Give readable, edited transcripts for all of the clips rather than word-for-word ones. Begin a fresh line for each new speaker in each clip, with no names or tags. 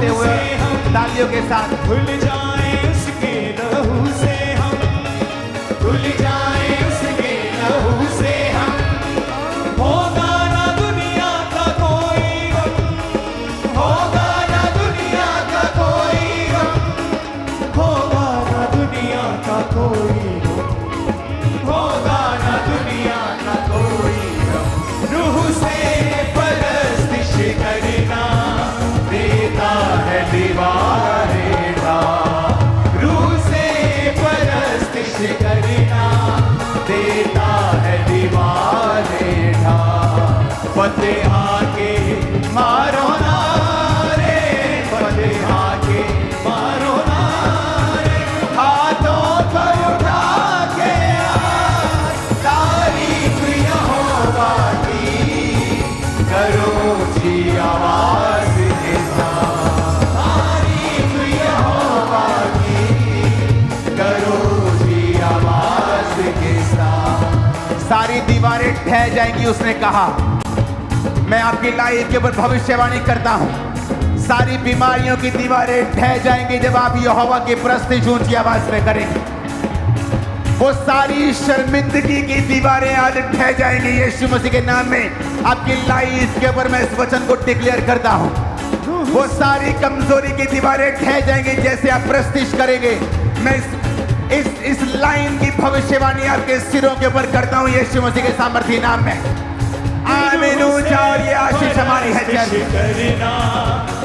नाचते हुए तालियों के साथ।
धुल जाए उसके लहू से हम, धुल जाए उसके लहू से हम, होगा ना दुनिया का कोई गम, होगा ना दुनिया का कोई गम, होगा ना दुनिया का कोई गम, होगा ना दुनिया का कोई गम। रूह से परस्तिश करना देता है दीवारे ढा, रूह से परस्तिश करना देता है दीवारे ढा। फतेह आके मारो नारे, फतेह आके मारो नारे, हाथों पर उठा के तारीफ यहोवा की करो जी आवाज के साथ, तारीफ यहोवा की करो जी आवाज के साथ।
सारी दीवारें ढह जाएंगी, उसने कहा। मैं आपकी लाइफ के ऊपर भविष्यवाणी करता हूं, सारी बीमारियों की दीवारें ढह जाएंगी जब आप यहोवा की प्रस्तुति ऊंची आवाज में करेंगे। वो सारी शर्मिंदगी की दीवारें आज ढह जाएंगी यीशु मसीह के नाम में। आपकी लाइफ के ऊपर मैं इस वचन को डिक्लेयर करता हूं, वो सारी कमजोरी की दीवारें ढह जाएंगी जैसे आप प्रस्तुति करेंगे। मैं इस लाइन की भविष्यवाणी आपके सिरों के ऊपर करता हूं यीशु मसीह के सामर्थी नाम में। आमीन। और ये आशीष हमारी है।
करना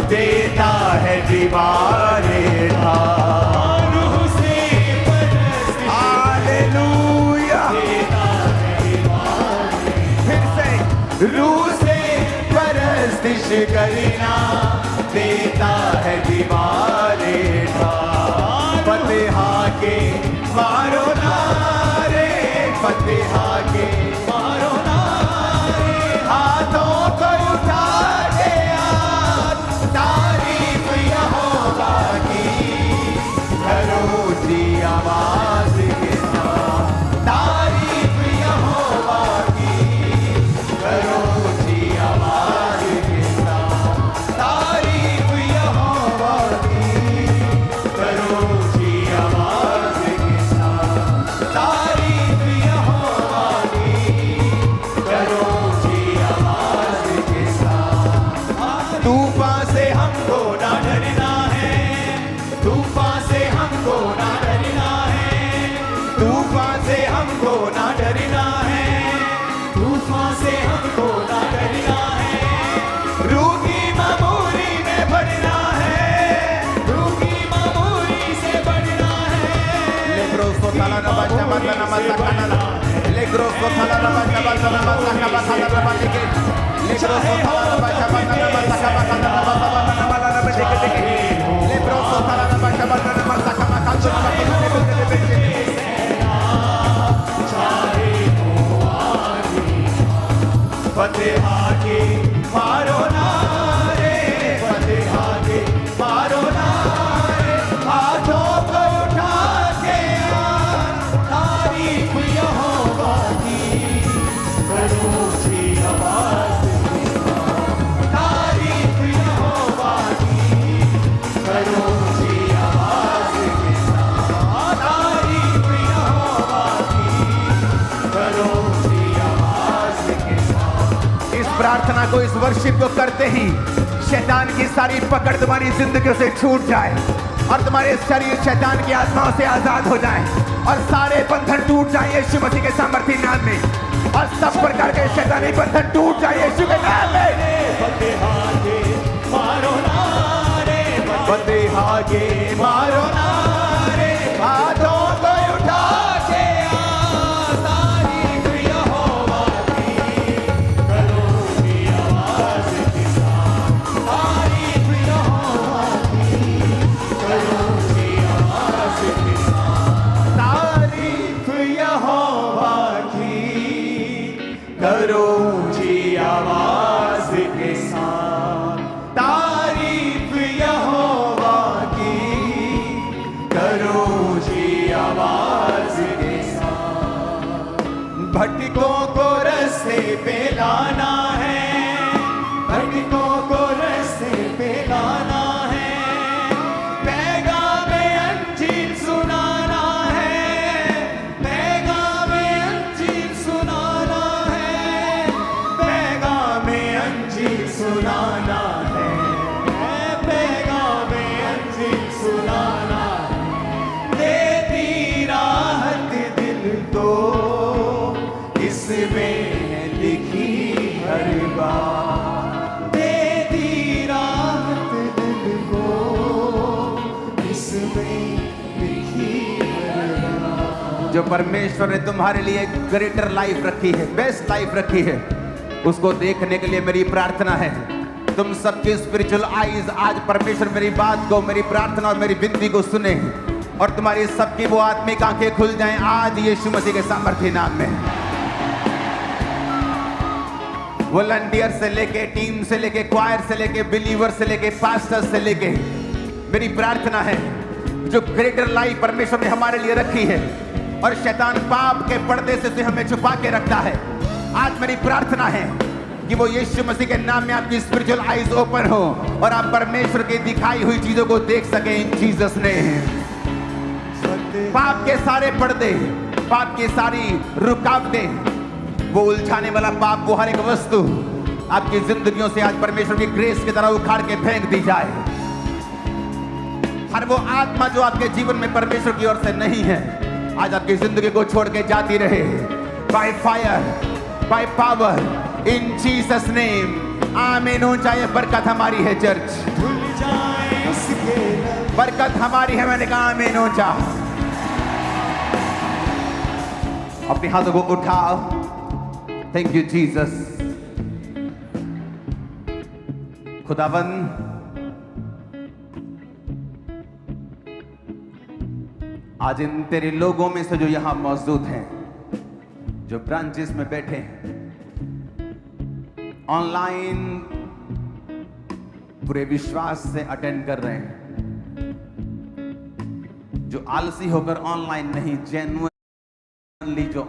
देता है दीवारे ढा, रूह से परस्तिश
हालेलुया।
देता है दीवारे,
फिर से
रूह से परस्तिश करना देता है दीवारे ढा। फतेह के मारो नारे, फतेह के मारो नारे, हाथों को उठा के आज तारीफ यहोवा की करो जी आवाज के साथ, तारीफ यहोवा की करो जी आवाज के साथ, तारीफ यहोवा की करो जी आवाज के साथ, तारीफ यहोवा की करो जी आवाज के साथ। तूफान से हमको ना डरना है, तूफान से हमको ना डरना है, तूफान से हमको ना डरना है, तूफान से हमको ना डरना है। रूह की मामूली में बढ़ना है, रूह की मामूली से बढ़ना है।
Le grosso tala na bacha bata na masa kanala. Le grosso tala na bacha bata na masa kabata na bata ke. Le grosso tala na bacha bata na masa kabata na bata na bata na bata ke. Le grosso tala na bacha bata na masa kabata na bata na bata ke.
फतेह के मारो नारे, फतेह के मारो नारे, हाथों को उठा के तारीफ यहोवा की करो जी आवाज के साथ, तारीफ यहोवा की करो जी आवाज के साथ, तारीफ यहोवा की करो जी आवाज के साथ।
इस प्रार्थना को, इस वर्शिप को करते ही शैतान की सारी पकड़ तुम्हारी जिंदगी से छूट जाए और तुम्हारे शरीर शैतान की आत्माओं से आजाद हो जाए और सारे बंधन टूट जाए यीशु मसीह के सामर्थी नाम में, और सब प्रकार के शैतानी बंधन टूट जाए यीशु के नाम में।
फतेह के मारो नारे, फतेह के मारो नारे, हाथों को उठा के तारीफ यहोवा की करो जी आवाज के साथ, तारीफ यहोवा की करो जी आवाज के साथ, तारीफ यहोवा की करो जी आवाज के साथ, तारीफ यहोवा की करो जी आवाज के साथ। भटकों को रास्ते पे लाना है, भटकों को रास्ते पे लाना है, सुनाना है, पैगामे अंजिल सुनाना है, देती राहत दिल को इसमें है लिखी हर बात, देती राहत दिल को इसमें लिखी हर बात।
जो परमेश्वर ने तुम्हारे लिए एक ग्रेटर लाइफ रखी है, बेस्ट लाइफ रखी है, उसको देखने के लिए मेरी प्रार्थना है तुम सबकी स्पिरिचुअल आईज आज परमेश्वर मेरी बात को, मेरी प्रार्थना और मेरी विनती को सुने और तुम्हारी सबकी वो आत्मिक आंखें खुल जाएं आज यीशु मसीह के सामर्थ्य नाम में। वॉलंटियर से लेके, टीम से लेके, क्वायर से लेके, बिलीवर से लेके, पास्टर से लेके, मेरी प्रार्थना है जो ग्रेटर लाइफ परमेश्वर ने हमारे लिए रखी है और शैतान पाप के पर्दे से हमें छुपा के रखता है, आज मेरी प्रार्थना है कि वो यीशु मसीह के नाम में आपकी स्पिरिचुअल आईज ओपन हो और आप परमेश्वर की दिखाई हुई चीजों को देख सकें इन जीसस ने। पाप के सारे पर्दे, पाप की सारी रुकावटें, वो उलझाने वाला पाप, वो हर एक वस्तु आपकी जिंदगियों से आज परमेश्वर की ग्रेस की तरह उखाड़ के फेंक दी जाए। हर वो आत्मा जो आपके जीवन में परमेश्वर की ओर से नहीं है आज आपकी जिंदगी को छोड़ के जाती रहे by fire, by power, in Jesus name. आमीन। ऊंचा ये बरकत हमारी है चर्च,
भूल जाए इसके लफ्ज़,
बरकत हमारी है। मैंने कहा आमीन। ऊंचा अपने हाथों को उठाओ। Thank you Jesus. खुदावंद आज इन तेरे लोगों में से जो यहां मौजूद हैं, जो ब्रांचेस में बैठे हैं, ऑनलाइन पूरे विश्वास से अटेंड कर रहे हैं, जो आलसी होकर ऑनलाइन नहीं, जेन्युइनली जो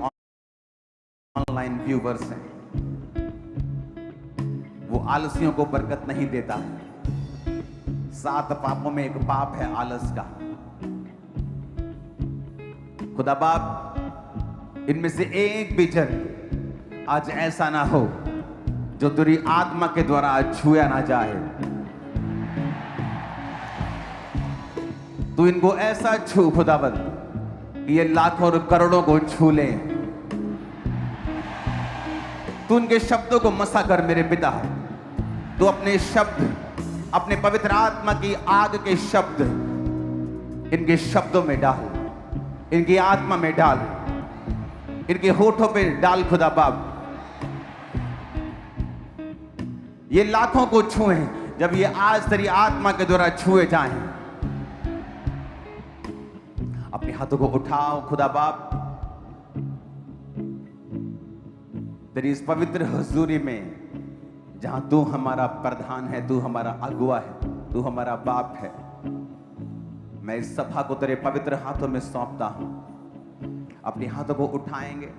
ऑनलाइन व्यूवर्स हैं, वो आलसियों को बरकत नहीं देता। 7 पापों में एक पाप है आलस का। खुदा बाप, इनमें से एक भी जन आज ऐसा ना हो जो तेरी आत्मा के द्वारा आज छुआ ना जाए। तू इनको ऐसा छू खुदावंद कि ये लाखों और करोड़ों को छू ले। तू उनके शब्दों को मसा कर मेरे पिता। तू अपने शब्द, अपने पवित्र आत्मा की आग के शब्द इनके शब्दों में डाल, इनकी आत्मा में डाल, इनके होठों पे डाल खुदा बाप। ये लाखों को छुएं जब ये आज तेरी आत्मा के द्वारा छुए जाएं। अपने हाथों को उठाओ खुदा बाप, तेरी इस पवित्र हुजूरी में जहां तू हमारा प्रधान है, तू हमारा अगुआ है, तू हमारा बाप है। मैं इस सभा को तेरे पवित्र हाथों में सौंपता हूं। अपने हाथों को उठाएंगे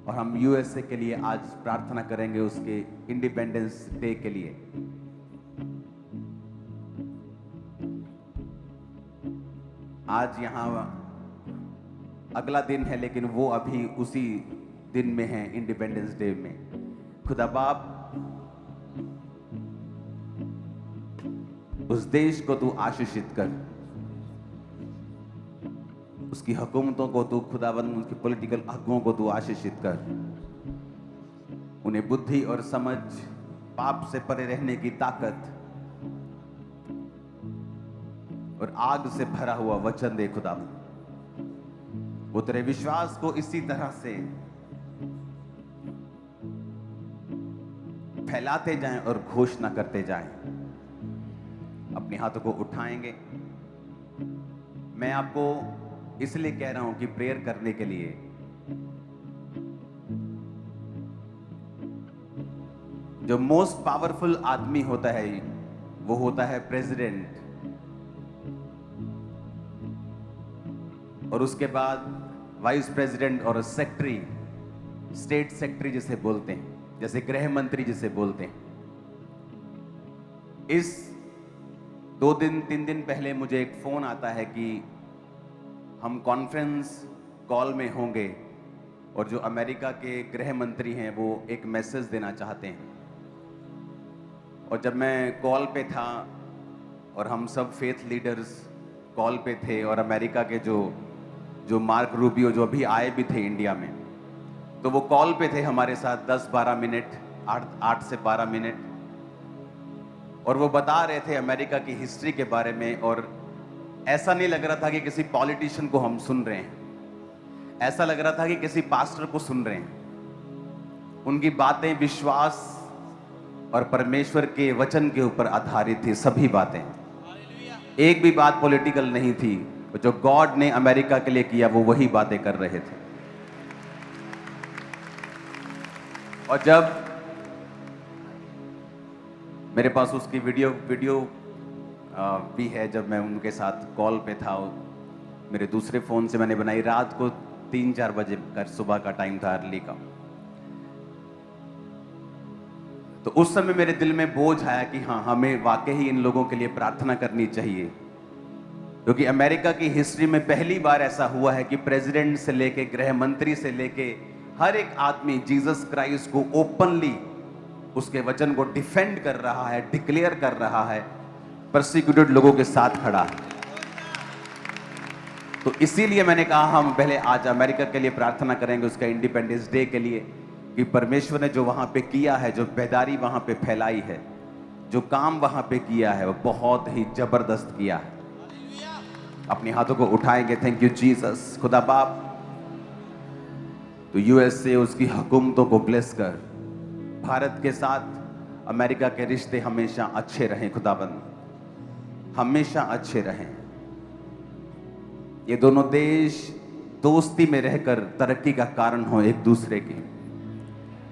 और हम यूएसए के लिए आज प्रार्थना करेंगे, उसके इंडिपेंडेंस डे के लिए। आज यहां अगला दिन है, लेकिन वो अभी उसी दिन में है, इंडिपेंडेंस डे में। खुदा बाप, उस देश को तू आशीषित कर, उसकी हुकूमतों को तू खुदावंद, उनके पॉलिटिकल अगुओं को तू आशीषित कर। उन्हें बुद्धि और समझ, पाप से परे रहने की ताकत और आग से भरा हुआ वचन दे खुदावंद। वो तेरे विश्वास को इसी तरह से फैलाते जाएं और घोषणा करते जाएं। अपने हाथों को उठाएंगे। मैं आपको इसलिए कह रहा हूं कि प्रेयर करने के लिए जो मोस्ट पावरफुल आदमी होता है वो होता है प्रेसिडेंट, और उसके बाद वाइस प्रेसिडेंट और सेक्रेटरी, स्टेट सेक्रेटरी जिसे बोलते हैं, जैसे गृह मंत्री जिसे बोलते हैं। इस 2 दिन 3 दिन पहले मुझे एक फोन आता है कि हम कॉन्फ्रेंस कॉल में होंगे और जो अमेरिका के गृह मंत्री हैं वो एक मैसेज देना चाहते हैं। और जब मैं कॉल पे था और हम सब फेथ लीडर्स कॉल पे थे और अमेरिका के जो मार्क रूबियो जो अभी आए भी थे इंडिया में, तो वो कॉल पे थे हमारे साथ 10-12 मिनट, 8 से 12 मिनट, और वो बता रहे थे अमेरिका की हिस्ट्री के बारे में। और ऐसा नहीं लग रहा था कि किसी पॉलिटिशियन को हम सुन रहे हैं, ऐसा लग रहा था कि किसी पास्टर को सुन रहे हैं। उनकी बातें विश्वास और परमेश्वर के वचन के ऊपर आधारित थी, सभी बातें, एक भी बात पॉलिटिकल नहीं थी। जो गॉड ने अमेरिका के लिए किया वो वही बातें कर रहे थे। और जब मेरे पास उसकी वीडियो भी है, जब मैं उनके साथ कॉल पे था, मेरे दूसरे फोन से मैंने बनाई, रात को 3-4 बजे का सुबह का टाइम था, अर्ली का। तो उस समय मेरे दिल में बोझ आया कि हाँ, हमें वाकई ही इन लोगों के लिए प्रार्थना करनी चाहिए, क्योंकि अमेरिका की हिस्ट्री में पहली बार ऐसा हुआ है कि प्रेसिडेंट से लेके गृह मंत्री से लेके हर एक आदमी जीसस क्राइस्ट को ओपनली उसके वचन को डिफेंड कर रहा है, डिक्लेयर कर रहा है, परसिक्यूटेड लोगों के साथ खड़ा है। तो इसीलिए मैंने कहा हम पहले आज अमेरिका के लिए प्रार्थना करेंगे, उसका इंडिपेंडेंस डे के लिए, कि परमेश्वर ने जो वहां पे किया है, जो बेदारी वहां पे फैलाई है, जो काम वहां पे किया है, वो बहुत ही जबरदस्त किया है। अपने हाथों को उठाएंगे। Thank you Jesus. खुदा बाप, तो यूएस से उसकी हुकूमतों को ब्लेस कर, भारत के साथ अमेरिका के रिश्ते हमेशा अच्छे रहें खुदाबंद, हमेशा अच्छे रहें। ये दोनों देश दोस्ती में रहकर तरक्की का कारण हो एक दूसरे की।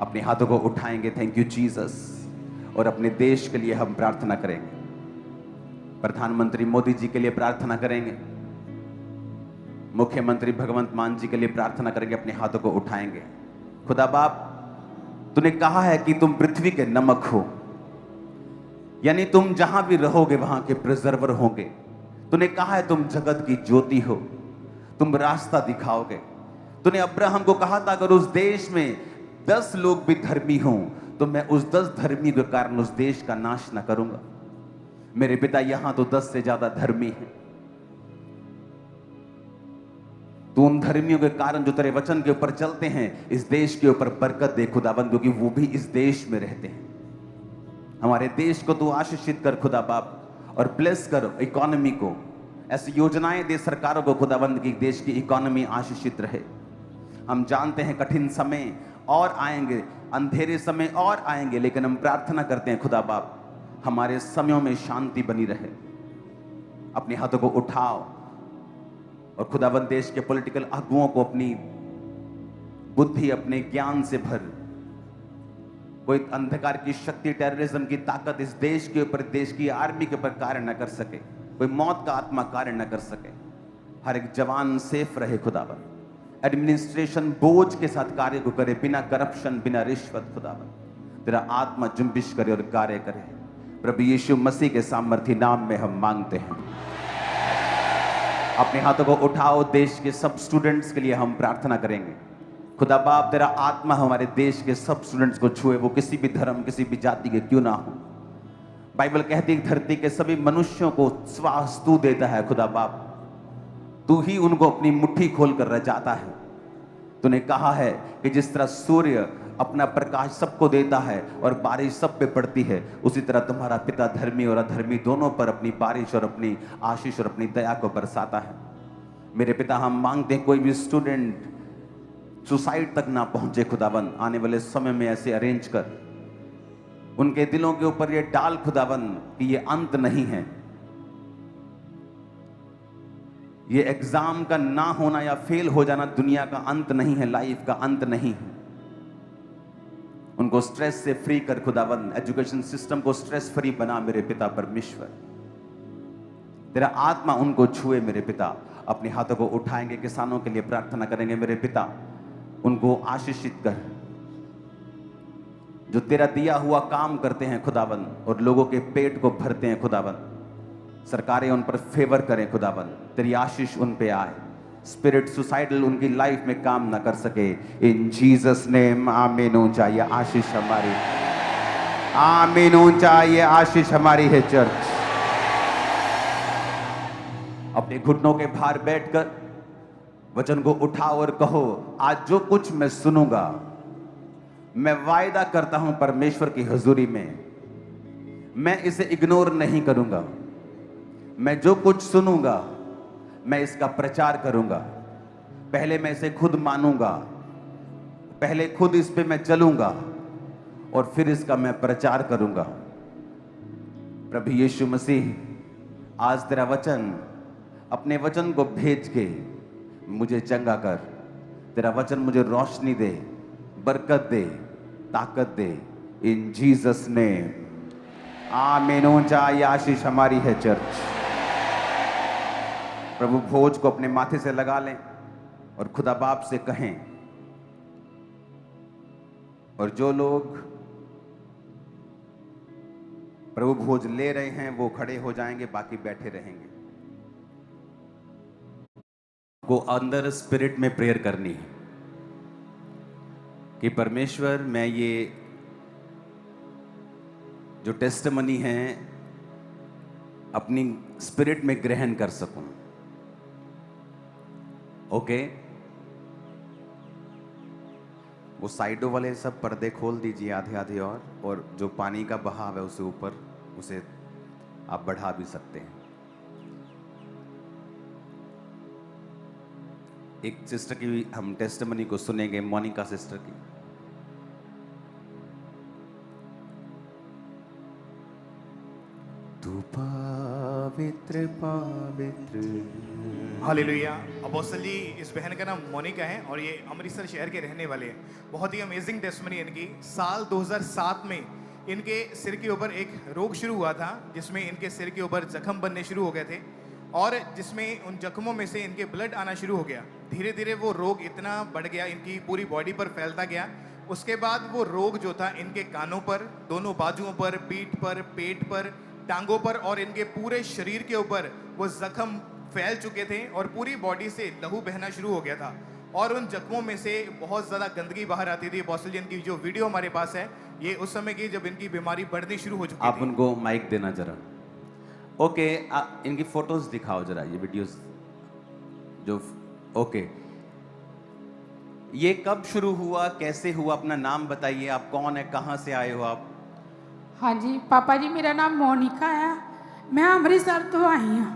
अपने हाथों को उठाएंगे। Thank you Jesus. और अपने देश के लिए हम प्रार्थना करेंगे, प्रधानमंत्री मोदी जी के लिए प्रार्थना करेंगे, मुख्यमंत्री भगवंत मान जी के लिए प्रार्थना करेंगे। अपने हाथों को उठाएंगे। खुदा बाप, तूने कहा है कि तुम पृथ्वी के नमक हो, यानी तुम जहां भी रहोगे वहां के प्रिजर्वर होंगे। तूने कहा है तुम जगत की ज्योति हो, तुम रास्ता दिखाओगे। तूने अब्राहम को कहा था अगर उस देश में 10 लोग भी धर्मी हों तो मैं उस 10 धर्मी के कारण उस देश का नाश ना करूंगा। मेरे पिता, यहां तो 10 से ज्यादा धर्मी हैं। तो उन धर्मियों के कारण जो तेरे वचन के ऊपर चलते हैं, इस देश के ऊपर बरकत दे खुदाबंद, क्योंकि वो भी इस देश में रहते हैं। हमारे देश को तू आशीषित कर खुदा बाप, और ब्लेस कर इकोनॉमी को। ऐसी योजनाएं दे सरकारों को खुदाबंद की देश की इकोनॉमी आशीषित रहे। हम जानते हैं कठिन समय और आएंगे, अंधेरे समय और आएंगे, लेकिन हम प्रार्थना करते हैं खुदा बाप हमारे समयों में शांति बनी रहे। अपने हाथों को उठाओ और खुदाबंद देश के पॉलिटिकल अगुओं को अपनी बुद्धि, अपने ज्ञान से भर। कोई अंधकार की शक्ति, टेररिज्म की ताकत इस देश के ऊपर, देश की आर्मी के ऊपर कार्य न कर सके। कोई मौत का आत्मा कार्य न कर सके। हर एक जवान सेफ रहे खुदाबंद। एडमिनिस्ट्रेशन बोझ के साथ कार्य को करे, बिना करप्शन, बिना रिश्वत। खुदाबंद तेरा आत्मा जुम्बिश करे और कार्य करे। प्रभु यीशु मसीह के सामर्थी नाम में हम मांगते हैं। अपने हाथों को उठाओ। देश के सब स्टूडेंट्स के लिए हम प्रार्थना करेंगे। खुदा बाप, तेरा आत्मा हमारे देश के सब स्टूडेंट्स को छुए, वो किसी भी धर्म, किसी भी जाति के क्यों ना हो। बाइबल कहती है धरती के सभी मनुष्यों को श्वास तू देता है खुदा बाप, तू ही उनको अपनी मुट्ठी खोल कर रचाता है। तूने कहा है कि जिस तरह सूर्य अपना प्रकाश सबको देता है और बारिश सब पे पड़ती है, उसी तरह तुम्हारा पिता धर्मी और अधर्मी दोनों पर अपनी बारिश और अपनी आशीष और अपनी दया को बरसाता है। मेरे पिता, हम मांगते हैं कोई भी स्टूडेंट सुसाइड तक ना पहुंचे खुदाबंद। आने वाले समय में ऐसे अरेंज कर, उनके दिलों के ऊपर ये डाल खुदाबंद कि ये अंत नहीं है, ये एग्जाम का ना होना या फेल हो जाना दुनिया का अंत नहीं है, लाइफ का अंत नहीं है। उनको स्ट्रेस से फ्री कर खुदाबंद, एजुकेशन सिस्टम को स्ट्रेस फ्री बना मेरे पिता परमेश्वर। तेरा आत्मा उनको छुए मेरे पिता। अपने हाथों को उठाएंगे, किसानों के लिए प्रार्थना करेंगे मेरे पिता, उनको आशीषित कर, जो तेरा दिया हुआ काम करते हैं खुदाबंद और लोगों के पेट को भरते हैं खुदाबंद। सरकारें उन पर फेवर करें खुदाबंद, तेरी आशीष उन पे आए। स्पिरिट सुसाइडल उनकी लाइफ में काम ना कर सके। इन जीसस नेम आमीन। हो जाइए आशीष हमारी, आमीन। ऊंचा ये आशीष हमारी है चर्च। अपने घुटनों के भार बैठकर वचन को उठाओ और कहो, आज जो कुछ मैं सुनूंगा, मैं वायदा करता हूं परमेश्वर की हुजूरी में मैं इसे इग्नोर नहीं करूंगा। मैं जो कुछ सुनूंगा मैं इसका प्रचार करूंगा। पहले मैं इसे खुद मानूंगा, पहले खुद इस पे मैं चलूंगा और फिर इसका मैं प्रचार करूंगा। प्रभु यीशु मसीह, आज तेरा वचन, अपने वचन को भेज के मुझे चंगा कर। तेरा वचन मुझे रोशनी दे, बरकत दे, ताकत दे। इन जीसस नेम, आमीन। ऊंचा ये आशीष हमारी है चर्च। प्रभु भोज को अपने माथे से लगा लें और खुदा बाप से कहें, और जो लोग प्रभु भोज ले रहे हैं वो खड़े हो जाएंगे, बाकी बैठे रहेंगे। को अंदर स्पिरिट में प्रेयर करनी है कि परमेश्वर, मैं ये जो टेस्टमनी है अपनी स्पिरिट में ग्रहण कर सकूं। ओके, वो साइडों वाले सब पर्दे खोल दीजिए आधे आधे, और जो पानी का बहाव है उसे ऊपर, उसे आप बढ़ा भी सकते हैं। एक सिस्टर की हम टेस्टमनी को सुनेंगे, मोनिका सिस्टर की। तू पवित्र पवित्र।
हालेलुया। अपोस्टल जी, इस बहन का नाम मोनिका है और ये अमृतसर शहर के रहने वाले हैं। बहुत ही अमेजिंग टेस्टमनी इनकी। साल 2007 में इनके सिर के ऊपर एक रोग शुरू हुआ था, जिसमें इनके सिर के ऊपर जख्म बनने शुरू हो गए थे और जिसमें उन जख्मों में से इनके ब्लड आना शुरू हो गया। धीरे धीरे वो रोग इतना बढ़ गया, इनकी पूरी बॉडी पर फैलता गया। उसके बाद वो रोग जो था इनके कानों पर, दोनों बाजुओं पर, पीठ पर, पेट पर, टांगों पर और इनके पूरे शरीर के ऊपर वो जख्म फैल चुके थे और पूरी बॉडी से लहू बहना शुरू हो गया था और उन जख्मों में से बहुत ज़्यादा गंदगी बाहर आती थी। अपोस्टल जी, इनकी जो वीडियो हमारे पास है, ये उस समय की जब इनकी बीमारी बढ़नी शुरू हो चुकी
आप
थी।
उनको माइक देना जरा। ओके, इनकी फोटोज दिखाओ जरा, ये वीडियोस जो। ओके, ये कब शुरू हुआ, कैसे हुआ, अपना नाम बताइए, आप कौन है, कहाँ से आए हो आप?
हाँ जी, पापा जी, मेरा नाम मोनिका है। मैं ਅੰਮ੍ਰਿਤਸਰ ਤੋਂ आई हाँ।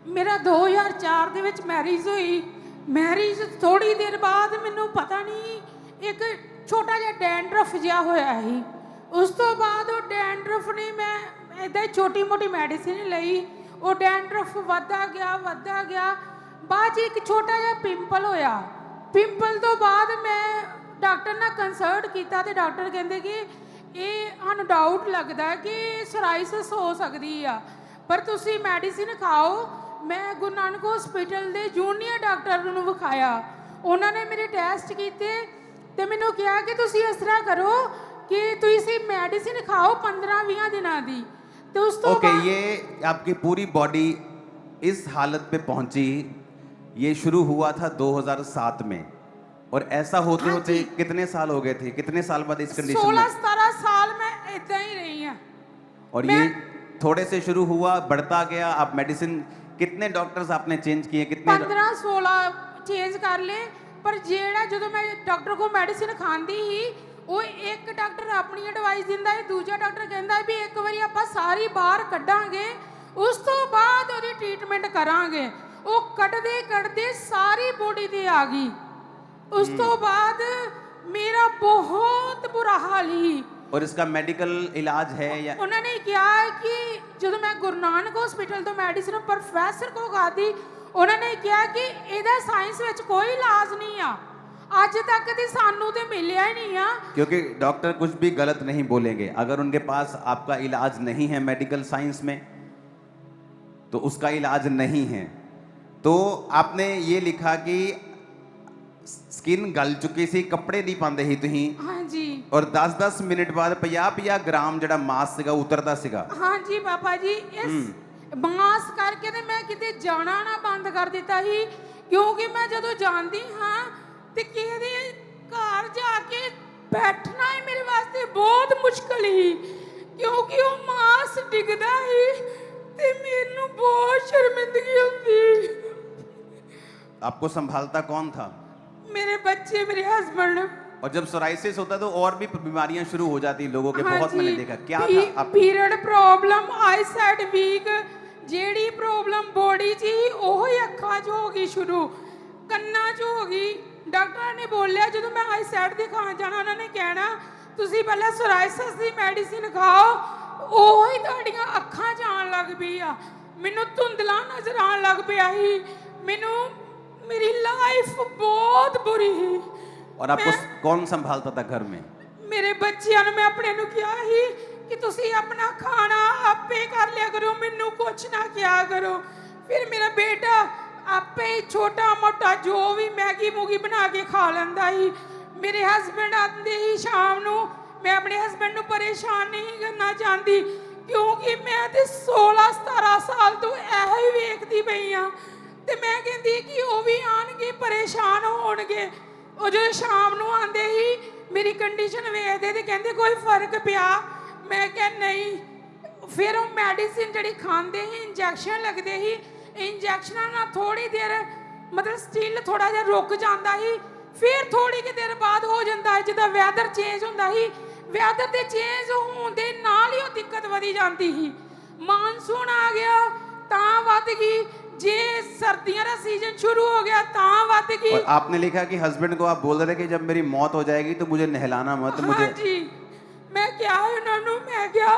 मेरा 2004 ਦੇ ਵਿੱਚ मैरिज हुई। मैरिज थोड़ी देर बाद ਮੈਨੂੰ पता नहीं एक छोटा ਜਿਹਾ ਡੈਂਡਰਫ ਜਿਹਾ ਹੋਇਆ ਸੀ। ਉਸ ਤੋਂ ਬਾਅਦ ਉਹ ਡੈਂਡਰਫ ਨੇ ਮੈਂ ਇਦਾਂ ਛੋਟੀ ਮੋਟੀ ਮੈਡੀਸਿਨ ਲਈ, ਉਹ ਡੈਂਡਰਫ ਵੱਧਦਾ ਗਿਆ। ਬਾਅਦ 'ਚ ਇੱਕ ਛੋਟਾ ਜਿਹਾ ਪਿੰਪਲ ਹੋਇਆ। ਪਿੰਪਲ ਤੋਂ ਬਾਅਦ ਮੈਂ ਡਾਕਟਰ ਨਾਲ ਕੰਸਲਟ ਕੀਤਾ ਤੇ ਡਾਕਟਰ ਕਹਿੰਦੇ ਕਿ ਇਹ ਸਾਨੂੰ ਡਾਊਟ ਲੱਗਦਾ ਕਿ ਸੋਰਾਇਸਿਸ ਹੋ ਸਕਦੀ ਆ, ਪਰ ਤੁਸੀਂ ਮੈਡੀਸਿਨ ਖਾਓ। ਮੈਂ ਗੁਰੂ ਨਾਨਕ ਹਸਪੀਟਲ ਦੇ ਜੂਨੀਅਰ ਡਾਕਟਰ ਨੂੰ ਵਿਖਾਇਆ। ਉਹਨਾਂ ਨੇ ਮੇਰੇ ਟੈਸਟ ਕੀਤੇ ਤੇ ਮੈਨੂੰ ਕਿਹਾ ਕਿ ਤੁਸੀਂ ਇਸ ਤਰ੍ਹਾਂ ਕਰੋ कि ਤੁਸੀਂ मेडिसिन खाओ 15-20 दिनों दी। तो उस तो
ये आपकी पूरी बॉडी इस हालत पे पहुंची, ये शुरू हुआ था 2007 में, और ऐसा होते होते कितने साल हो गए थे? कितने साल बाद इस कंडीशन में?
16-17 साल में इतना ही रही है।
और ये थोड़े से शुरू हुआ, बढ़ता गया। आप मेडिसिन कितने डॉक्टर्स आपने चेंज किए? कितने?
15-16 चेंज कर ले, पर जेड़ा जो मैं डॉक्टर को मेडिसिन खाती ही, वो एक डॉक्टर अपनी एडवाइस दिंदा है, दूजा डॉक्टर कहता है भी एक बारी आपां सारी बाहर कड्डांगे, उस तो बाद ओदी ट्रीटमेंट करांगे। वो कटदे सारी बॉडी ते आ गई। उस तो बाद मेरा बहुत बुरा हाल ही।
और इसका मेडिकल इलाज है या? उन्होंने
कहा कि जो मैं गुरु नानक हॉस्पिटल तो मेडिसिन प्रोफेसर को खाती, उन्होंने कहा कि इहदा साइंस विच कोई इलाज नहीं आ, आज तक तो सानू तो मिलिया ही नहीं आ।
क्योंकि डॉक्टर कुछ भी गलत नहीं बोलेंगे। अगर उनके पास आपका इलाज नहीं है मेडिकल साइंस में, तो उसका इलाज नहीं है। तो आपने ये लिखा कि स्किन गल चुकी सी, कपड़े नहीं पाते ही तुही।
हाँ जी।
और 10-10 मिनट बाद 50-50 ग्राम जड़ा मास सीगा उतरता सीगा।
हाँ जी पापा जी, इस मास करके ते मैं किते जाना ना बंद कर दिता ही, क्योंकि मैं जदों जानती हाँ ते किसी घर जाके बैठना ही मेरे वास्ते बहुत ਮੁਸ਼ਕਲ ਹੀ ਕਿਉਂਕਿ ਉਹ ਮਾਸ ਡਿੱਗਦਾ ਹੀ ਤੇ ਮੈਨੂੰ ਬਹੁਤ ਸ਼ਰਮਿੰਦਗੀ ਹੁੰਦੀ।
आपको संभालता कौन था?
ਮੇਰੇ ਬੱਚੇ, ਮੇਰੇ ਹਸਬੰਡ।
और जब सोराइसिस होता है तो और भी बीमारियां शुरू हो जाती लोगों के,
हाँ
बहुत
जी,
मैंने देखा। क्या था आप?
ਪੀਰੀਅਡ ਪ੍ਰੋਬਲਮ, ਆਈਸਾਈਟ ਵੀਕ, ਜਿਹੜੀ ਪ੍ਰੋਬਲਮ ਬੋਡੀ 'ਚ ਹੀ ਉਹ ਹੀ ਅੱਖਾਂ 'ਚ ਹੋ ਗਈ ਸ਼ੁਰੂ, ਕੰਨਾਂ 'ਚ ਹੋ ਗਈ। ਡਾਕਟਰ ਨੇ ਬੋਲਿਆ ਜਦੋਂ ਮੈਂ ਆਈਸਾਈਟ ਦਿਖਾਉਣ ਜਾਣਾ ਉਹਨਾਂ ਨੇ ਕਹਿਣਾ ਤੁਸੀਂ ਪਹਿਲਾਂ ਸੋਰਾਇਸਿਸ ਦੀ ਮੈਡੀਸਿਨ ਖਾਓ, ਉਹ ਹੀ ਤੁਹਾਡੀਆਂ ਅੱਖਾਂ 'ਚ ਆਉਣ ਲੱਗ ਪਈ ਆ। ਮੈਨੂੰ ਧੁੰਦਲਾ ਨਜ਼ਰ ਆਉਣ ਲੱਗ ਪਿਆ ਸੀ, ਮੈਨੂੰ ਮੇਰੀ ਲਾਈਫ ਬਹੁਤ ਬੁਰੀ ਸੀ।
और आपको कौन संभालता था घर में?
ਮੇਰੇ ਬੱਚਿਆਂ ਨੂੰ ਮੈਂ ਆਪਣੇ ਨੂੰ ਕਿਹਾ ਸੀ ਕਿ ਤੁਸੀਂ ਆਪਣਾ ਖਾਣਾ ਆਪੇ ਕਰ ਲਿਆ ਕਰੋ, ਮੈਨੂੰ ਕੁਛ ਨਾ ਕਿਹਾ ਕਰੋ। ਫਿਰ ਮੇਰਾ ਬੇਟਾ ਆਪੇ ਹੀ ਛੋਟਾ ਮੋਟਾ ਜੋ ਵੀ ਮੈਗੀ ਮੂਗੀ ਬਣਾ ਕੇ ਖਾ ਲੈਂਦਾ ਸੀ। ਮੇਰੇ ਹਸਬੰਡ ਆਉਂਦੇ ਹੀ ਸ਼ਾਮ ਨੂੰ, ਮੈਂ ਆਪਣੇ ਹਸਬੰਡ ਨੂੰ ਪਰੇਸ਼ਾਨ ਨਹੀਂ ਕਰਨਾ ਚਾਹੁੰਦੀ ਕਿਉਂਕਿ ਮੈਂ ਤੇ 16-17 ਸਾਲ ਤੋਂ ਇਹੋ ਹੀ ਵੇਖਦੀ ਪਈ ਆ ਤੇ ਮੈਂ ਕਹਿੰਦੀ ਕਿ ਉਹ ਵੀ ਆਣਗੇ ਪਰੇਸ਼ਾਨ ਹੋਣਗੇ। ਉਹ ਜਦੋਂ ਸ਼ਾਮ ਨੂੰ ਆਉਂਦੇ ਹੀ ਮੇਰੀ ਕੰਡੀਸ਼ਨ ਵੇਖਦੇ ਤੇ ਕਹਿੰਦੇ ਕੋਈ ਫਰਕ ਪਿਆ? ਮੈਂ ਕਿਹਾ ਨਹੀਂ। ਫਿਰ ਉਹ ਮੈਡੀਸਿਨ ਜਿਹੜੀ ਖਾਂਦੇ ਸੀ, ਇੰਜੈਕਸ਼ਨ ਲੱਗਦੇ ਸੀ, ਇੰਜੈਕਸ਼ਨਾਂ ਨਾਲ ਥੋੜੀ ਦੇਰ ਮਤਲਬ ਸਟਿਲ ਥੋੜਾ ਜਿਹਾ ਰੁਕ ਜਾਂਦਾ ਸੀ, ਫਿਰ ਥੋੜੀ ਕਿ ਦੇਰ ਬਾਅਦ ਹੋ ਜਾਂਦਾ ਹੈ। ਜਿੱਦਾਂ ਵੈਦਰ ਚੇਂਜ ਹੁੰਦਾ ਸੀ, ਵੈਦਰ ਦੇ ਚੇਂਜ ਹੋਣ ਦੇ ਨਾਲ ਹੀ ਉਹ ਦਿੱਕਤ ਵਧੀ ਜਾਂਦੀ ਸੀ। ਮਾਨਸੂਨ ਆ ਗਿਆ ਤਾਂ ਵੱਧ ਗਈ, जे सर्दियों का सीजन शुरू हो गया ता बात की।
और आपने लिखा कि हस्बैंड को आप बोल रहे कि जब मेरी मौत हो जाएगी तो मुझे नहलाना मत।
हाँ
मुझे
जी, मैं क्या उन्होंने मैं क्या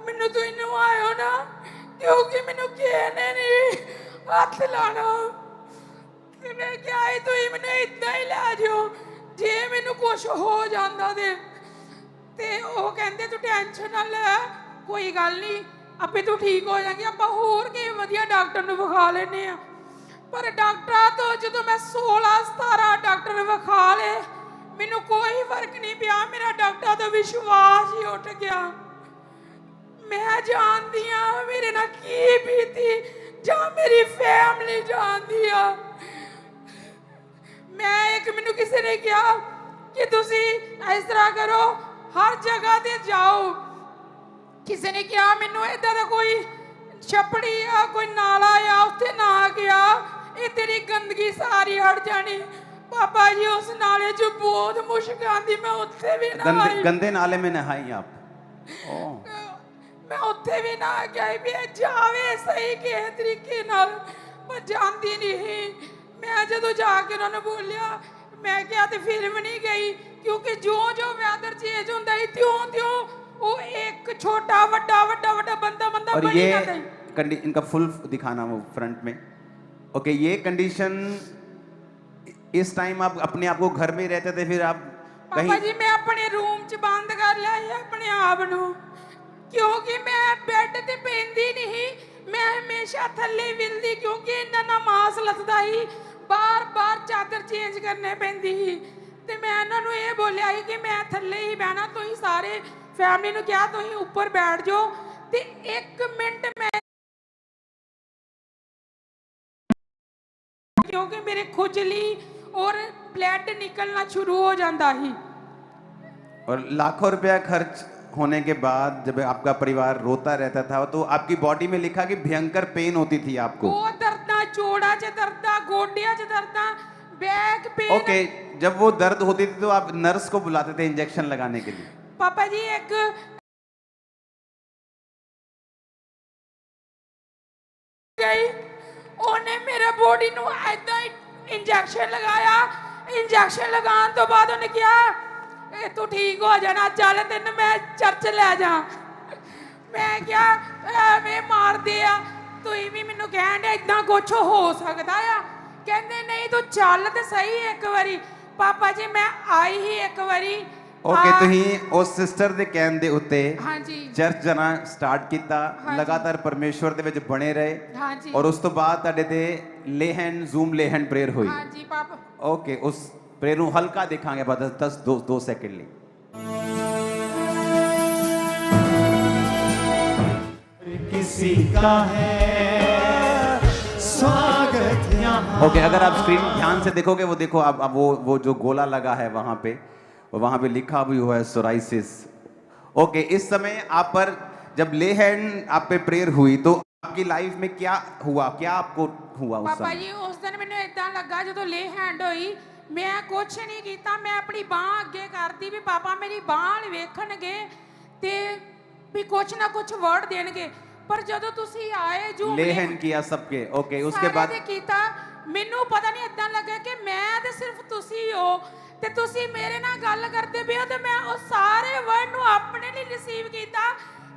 मैनू तो इन्हों आयो ना क्योंकि मैनू कहने नहीं हाथ लाना ते मैं क्या है तो मैंने इतना ही ला जाओ जे मैनू कुछ हो जाता ते वो कहते तू टेंशन ना ले, कोई गल नहीं ਆਪੇ ਤੂੰ ਠੀਕ ਹੋ ਜਾਏਗੀ, ਆਪਾਂ ਹੋਰ ਕਿਸੇ ਵਧੀਆ ਡਾਕਟਰ ਨੂੰ ਵਿਖਾ ਲੈਨੇ ਆ। ਪਰ ਡਾਕਟਰਾਂ ਤੋਂ ਜਦੋਂ ਮੈਂ 16-17 ਡਾਕਟਰ ਵਿਖਾ ਲਏ ਮੈਨੂੰ ਕੋਈ ਫਰਕ ਨਹੀਂ ਪਿਆ। ਮੇਰਾ ਡਾਕਟਰ ਤੋਂ ਵਿਸ਼ਵਾਸ ਹੀ ਉੱਠ ਗਿਆ। ਮੈਂ ਜਾਣਦੀ ਆ ਮੇਰੇ ਨਾਲ ਕੀ ਬੀਤੀ ਜਾਂ ਮੇਰੀ ਫੈਮਿਲੀ ਜਾਣਦੀ ਆ। ਮੈਂ ਇੱਕ ਮੈਨੂੰ ਕਿਸੇ ਨੇ ਕਿਹਾ ਕਿ ਤੁਸੀਂ ਇਸ ਤਰ੍ਹਾਂ ਕਰੋ ਹਰ ਜਗ੍ਹਾ ਤੇ ਜਾਓ। ਕਿਸੇ ਨੇ ਕਿਹਾ ਮੈਨੂੰ ਇਦਾਂ ਦਾ ਕੋਈ ਛੱਪੜੀ ਆ ਕੋਈ ਨਾਲਾ ਆ ਉੱਥੇ ਨਾ ਗਿਆ ਇਹ ਤੇਰੀ ਗੰਦਗੀ ਸਾਰੀ ਹਟ ਜਾਣੀ। पापा जी उस नाले जो बहुत मुश्किल आंदी मैं उत्थे भी ना आई।
गंदे नाले में नहाई आप?
मैं उत्थे भी ना गई भी जावे सही के तरीके नाल पर जानती नहीं। मैं जदों जाके उन्होंने बोलिया मैं क्या ते फिर भी नहीं गई क्योंकि जो जो वेदर चेंज होंदा है त्यों त्यों वो एक छोटा वड्डा वड्डा वड्डा बंदा बंदा
और
बनी
ये
जाता है।
इनका फुल दिखाना वो फ्रंट में। ओके, ये कंडीशन इस टाइम आप अपने आप को घर में ही रहते थे फिर आप कहीं?
पापा जी मैं अपने रूम च बंद कर लिया है अपने आप नु क्योंकि मैं बेड ते पैंदी नहीं। मैं हमेशा थल्ले विलदी क्योंकि इन्ना ना मास लथदा ही बार बार चादर चेंज करने पैंदी ही ते मैं इन्हां नु ये बोलिया ही कि मैं थल्ले ही बहना तुसीं सारे फैमिली नु कहा तुसीं ऊपर बैठ जाओ ते 1 मिनट मैं क्योंकि मेरे खुजली और ब्लड निकलना शुरू हो जाता ही।
और लाखों रुपया खर्च होने के बाद जब आपका परिवार रोता रहता था तो आपकी बॉडी में लिखा कि भयंकर पेन होती थी आपको?
वो दर्दा जोड़ा च दर्दा गोडिया च दर्दा बैक पेन।
ओके, जब वो दर्द होती थी तो आप नर्स को बुलाते थे इंजेक्शन लगाने के लिए?
पापा जी एक गई उन्हें मेरे बॉडी नु ऐदा इंजेक्शन लगाया। इंजेक्शन लगाने तो बाद उन्हें क्या तू ठीक हो जाना चल तेन मैं चर्च ले जा। मैं क्या मैं मार दिया तू भी मैनू कहन दे इतना कुछ हो सकता है। कहते नहीं तू चल तो सही एक बारी। पापा जी मैं आई ही एक बारी।
ओके, ਤੁਸੀਂ ਉਸ ਸਿਸਟਰ ਦੇ ਕਹਿਣ ਦੇ ਉੱਤੇ
ਹਾਂਜੀ
ਚਰਚ ਜਾਣਾ ਸਟਾਰਟ ਕੀਤਾ,
ਹਾਂਜੀ।
ਲਗਾਤਾਰ ਪਰਮੇਸ਼ਵਰ ਦੇ ਵਿੱਚ ਬਣੇ ਰਹੇ
ਹਾਂਜੀ
और ਉਸ ਤੋਂ ਬਾਅਦ ਤੁਹਾਡੇ ਤੇ ਲੇ ਹੈਂਡ ਜ਼ੂਮ ਲੇ ਹੈਂਡ ਪ੍ਰੇਅਰ ਹੋਈ।
ਹਾਂਜੀ ਪਾਪਾ
ओके, उस प्रेयर ਨੂੰ ਹਲਕਾ ਦੇਖਾਂਗੇ ਬਾਅਦ 2 ਸੈਕਿੰਡ ਲਈ।
किसी का है स्वागत यहाँ।
ओके, अगर आप स्क्रीन ध्यान से देखोगे वो देखो आप वो जो गोला लगा है वहाँ पे लिखा भी हुआ है सोराइसिस। ओके, इस समय आप पर जब ले हैंड आप पे प्रेयर हुई तो आपकी लाइफ में क्या हुआ, क्या आपको हुआ उस
ਪਾਪਾ
समय?
ਜੀ ਉਸ ਦਿਨ ਮੈਨੂੰ ਇਦਾਂ ਲੱਗਾ ਜਦੋਂ ਲੇ ਹੈਂਡ ਹੋਈ ਮੈਂ ਕੁਛ ਨਹੀਂ ਕੀਤਾ, ਮੈਂ ਆਪਣੀ ਬਾਹ ਅੱਗੇ ਕਰਦੀ ਵੀ ਪਾਪਾ ਮੇਰੀ ਬਾਹ ਵੇਖਣਗੇ ਤੇ ਵੀ ਕੁਛ ਨਾ ਕੁਛ ਵਰਡ ਦੇਣਗੇ, ਪਰ ਜਦੋਂ ਤੁਸੀਂ ਆਏ ਜੋ
ले हैंड किया सबके, ओके, उसके बाद
ਕੀਤਾ ਮੈਨੂੰ ਪਤਾ ਨਹੀਂ ਇਦਾਂ ਲੱਗਾ ਕਿ ਮੈਂ ਤੇ ਸਿਰਫ ਤੁਸੀਂ ਹੋ ਤੇ ਤੁਸੀਂ ਮੇਰੇ ਨਾਲ ਗੱਲ ਕਰਦੇ ਪਏ ਹੋ ਤੇ ਮੈਂ ਉਹ ਸਾਰੇ ਵਰਡ ਨੂੰ ਆਪਣੇ ਲਈ ਰਿਸੀਵ ਕੀਤਾ।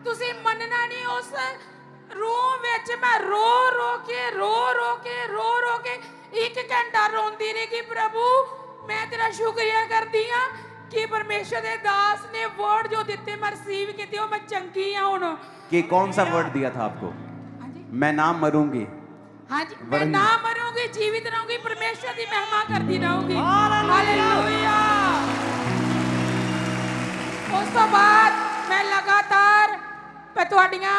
ਤੁਸੀਂ ਮੰਨਣਾ ਨਹੀਂ, ਉਸ ਰੂਮ ਵਿੱਚ ਮੈਂ ਰੋ ਕੇ 1 ਘੰਟਾ ਰੋਂਦੀ ਰਹੀ ਕਿ ਪ੍ਰਭੂ ਮੈਂ ਤੇਰਾ ਸ਼ੁਕਰੀਆ ਕਰਦੀ ਆ ਕਿ ਪਰਮੇਸ਼ਰ ਦੇ ਦਾਸ ਨੇ ਵਰਡ ਜੋ ਦਿੱਤੇ ਮੈਂ ਰਿਸੀਵ ਕੀਤੇ, ਉਹ ਮੈਂ ਚੰਗੀ ਆ ਹੁਣ।
कि कौन सा वर्ड दिया था आपको?
ਹਾਂਜੀ
मैं ना मरूंगी।
ਹਾਂਜੀ ਮੈਂ
वरन-
ਨਾ ਮਰੂੰਗੀ, ਜੀਵਿਤ ਰਹੂੰਗੀ, ਪਰਮੇਸ਼ਰ ਦੀ ਮਹਿਮਾ ਕਰਦੀ ਰਹੂੰਗੀ। ਹਾਲੇਲੂਇਆ। ਉਸ ਤੋਂ ਬਾਅਦ ਮੈਂ ਲਗਾਤਾਰ ਤੁਹਾਡੀਆਂ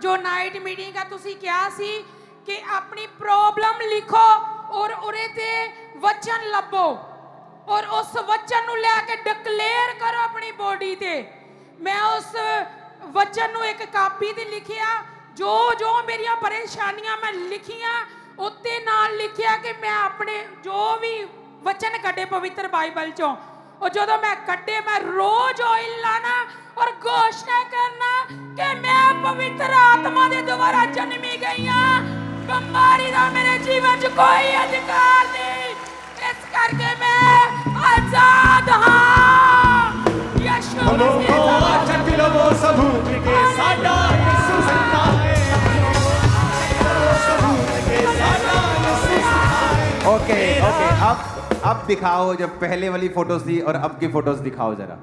ਜੋ ਨਾਈਟ ਮੀਟਿੰਗ ਆ ਤੁਸੀਂ ਕਿਹਾ ਸੀ ਕਿ ਆਪਣੀ ਪ੍ਰੋਬਲਮ ਲਿਖੋ ਔਰ ਉਹਦੇ ਤੇ ਵਚਨ ਲੱਭੋ ਔਰ ਉਸ ਵਚਨ ਨੂੰ ਲੈ ਕੇ ਡਿਕਲੇਅਰ ਕਰੋ ਆਪਣੀ ਬੋਡੀ ਤੇ। ਮੈਂ ਉਸ ਵਚਨ ਨੂੰ ਇੱਕ ਕਾਪੀ ਤੇ ਲਿਖਿਆ, ਜੋ ਮੇਰੀਆਂ ਪਰੇਸ਼ਾਨੀਆਂ ਮੈਂ ਲਿਖੀਆਂ ਉੱਤੇ ਨਾਲ ਲਿਖਿਆ ਕਿ ਮੈਂ ਆਪਣੇ ਜੋ ਵੀ ਵਚਨ ਕੱਢੇ ਪਵਿੱਤਰ ਬਾਈਬਲ ਚੋਂ, ਉਹ ਜਦੋਂ ਮੈਂ ਕੱਢੇ ਮੈਂ ਰੋਜ਼ ਆਇਲ ਲਾਣਾ ਔਰ ਘੋਸ਼ਣਾ ਕਰਨਾ ਕਿ ਮੈਂ ਪਵਿੱਤਰ ਆਤਮਾ ਦੇ ਦੁਆਰਾ ਜਨਮੀ ਗਈ ਹਾਂ, ਬਿਮਾਰੀ ਦਾ ਮੇਰੇ ਜੀਵਨ 'ਚ ਕੋਈ ਅਧਿਕਾਰ ਨਹੀਂ, ਇਸ ਕਰਕੇ ਮੈਂ ਆਜ਼ਾਦ ਹਾਂ। ਯਿਸੂ
लोगों चट लो सबूत के साडा यीशु जिंदा है, सबूत के साडा यीशु जिंदा है।
ओके, अब दिखाओ जब पहले वाली फोटोज थी और अब की फोटोज दिखाओ जरा,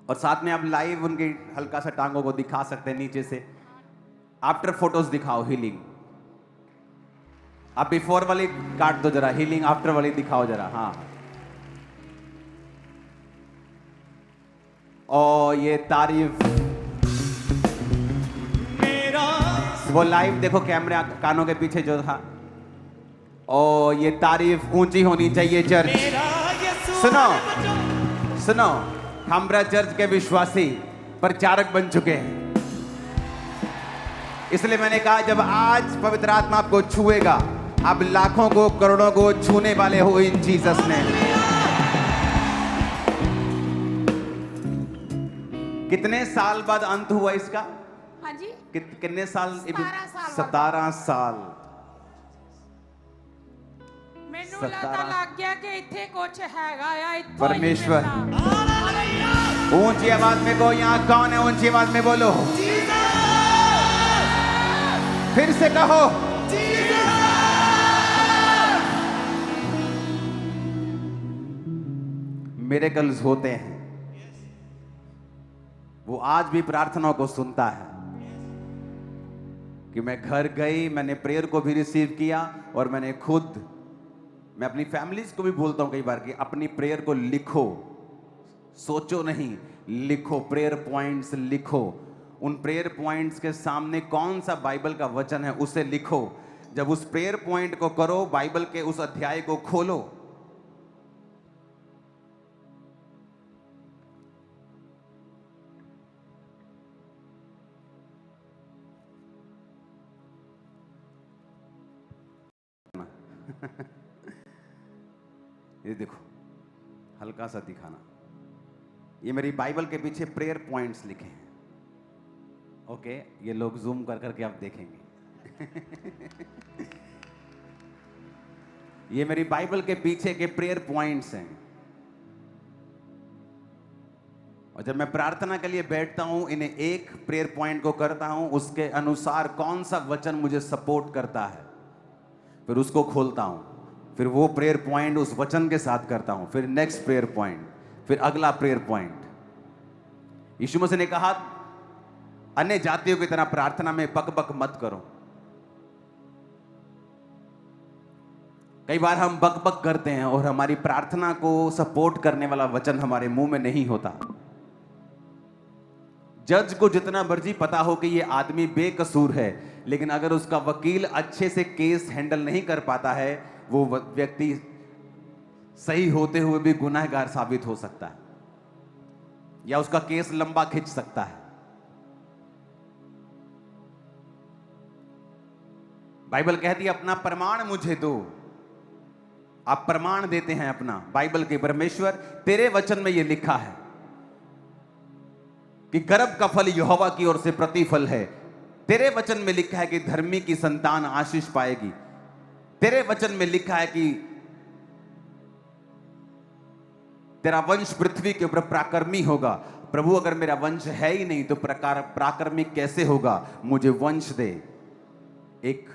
और साथ में आप लाइव उनकी हल्का सा टांगों को दिखा सकते हैं नीचे से। आफ्टर फोटोज दिखाओ हीलिंग, आप बिफोर वाली काट दो जरा, हीलिंग आफ्टर वाली दिखाओ जरा। हाँ, और ये तारीफ
मेरा
वो लाइव देखो कैमरे कानों के पीछे जो था। और ये तारीफ ऊंची होनी चाहिए चर्च।
मेरा यीशु
सुनो, हमारा चर्च के विश्वासी प्रचारक बन चुके हैं, इसलिए मैंने कहा जब आज पवित्र आत्मा आपको छुएगा आप लाखों को करोड़ों को छूने वाले हो इन जीसस ने। कितने साल बाद अंत हुआ इसका?
ਹਾਂਜੀ
कितने साल?
17 साल।
17 साल।
ਮੈਨੂੰ
17
ਲੱਗਦਾ ਲੱਗ ਗਿਆ ਕਿ ਇੱਥੇ ਕੁਝ ਹੈਗਾ ਆ, ਇੱਥੋਂ ਹੀ
परमेश्वर।
ਮਿਲਣਾ।
ऊंची आवाज में कहो, यहाँ कौन है? ऊंची आवाज में बोलो, फिर से कहो, मिरेकल्स होते हैं, वो आज भी प्रार्थनाओं को सुनता है। कि मैं घर गई, मैंने प्रेयर को भी रिसीव किया और मैंने खुद, मैं अपनी फैमिलीज को भी बोलता हूं कई बार कि अपनी प्रेयर को लिखो, सोचो नहीं, लिखो, प्रेयर पॉइंट्स लिखो। उन प्रेयर पॉइंट्स के सामने कौन सा बाइबल का वचन है उसे लिखो। जब उस प्रेयर पॉइंट को करो, बाइबल के उस अध्याय को खोलो, ये देखो, हल्का सा दिखाना, ये मेरी बाइबल के पीछे प्रेयर पॉइंट्स लिखे हैं। ओके, ये लोग जूम कर करके आप देखेंगे। ये मेरी बाइबल के पीछे के प्रेयर पॉइंट्स हैं। और जब मैं प्रार्थना के लिए बैठता हूं, इन्हें एक प्रेयर पॉइंट को करता हूं, उसके अनुसार कौन सा वचन मुझे सपोर्ट करता है, फिर उसको खोलता हूं, फिर वो प्रेयर पॉइंट उस वचन के साथ करता हूं, फिर नेक्स्ट प्रेयर पॉइंट, फिर अगला प्रेयर पॉइंट। यीशु मसीह ने कहा, अन्य जातियों की तरह प्रार्थना में बक मत करो। कई बार हम बक करते हैं और हमारी प्रार्थना को सपोर्ट करने वाला वचन हमारे मुंह में नहीं होता। जज को जितना मर्जी पता हो कि ये आदमी बेकसूर है, लेकिन अगर उसका वकील अच्छे से केस हैंडल नहीं कर पाता है, वो व्यक्ति सही होते हुए भी गुनहगार साबित हो सकता है। या उसका केस लंबा खिंच सकता है। बाइबल कहती है अपना प्रमाण मुझे दो। आप प्रमाण देते हैं अपना। बाइबल के परमेश्वर तेरे वचन में यह लिखा है कि गर्भ का फल यहोवा की ओर से प्रतिफल है। तेरे वचन में लिखा है कि धर्मी की संतान आशीष पाएगी। तेरे वचन में लिखा है कि तेरा वंश पृथ्वी के ऊपर पराक्रमी होगा। प्रभु अगर मेरा वंश है ही नहीं तो पराक्रमी कैसे होगा? मुझे वंश दे। एक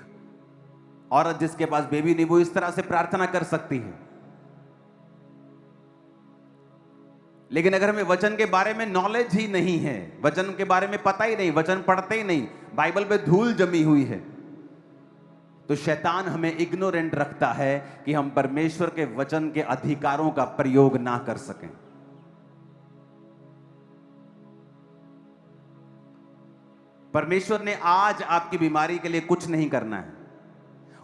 औरत जिसके पास बेबी नहीं वो इस तरह से प्रार्थना कर सकती है। लेकिन अगर हमें वचन के बारे में नॉलेज ही नहीं है, वचन के बारे में पता ही नहीं, वचन पढ़ते ही नहीं, बाइबल पे धूल जमी हुई है, तो शैतान हमें इग्नोरेंट रखता है कि हम परमेश्वर के वचन के अधिकारों का प्रयोग ना कर सकें। परमेश्वर ने आज आपकी बीमारी के लिए कुछ नहीं करना है।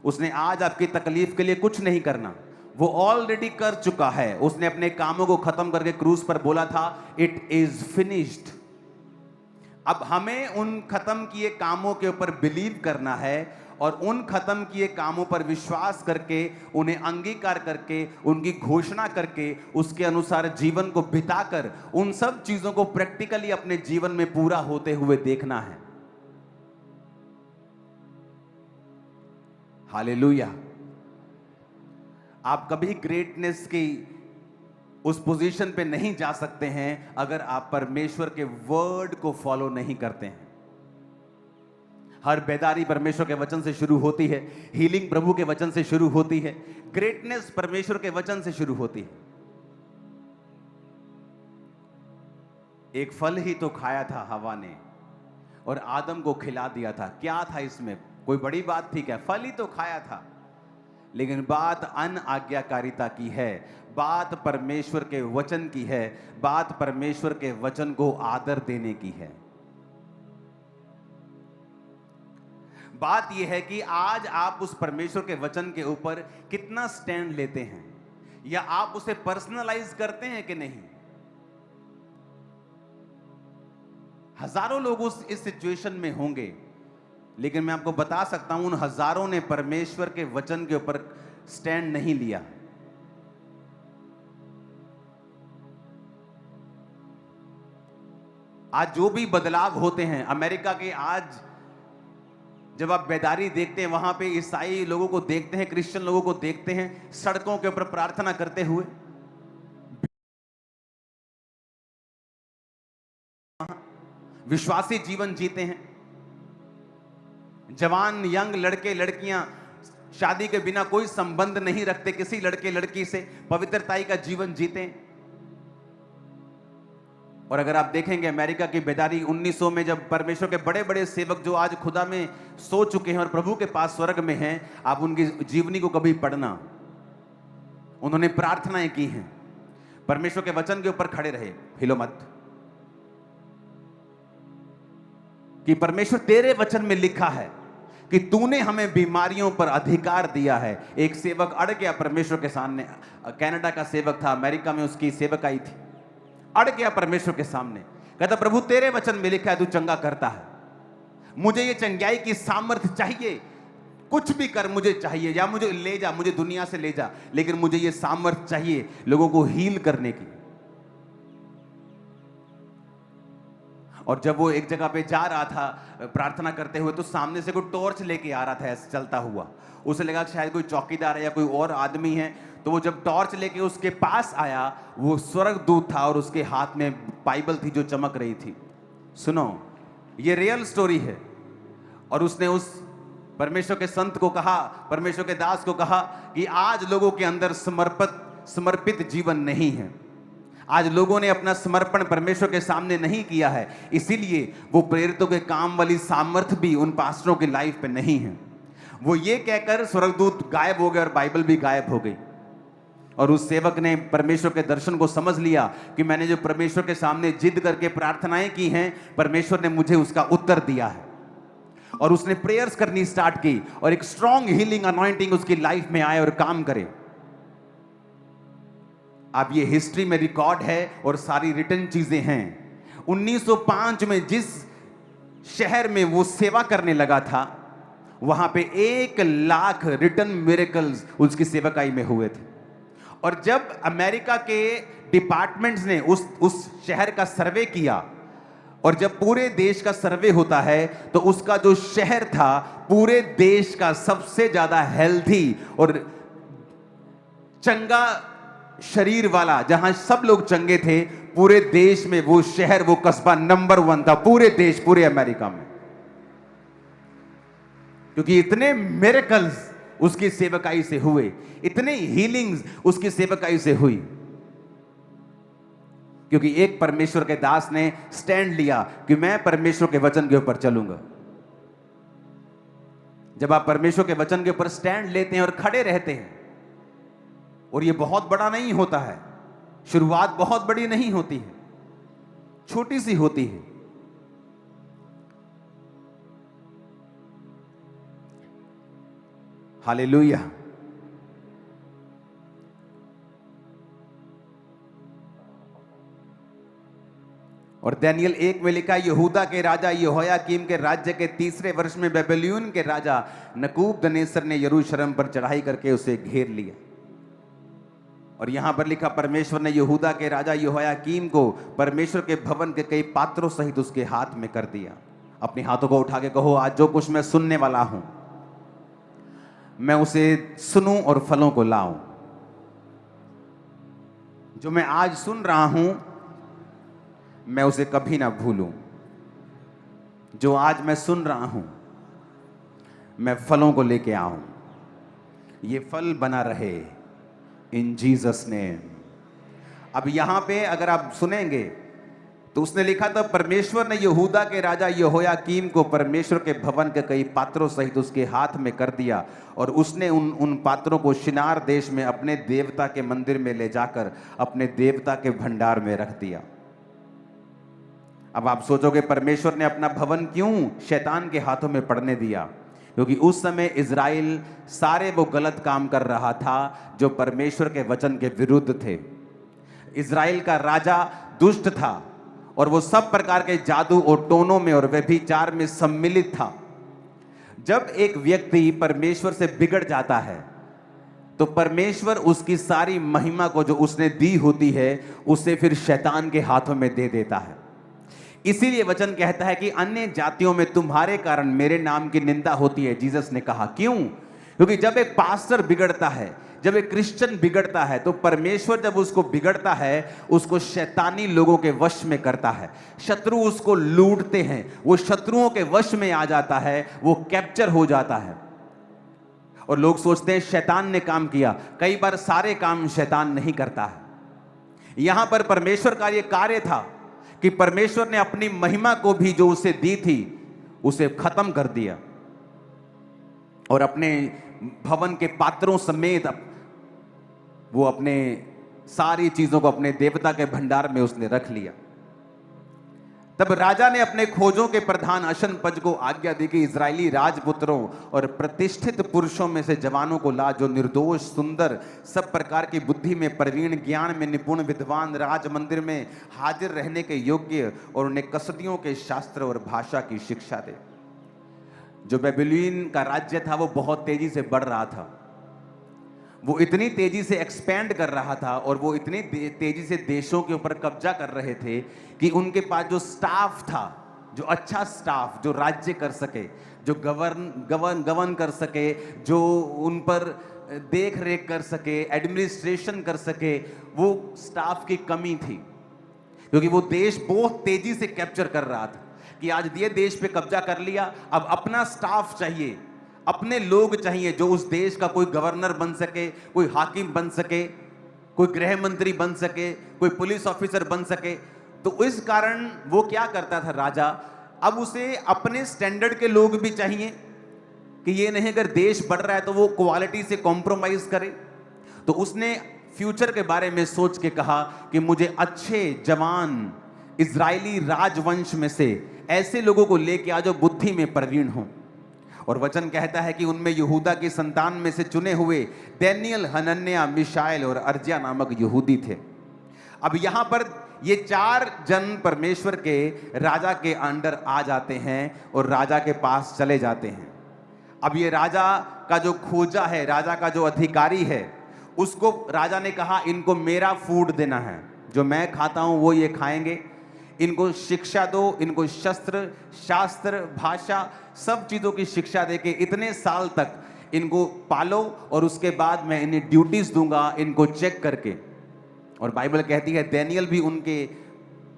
उसने आज आपकी तकलीफ के लिए कुछ नहीं करना, वो ऑलरेडी कर चुका है। उसने अपने कामों को खत्म करके क्रूस पर बोला था इट इज फिनिश्ड। अब हमें उन खत्म किए कामों के ऊपर बिलीव करना है और उन खत्म किए कामों पर विश्वास करके, उन्हें अंगीकार करके, उनकी घोषणा करके, उसके अनुसार जीवन को बिताकर उन सब चीजों को प्रैक्टिकली अपने जीवन में पूरा होते हुए देखना है। हालेलुया। आप कभी ग्रेटनेस की उस पोजीशन पे नहीं जा सकते हैं अगर आप परमेश्वर के वर्ड को फॉलो नहीं करते हैं। हर बेदारी परमेश्वर के वचन से शुरू होती है, हीलिंग प्रभु के वचन से शुरू होती है, ग्रेटनेस परमेश्वर के वचन से शुरू होती है। एक फल ही तो खाया था हवा ने और आदम को खिला दिया था। क्या था इसमें? कोई बड़ी बात थी क्या? फल ही तो खाया था। लेकिन बात अनआज्ञाकारिता की है, बात परमेश्वर के वचन की है, बात परमेश्वर के वचन को आदर देने की है। बात यह है कि आज आप उस परमेश्वर के वचन के ऊपर कितना स्टैंड लेते हैं, या आप उसे पर्सनलाइज करते हैं कि नहीं। हजारों लोग इस सिचुएशन में होंगे, लेकिन मैं आपको बता सकता हूं उन हजारों ने परमेश्वर के वचन के ऊपर स्टैंड नहीं लिया। आज जो भी बदलाव होते हैं अमेरिका के, आज जब आप बेदारी देखते हैं, वहां पे ईसाई लोगों को देखते हैं, क्रिश्चियन लोगों को देखते हैं सड़कों के ऊपर प्रार्थना करते हुए, विश्वासी जीवन जीते हैं। जवान यंग लड़के लड़कियां शादी के बिना कोई संबंध नहीं रखते किसी लड़के लड़की से, पवित्रताई का जीवन जीते हैं। और अगर आप देखेंगे अमेरिका की बेदारी 1900 में, जब परमेश्वर के बड़े बड़े सेवक जो आज खुदा में सो चुके हैं और प्रभु के पास स्वर्ग में हैं, आप उनकी जीवनी को कभी पढ़ना, उन्होंने प्रार्थनाएं की हैं, परमेश्वर के वचन के ऊपर खड़े रहे। हिलो मत, कि परमेश्वर तेरे वचन में लिखा है कि तूने हमें बीमारियों पर अधिकार दिया है। एक सेवक अड़ गया परमेश्वर के सामने, कनाडा का सेवक था, अमेरिका में उसकी सेवक आई थी, अड़ गया परमेश्वर के सामने, कहता प्रभु तेरे वचन में लिखा है तू चंगा करता है, मुझे ये चंगाई की सामर्थ्य चाहिए, कुछ भी कर मुझे चाहिए, या मुझे ले जा, मुझे दुनिया से ले जा, लेकिन मुझे ये सामर्थ्य चाहिए लोगों को हील करने की। और जब वो एक जगह पे जा रहा था प्रार्थना करते हुए, तो सामने से कोई टॉर्च लेके आ रहा था ऐसे चलता हुआ। उसे लगा कि शायद कोई चौकीदार है या कोई और आदमी है, तो वो जब टॉर्च लेके उसके पास आया, वो स्वर्गदूत था और उसके हाथ में बाइबल थी जो चमक रही थी। सुनो, ये रियल स्टोरी है। और उसने उस परमेश्वर के संत को कहा, परमेश्वर के दास को कहा कि आज लोगों के अंदर समर्पित जीवन नहीं है, आज लोगों ने अपना समर्पण परमेश्वर के सामने नहीं किया है, इसीलिए वो प्रेरितों के काम वाली सामर्थ्य भी उन पास्टरों की लाइफ पे नहीं है। वो ये कहकर स्वर्गदूत गायब हो गए और बाइबल भी गायब हो गई। और उस सेवक ने परमेश्वर के दर्शन को समझ लिया कि मैंने जो परमेश्वर के सामने जिद करके प्रार्थनाएं की हैं, परमेश्वर ने मुझे उसका उत्तर दिया है। और उसने प्रेयर्स करनी स्टार्ट की और एक स्ट्रॉन्ग हीलिंग अनॉइंटिंग उसकी लाइफ में आए और काम करे। अब ये हिस्ट्री में रिकॉर्ड है और सारी रिटन चीजें हैं। 1905 में जिस शहर में वो सेवा करने लगा था, वहां पे 1,00,000 रिटर्न मिरेकल्स उसकी सेवकाई में हुए थे। और जब अमेरिका के डिपार्टमेंट्स ने उस शहर का सर्वे किया, और जब पूरे देश का सर्वे होता है तो उसका जो शहर था पूरे देश का सबसे ज्यादा हेल्थी और चंगा शरीर वाला, जहां सब लोग चंगे थे, पूरे देश में वो शहर, वो कस्बा नंबर 1 था पूरे देश, पूरे अमेरिका में, क्योंकि इतने मिरेकल्स उसकी सेवकाई से हुए, इतने हीलिंग्स उसकी सेवकाई से हुई, क्योंकि एक परमेश्वर के दास ने स्टैंड लिया कि मैं परमेश्वर के वचन के ऊपर चलूंगा। जब आप परमेश्वर के वचन के ऊपर स्टैंड लेते हैं और खड़े रहते हैं, और ये बहुत बड़ा नहीं होता है, शुरुआत बहुत बड़ी नहीं होती है, छोटी सी होती है। हालेलुया। और दानियल 1 में लिखा, यहूदा के राजा यहोयाकीम के राज्य के 3रे वर्ष में बेबीलोन के राजा नबूकदनेस्सर ने यरूशलेम पर चढ़ाई करके उसे घेर लिया। और यहां पर लिखा, परमेश्वर ने यहूदा के राजा यहोयाकीम को परमेश्वर के भवन के कई पात्रों सहित उसके हाथ में कर दिया। अपने हाथों को उठा के कहो, आज जो कुछ मैं सुनने वाला हूं, मैं उसे सुनूं और फलों को लाऊं। जो मैं आज सुन रहा हूं, मैं उसे कभी ना भूलूं। जो आज मैं सुन रहा हूं, मैं फलों को लेके आऊं, ये फल बना रहे इन जीसस नेम। अब यहां पे अगर आप सुनेंगे तो उसने लिखा था, परमेश्वर ने यहूदा के राजा यहोयाकीम को परमेश्वर के भवन के कई पात्रों सहित उसके हाथ में कर दिया, और उसने उन पात्रों को शिनार देश में अपने देवता के मंदिर में ले जाकर अपने देवता के भंडार में रख दिया। अब आप सोचोगे, परमेश्वर ने अपना भवन क्यों शैतान के हाथों में पड़ने दिया? क्योंकि उस समय इज़राइल सारे वो गलत काम कर रहा था जो परमेश्वर के वचन के विरुद्ध थे। इज़राइल का राजा दुष्ट था और वो सब प्रकार के जादू और टोनों में और व्यभिचार में सम्मिलित था। जब एक व्यक्ति परमेश्वर से बिगड़ जाता है तो परमेश्वर उसकी सारी महिमा को जो उसने दी होती है उसे फिर शैतान के हाथों में दे देता है। इसीलिए वचन कहता है कि अन्य जातियों में तुम्हारे कारण मेरे नाम की निंदा होती है। जीसस ने कहा, क्यों? क्योंकि जब एक पास्टर बिगड़ता है, जब एक क्रिश्चियन बिगड़ता है, तो परमेश्वर जब उसको बिगड़ता है, उसको शैतानी लोगों के वश में करता है। शत्रु उसको लूटते हैं, वो शत्रुओं के वश में आ जाता है, वो कैप्चर हो जाता है। और लोग सोचते हैं शैतान ने काम किया। कई बार सारे काम शैतान नहीं करता है। यहां पर परमेश्वर का ये कार्य था कि परमेश्वर ने अपनी महिमा को भी जो उसे दी थी उसे खत्म कर दिया, और अपने भवन के पात्रों समेत वो अपने सारी चीजों को अपने देवता के भंडार में उसने रख लिया। तब राजा ने अपने खोजों के प्रधान अशनपज को आज्ञा दी कि इजरायली राजपुत्रों और प्रतिष्ठित पुरुषों में से जवानों को ला, जो निर्दोष, सुंदर, सब प्रकार की बुद्धि में प्रवीण, ज्ञान में निपुण, विद्वान, राज मंदिर में हाजिर रहने के योग्य, और उन्हें कसदियों के शास्त्र और भाषा की शिक्षा दे। जो बेबीलोन का राज्य था वो बहुत तेजी से बढ़ रहा था, वो इतनी तेजी से एक्सपैंड कर रहा था और वो इतनी तेजी से देशों के ऊपर कब्जा कर रहे थे कि उनके पास जो स्टाफ था, जो अच्छा स्टाफ, जो राज्य कर सके, जो गवर्न कर सके, जो उन पर देख रेख कर सके, एडमिनिस्ट्रेशन कर सके, वो स्टाफ की कमी थी। क्योंकि वो देश बहुत तेजी से कैप्चर कर रहा था कि आज ये देश पे कब्जा कर लिया, अब अपना स्टाफ चाहिए, अपने लोग चाहिए जो उस देश का कोई गवर्नर बन सके, कोई हाकिम बन सके, कोई गृह मंत्री बन सके, कोई पुलिस ऑफिसर बन सके। तो इस कारण वो क्या करता था राजा, अब उसे अपने स्टैंडर्ड के लोग भी चाहिए कि ये नहीं अगर देश बढ़ रहा है तो वो क्वालिटी से कॉम्प्रोमाइज करे। तो उसने फ्यूचर के बारे में सोच के कहा कि मुझे अच्छे जवान इजरायली राजवंश में से ऐसे लोगों को लेके आ जो बुद्धि में प्रवीण हों। और वचन कहता है कि उनमें यहूदा की संतान में से चुने हुए दानियेल, हनन्याह, मिशाएल और अर्जिया नामक यहूदी थे। अब यहां पर ये 4 जन परमेश्वर के राजा के अंडर आ जाते हैं और राजा के पास चले जाते हैं। अब ये राजा का जो खोजा है, राजा का जो अधिकारी है, उसको राजा ने कहा इनको मेरा फूड देना है, जो मैं खाता हूं वो ये खाएंगे। इनको शिक्षा दो, इनको शस्त्र शास्त्र भाषा सब चीज़ों की शिक्षा देके इतने साल तक इनको पालो और उसके बाद मैं इन्हें ड्यूटीज दूंगा, इनको चेक करके। और बाइबल कहती है डैनियल भी उनके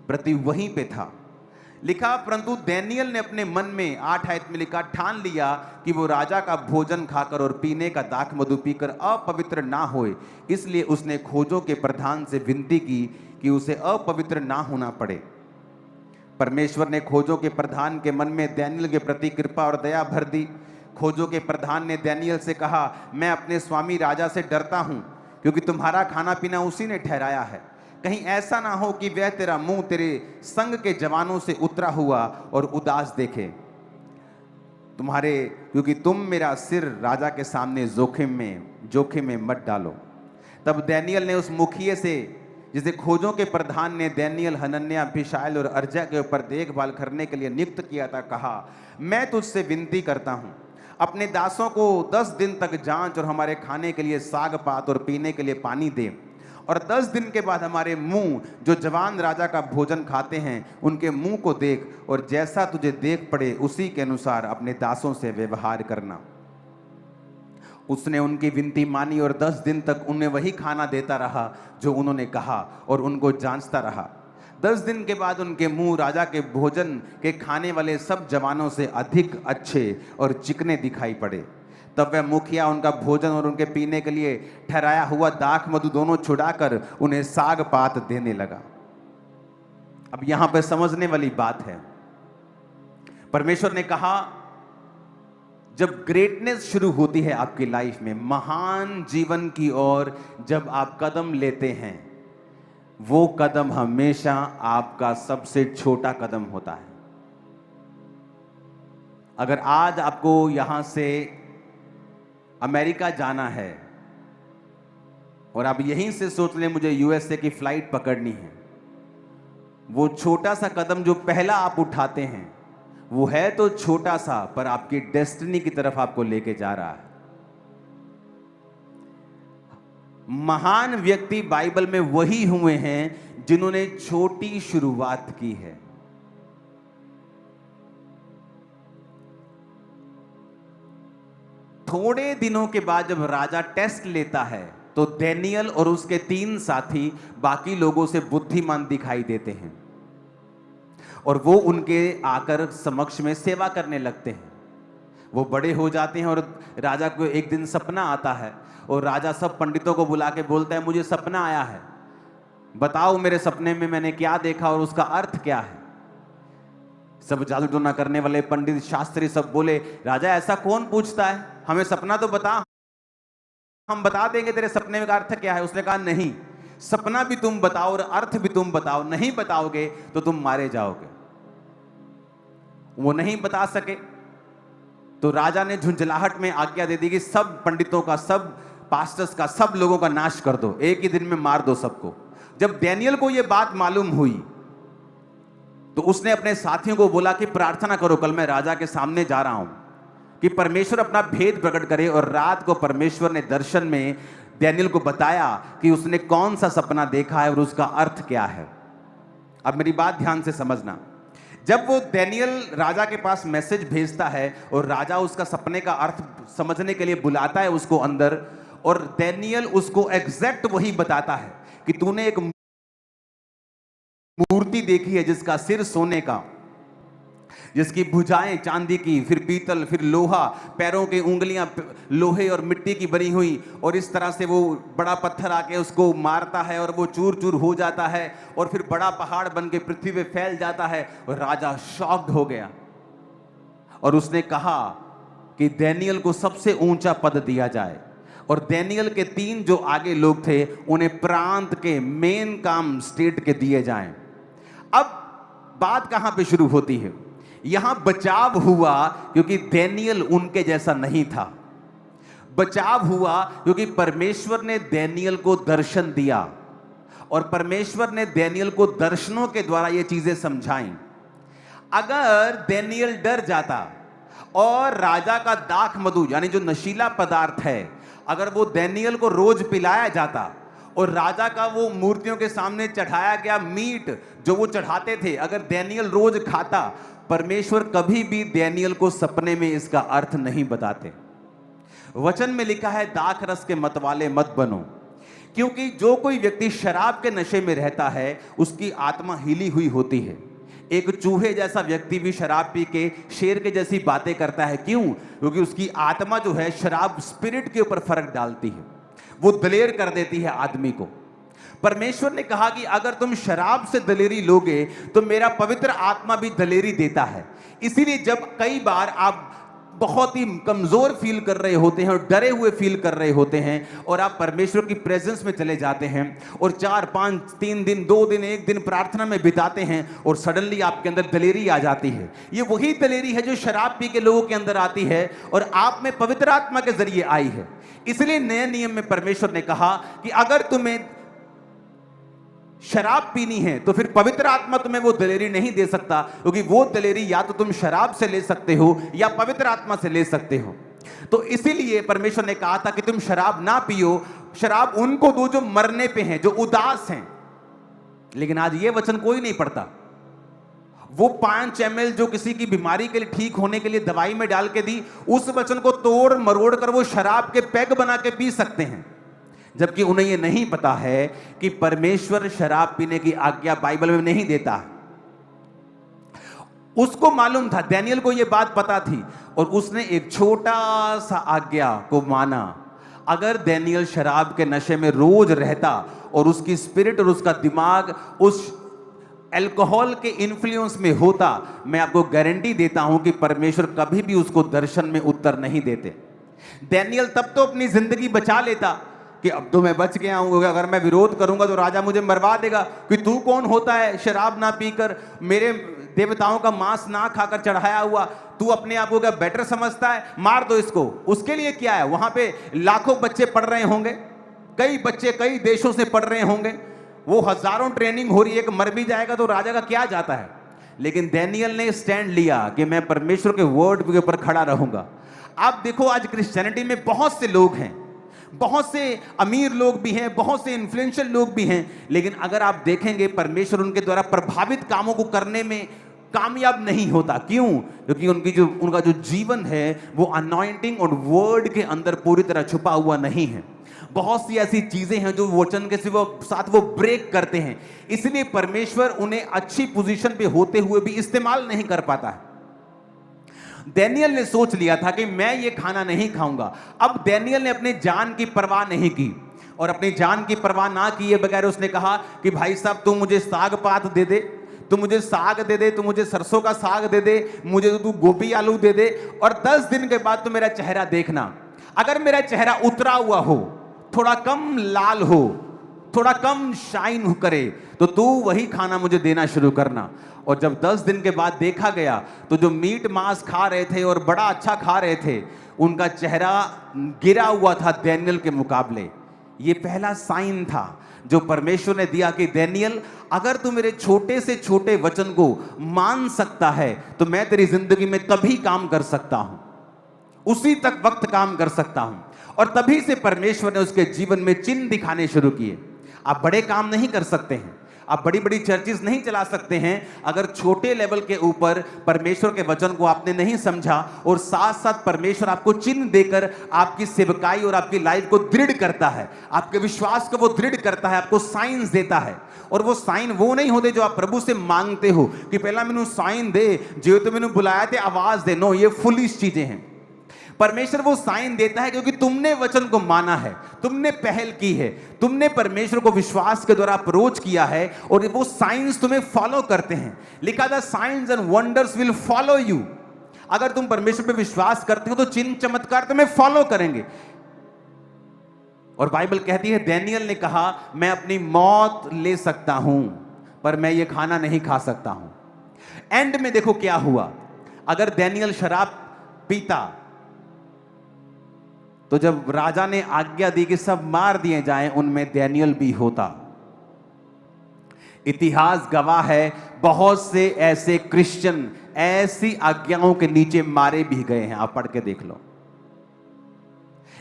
प्रति वहीं पे था। लिखा परंतु डैनियल ने अपने मन में 8 आयत में लिखा ठान लिया कि वो राजा का भोजन खाकर और पीने का दाख मधु पीकर अपवित्र ना होए, इसलिए उसने खोजों के प्रधान से विनती की कि उसे अपवित्र ना होना पड़े। परमेश्वर ने खोजों के प्रधान के मन में डैनियल के प्रति कृपा और दया भर दी। खोजों के प्रधान ने डैनियल से कहा, मैं अपने स्वामी राजा से डरता हूं, क्योंकि तुम्हारा खाना पीना उसी ने ठहराया है। कहीं ऐसा ना हो कि वह तेरा मुंह तेरे संग के जवानों से उतरा हुआ और उदास देखे तुम्हारे, क्योंकि तुम मेरा सिर राजा के सामने जोखिम में मत डालो। तब डैनियल ने उस मुखिए से, जिसे खोजों के प्रधान ने डैनियल, हनन्याह, मिशाएल और अर्जा के ऊपर देखभाल करने के लिए नियुक्त किया था, कहा, मैं तुझसे विनती करता हूं, अपने दासों को 10 दिन तक जांच और हमारे खाने के लिए साग पात और पीने के लिए पानी दे, और 10 दिन के बाद हमारे मुंह जो जवान राजा का भोजन खाते हैं उनके मुंह को देख, और जैसा तुझे देख पड़े उसी के अनुसार अपने दासों से व्यवहार करना। उसने उनकी विनती मानी और 10 दिन तक उन्हें वही खाना देता रहा जो उन्होंने कहा, और उनको जांचता रहा। 10 दिन के बाद उनके मुंह राजा के भोजन के खाने वाले सब जवानों से अधिक अच्छे और चिकने दिखाई पड़े। तब वह मुखिया उनका भोजन और उनके पीने के लिए ठहराया हुआ दाख मधु दोनों छुड़ाकर उन्हें साग पात देने लगा। अब यहां पर समझने वाली बात है, परमेश्वर ने कहा जब ग्रेटनेस शुरू होती है आपकी लाइफ में, महान जीवन की ओर जब आप कदम लेते हैं, वो कदम हमेशा आपका सबसे छोटा कदम होता है। अगर आज आपको यहां से अमेरिका जाना है और आप यहीं से सोच लें मुझे यूएसए की फ्लाइट पकड़नी है, वो छोटा सा कदम जो पहला आप उठाते हैं वो है तो छोटा सा, पर आपकी डेस्टिनी की तरफ आपको लेके जा रहा है। महान व्यक्ति बाइबल में वही हुए हैं जिन्होंने छोटी शुरुआत की है। थोड़े दिनों के बाद जब राजा टेस्ट लेता है तो डैनियल और उसके 3 साथी बाकी लोगों से बुद्धिमान दिखाई देते हैं और वो उनके आकर समक्ष में सेवा करने लगते हैं। वो बड़े हो जाते हैं और राजा को एक दिन सपना आता है और राजा सब पंडितों को बुला के बोलता है, मुझे सपना आया है, बताओ मेरे सपने में मैंने क्या देखा और उसका अर्थ क्या है। सब जादू टोना करने वाले पंडित शास्त्री सब बोले, राजा ऐसा कौन पूछता है, हमें सपना तो बता, हम बता देंगे तेरे सपने का अर्थ क्या है। उसने कहा नहीं, सपना भी तुम बताओ और अर्थ भी तुम बताओ, नहीं बताओगे तो तुम मारे जाओगे। वो नहीं बता सके तो राजा ने झुंझलाहट में आज्ञा दे दी कि सब पंडितों का, सब पास्टर्स का, सब लोगों का नाश कर दो, एक ही दिन में मार दो सबको। जब डैनियल को यह बात मालूम हुई तो उसने अपने साथियों को बोला कि प्रार्थना करो, कल मैं राजा के सामने जा रहा हूं कि परमेश्वर अपना भेद प्रकट करे। और रात को परमेश्वर ने दर्शन में डैनियल को बताया कि उसने कौन सा सपना देखा है और उसका अर्थ क्या है। अब मेरी बात ध्यान से समझना, जब वो डैनियल राजा के पास मैसेज भेजता है और राजा उसका सपने का अर्थ समझने के लिए बुलाता है उसको अंदर, और डैनियल उसको एग्जैक्ट वही बताता है कि तूने एक मूर्ति देखी है जिसका सिर सोने का, जिसकी भुजाएं चांदी की, फिर पीतल, फिर लोहा, पैरों की उंगलियां लोहे और मिट्टी की बनी हुई, और इस तरह से वो बड़ा पत्थर आके उसको मारता है और वो चूर चूर हो जाता है और फिर बड़ा पहाड़ बन के पृथ्वी पे फैल जाता है। और राजा शॉक्ड हो गया और उसने कहा कि डैनियल को सबसे ऊंचा पद दिया जाए, और डैनियल के 3 जो आगे लोग थे उन्हें प्रांत के मेन काम स्टेट के दिए जाएं। अब बात कहां पे शुरू होती है, यहां बचाव हुआ क्योंकि डैनियल उनके जैसा नहीं था। बचाव हुआ क्योंकि परमेश्वर ने डैनियल को दर्शन दिया और परमेश्वर ने दानियल को दर्शनों के द्वारा ये चीजें समझाई। अगर दानियल डर जाता और राजा का दाख मधु यानी जो नशीला पदार्थ है, अगर वो दानियल को रोज पिलाया जाता और राजा का वो मूर्तियों के सामने चढ़ाया गया मीट जो वो चढ़ाते थे, अगर दानियल रोज खाता, परमेश्वर कभी भी दानियल को सपने में इसका अर्थ नहीं बताते। वचन में लिखा है दाख रस के मतवाले मत बनो, क्योंकि जो कोई व्यक्ति शराब के नशे में रहता है उसकी आत्मा हिली हुई होती है। एक चूहे जैसा व्यक्ति भी शराब पी के शेर के जैसी बातें करता है। क्यों? क्योंकि उसकी आत्मा जो है शराब स्पिरिट के ऊपर फर्क डालती है, वो दलेर कर देती है आदमी को। परमेश्वर ने कहा कि अगर तुम शराब से दलेरी लोगे तो मेरा पवित्र आत्मा भी दलेरी देता है। इसीलिए जब कई बार आप बहुत ही कमजोर फील कर रहे होते हैं और डरे हुए फील कर रहे होते हैं और आप परमेश्वर की प्रेजेंस में चले जाते हैं और 4, 5, 3 दिन, 2 दिन, 1 दिन प्रार्थना में बिताते हैं और सडनली आपके अंदर दलेरी आ जाती है। ये वही दलेरी है जो शराब पी के लोगों के अंदर आती है और आप में पवित्र आत्मा के जरिए आई है। इसलिए नए नियम में परमेश्वर ने कहा कि अगर तुम्हें शराब पीनी है तो फिर पवित्र आत्मा तुम्हें वो दलेरी नहीं दे सकता, क्योंकि वो दलेरी या तो तुम शराब से ले सकते हो या पवित्र आत्मा से ले सकते हो। तो इसीलिए परमेश्वर ने कहा था कि तुम शराब ना पियो, शराब उनको दो जो मरने पे हैं, जो उदास हैं। लेकिन आज ये वचन कोई नहीं पढ़ता। वो 5 ml जो किसी की बीमारी के लिए ठीक होने के लिए दवाई में डाल के दी, उस वचन को तोड़ मरोड़ कर वो शराब के पैग बना के पी सकते हैं, जबकि उन्हें यह नहीं पता है कि परमेश्वर शराब पीने की आज्ञा बाइबल में नहीं देता। उसको मालूम था, दानियल को यह बात पता थी और उसने एक छोटा सा आज्ञा को माना। अगर दानियल शराब के नशे में रोज रहता और उसकी स्पिरिट और उसका दिमाग उस अल्कोहल के इन्फ्लुएंस में होता, मैं आपको गारंटी देता हूं कि परमेश्वर कभी भी उसको दर्शन में उत्तर नहीं देते। दानियल तब तो अपनी जिंदगी बचा लेता कि अब तो मैं बच गया हूं, अगर मैं विरोध करूंगा तो राजा मुझे मरवा देगा, कि तू कौन होता है शराब ना पीकर, मेरे देवताओं का मांस ना खाकर चढ़ाया हुआ, तू अपने आप को क्या बेटर समझता है, मार दो इसको। उसके लिए क्या है, वहां पे लाखों बच्चे पढ़ रहे होंगे, कई बच्चे कई देशों से पढ़ रहे होंगे, वो हजारों ट्रेनिंग हो रही है, एक मर भी जाएगा तो राजा का क्या जाता है। लेकिन दानियल ने स्टैंड लिया कि मैं परमेश्वर के वर्ड के ऊपर खड़ा रहूंगा। आप देखो आज क्रिश्चियनिटी में बहुत से लोग हैं, बहुत से अमीर लोग भी हैं, बहुत से इन्फ्लुएंशियल लोग भी हैं, लेकिन अगर आप देखेंगे परमेश्वर उनके द्वारा प्रभावित कामों को करने में कामयाब नहीं होता। क्यों? क्योंकि उनका जो जीवन है वो अनॉइंटिंग और वर्ड के अंदर पूरी तरह छुपा हुआ नहीं है। बहुत सी ऐसी चीजें हैं जो वचन के साथ वो ब्रेक करते हैं, इसलिए परमेश्वर उन्हें अच्छी पोजीशन पे होते हुए भी इस्तेमाल नहीं कर पाता है। दानियल ने सोच लिया था कि मैं ये खाना नहीं खाऊंगा। अब दानियल ने अपने जान की परवाह नहीं की, और अपनी जान की परवाह ना किए बगैर उसने कहा कि भाई साहब तू मुझे साग पात दे दे, तू मुझे साग दे दे, तू मुझे सरसों का साग दे दे, मुझे तो तू गोभी आलू दे दे, और 10 दिन के बाद तो मेरा चेहरा देखना। अगर मेरा चेहरा उतरा हुआ हो, थोड़ा कम लाल हो, थोड़ा कम शाइन करे, तो तू वही खाना मुझे देना शुरू करना। और जब 10 दिन के बाद देखा गया तो जो मीट मांस खा रहे थे और बड़ा अच्छा खा रहे थे, उनका चेहरा गिरा हुआ था दानियल के मुकाबले। ये पहला साइन था जो परमेश्वर ने दिया कि दानियल, अगर तू मेरे छोटे से छोटे वचन को मान सकता है तो मैं तेरी जिंदगी में तभी काम कर सकता हूं, उसी तक वक्त काम कर सकता हूं। और तभी से परमेश्वर ने उसके जीवन में चिन्ह दिखाने शुरू किए। आप बड़े काम नहीं कर सकते हैं, आप बड़ी बड़ी चर्चेस नहीं चला सकते हैं, अगर छोटे लेवल के ऊपर परमेश्वर के वचन को आपने नहीं समझा और साथ साथ परमेश्वर आपको चिन्ह देकर आपकी सेवकाई और आपकी लाइफ को दृढ़ करता है, आपके विश्वास को वो दृढ़ करता है, आपको साइंस देता है। और वो साइन वो नहीं होते जो आप प्रभु से मांगते हो कि पहला मैनू साइन दे, जो तो मैनू बुलाया थे आवाज दे। नो, ये फुलिश चीजें हैं। परमेश्वर वो साइन देता है क्योंकि तुमने वचन को माना है, तुमने पहल की है, तुमने परमेश्वर को विश्वास के द्वारा अप्रोच किया है, और वो साइंस तुम्हें फॉलो करते हैं। लिखा था science and wonders will follow you. अगर तुम परमेश्वर पे विश्वास करते हो तो चिन्ह चमत्कार तुम्हें फॉलो करेंगे। और बाइबल कहती है दानियल ने कहा मैं अपनी मौत ले सकता हूं पर मैं ये खाना नहीं खा सकता हूं। एंड में देखो क्या हुआ। अगर दानियल शराब पीता तो जब राजा ने आज्ञा दी कि सब मार दिए जाएं, उनमें दानियल भी होता। इतिहास गवाह है, बहुत से ऐसे क्रिश्चियन ऐसी आज्ञाओं के नीचे मारे भी गए हैं, आप पढ़ के देख लो।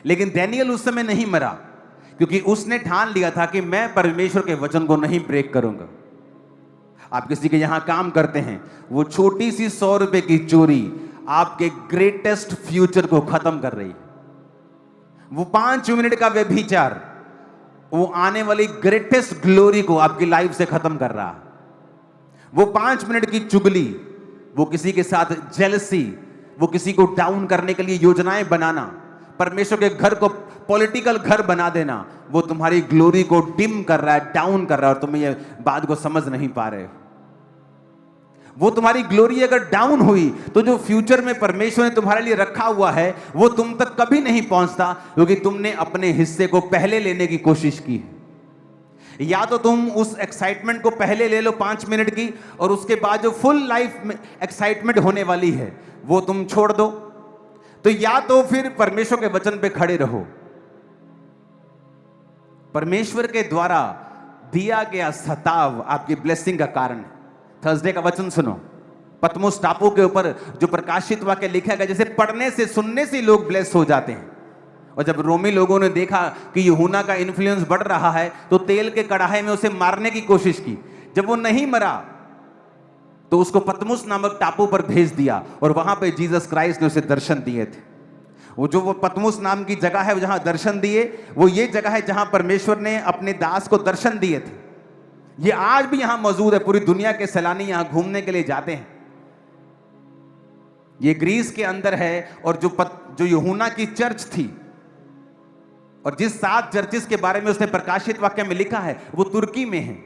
लेकिन डैनियल उस समय नहीं मरा, क्योंकि उसने ठान लिया था कि मैं परमेश्वर के वचन को नहीं ब्रेक करूंगा। आप किसी के यहां काम करते हैं, वो छोटी सी 100 रुपए की चोरी आपके ग्रेटेस्ट फ्यूचर को खत्म कर रही है। वो 5 मिनट का व्यभिचार वो आने वाली ग्रेटेस्ट ग्लोरी को आपकी लाइफ से खत्म कर रहा है। वो 5 मिनट की चुगली, वो किसी के साथ जेलसी, वो किसी को डाउन करने के लिए योजनाएं बनाना, परमेश्वर के घर को पॉलिटिकल घर बना देना, वो तुम्हारी ग्लोरी को डिम कर रहा है, डाउन कर रहा है, और तुम ये बात को समझ नहीं पा रहे हो। वो तुम्हारी ग्लोरी अगर डाउन हुई तो जो फ्यूचर में परमेश्वर ने तुम्हारे लिए रखा हुआ है वो तुम तक कभी नहीं पहुंचता, क्योंकि तुमने अपने हिस्से को पहले लेने की कोशिश की है। या तो तुम उस एक्साइटमेंट को पहले ले लो 5 मिनट की, और उसके बाद जो फुल लाइफ में एक्साइटमेंट होने वाली है वो तुम छोड़ दो। तो या तो फिर परमेश्वर के वचन पे खड़े रहो। परमेश्वर के द्वारा दिया गया सताव आपकी ब्लेसिंग का कारण है। थर्सडे का वचन सुनो, पतमुस टापू के ऊपर जो प्रकाशित वाक्य लिखा गया, जैसे पढ़ने से सुनने से लोग ब्लेस हो जाते हैं। और जब रोमी लोगों ने देखा कि यूहन्ना का इन्फ्लुएंस बढ़ रहा है तो तेल के कड़ाहे में उसे मारने की कोशिश की। जब वो नहीं मरा तो उसको पतमुस नामक टापू पर भेज दिया, और वहां पे जीसस क्राइस्ट ने उसे दर्शन दिए थे। वो पतमुस नाम की जगह है जहां दर्शन दिए, वो ये जगह है जहां परमेश्वर ने अपने दास को दर्शन दिए थे। ये आज भी यहां मौजूद है, पूरी दुनिया के सैलानी यहां घूमने के लिए जाते हैं। ये ग्रीस के अंदर है, और जो यूहन्ना की चर्च थी, और जिस 7 चर्चिस के बारे में उसने प्रकाशित वाक्य में लिखा है, वो तुर्की में है।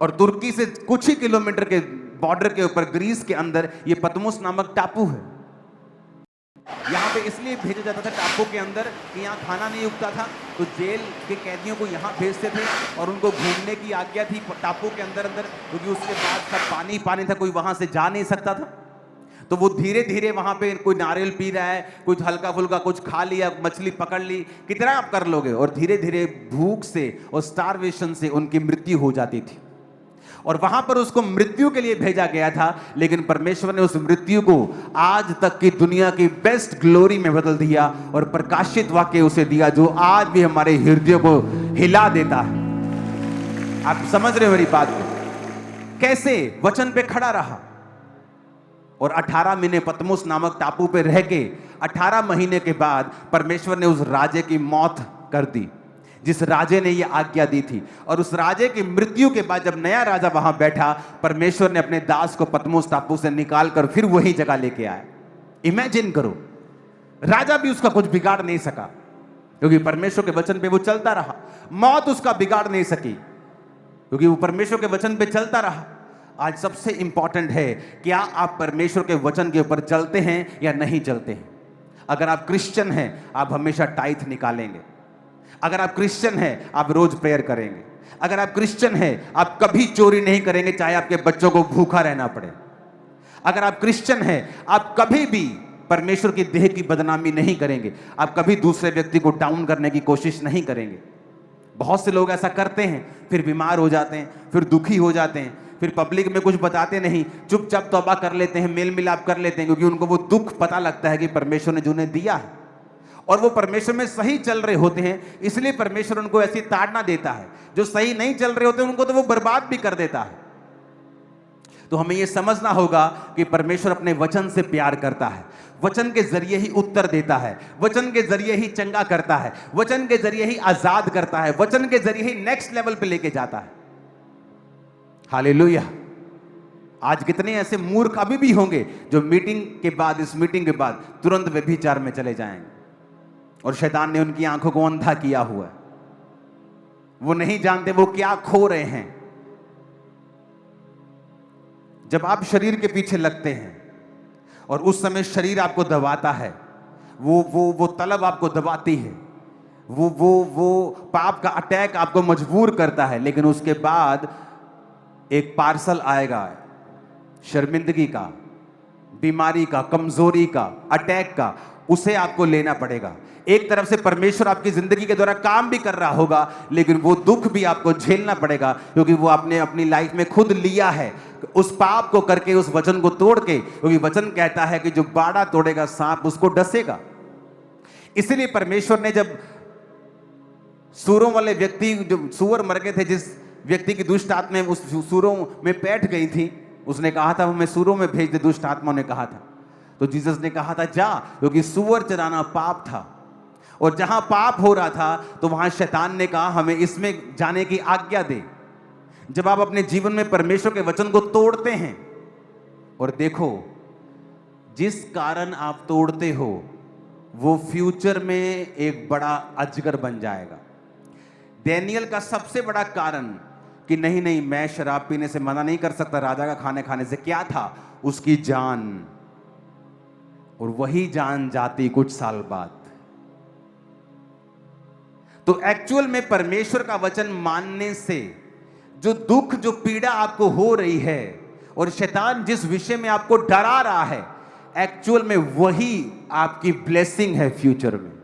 और तुर्की से कुछ ही किलोमीटर के बॉर्डर के ऊपर ग्रीस के अंदर ये पतमुस नामक टापू है। यहाँ पे इसलिए भेजा जाता था टापू के अंदर कि यहाँ खाना नहीं उगता था, तो जेल के कैदियों को यहाँ भेजते थे, और उनको घूमने की आज्ञा थी टापू के अंदर क्योंकि उसके बाद सब पानी था, कोई वहां से जा नहीं सकता था। तो वो धीरे धीरे वहां पे कोई नारियल पी रहा है, कुछ हल्का फुल्का कुछ खा लिया, मछली पकड़ ली, कितना आप कर लोगे, और धीरे धीरे भूख से और स्टारवेशन से उनकी मृत्यु हो जाती थी। और वहां पर उसको मृत्यु के लिए भेजा गया था, लेकिन परमेश्वर ने उस मृत्यु को आज तक की दुनिया की बेस्ट ग्लोरी में बदल दिया, और प्रकाशित वाक्य उसे दिया जो आज भी हमारे हृदयों को हिला देता है। आप समझ रहे हो मेरी बात को? कैसे वचन पे खड़ा रहा, और 18 महीने पतमुस नामक टापू पे रह के 18 महीने के बाद परमेश्वर ने उस राजे की मौत कर दी, जिस राजे ने यह आज्ञा दी थी। और उस राजे की मृत्यु के बाद जब नया राजा वहां बैठा, परमेश्वर ने अपने दास को पतमुस टापू से निकाल कर फिर वही जगह लेके आया। इमेजिन करो, राजा भी उसका कुछ बिगाड़ नहीं सका, क्योंकि परमेश्वर के वचन पे वो चलता रहा। मौत उसका बिगाड़ नहीं सकी, क्योंकि वो परमेश्वर के वचन पे चलता रहा। आज सबसे इंपॉर्टेंट है, क्या आप परमेश्वर के वचन के ऊपर चलते हैं या नहीं चलते हैं। अगर आप क्रिश्चियन हैं, आप हमेशा टाइथ निकालेंगे। अगर आप क्रिश्चियन हैं, आप रोज प्रेयर करेंगे। अगर आप क्रिश्चियन हैं, आप कभी चोरी नहीं करेंगे, चाहे आपके बच्चों को भूखा रहना पड़े। अगर आप क्रिश्चियन हैं, आप कभी भी परमेश्वर की देह की बदनामी नहीं करेंगे। आप कभी दूसरे व्यक्ति को डाउन करने की कोशिश नहीं करेंगे। बहुत से लोग ऐसा करते हैं, फिर बीमार हो जाते हैं, फिर दुखी हो जाते हैं, फिर पब्लिक में कुछ बताते नहीं, चुपचाप तौबा कर लेते हैं, मेल मिलाप कर लेते हैं, क्योंकि उनको वो दुख पता लगता है कि परमेश्वर ने जो उन्हें दिया है और वो परमेश्वर में सही चल रहे होते हैं, इसलिए परमेश्वर उनको ऐसी ताड़ना देता है। जो सही नहीं चल रहे होते उनको तो वो बर्बाद भी कर देता है। तो हमें ये समझना होगा कि परमेश्वर अपने वचन से प्यार करता है, वचन के जरिए ही उत्तर देता है, वचन के जरिए ही चंगा करता है, वचन के जरिए ही आजाद करता है, वचन के जरिए ही नेक्स्ट लेवल पे लेके जाता है। हालेलुया। आज कितने ऐसे मूर्ख अभी भी होंगे जो मीटिंग के बाद, इस मीटिंग के बाद तुरंत व्यभिचार में चले जाएंगे, और शैतान ने उनकी आंखों को अंधा किया हुआ है। वो नहीं जानते वो क्या खो रहे हैं। जब आप शरीर के पीछे लगते हैं और उस समय शरीर आपको दबाता है, वो तलब आपको दबाती है, वो पाप का अटैक आपको मजबूर करता है, लेकिन उसके बाद एक पार्सल आएगा शर्मिंदगी का, बीमारी का, कमजोरी का, अटैक का, उसे आपको लेना पड़ेगा। एक तरफ से परमेश्वर आपकी जिंदगी के द्वारा काम भी कर रहा होगा, लेकिन वो दुख भी आपको झेलना पड़ेगा, क्योंकि वो आपने अपनी लाइफ में खुद लिया है उस पाप को करके, उस वचन को तोड़ के, क्योंकि वचन कहता है कि जो बाड़ा तोड़ेगा सांप उसको डसेगा। इसलिए परमेश्वर ने जब सूरों वाले व्यक्ति, जो सूअर मर गए थे, जिस व्यक्ति की दुष्ट आत्मा उस सूरों में बैठ गई थी, उसने कहा था मैं सूरों में भेज दे, दुष्ट आत्मा ने कहा था। तो जीसस ने कहा था जा, क्योंकि सूअर चराना पाप था, और जहां पाप हो रहा था तो वहां शैतान ने कहा हमें इसमें जाने की आज्ञा दे। जब आप अपने जीवन में परमेश्वर के वचन को तोड़ते हैं, और देखो जिस कारण आप तोड़ते हो वो फ्यूचर में एक बड़ा अजगर बन जाएगा। डैनियल का सबसे बड़ा कारण कि नहीं मैं शराब पीने से मना नहीं कर सकता, राजा का खाने खाने से, क्या था? उसकी जान, और वही जान जाती कुछ साल बाद। तो एक्चुअल में परमेश्वर का वचन मानने से जो दुख, जो पीड़ा आपको हो रही है, और शैतान जिस विषय में आपको डरा रहा है, एक्चुअल में वही आपकी ब्लेसिंग है फ्यूचर में।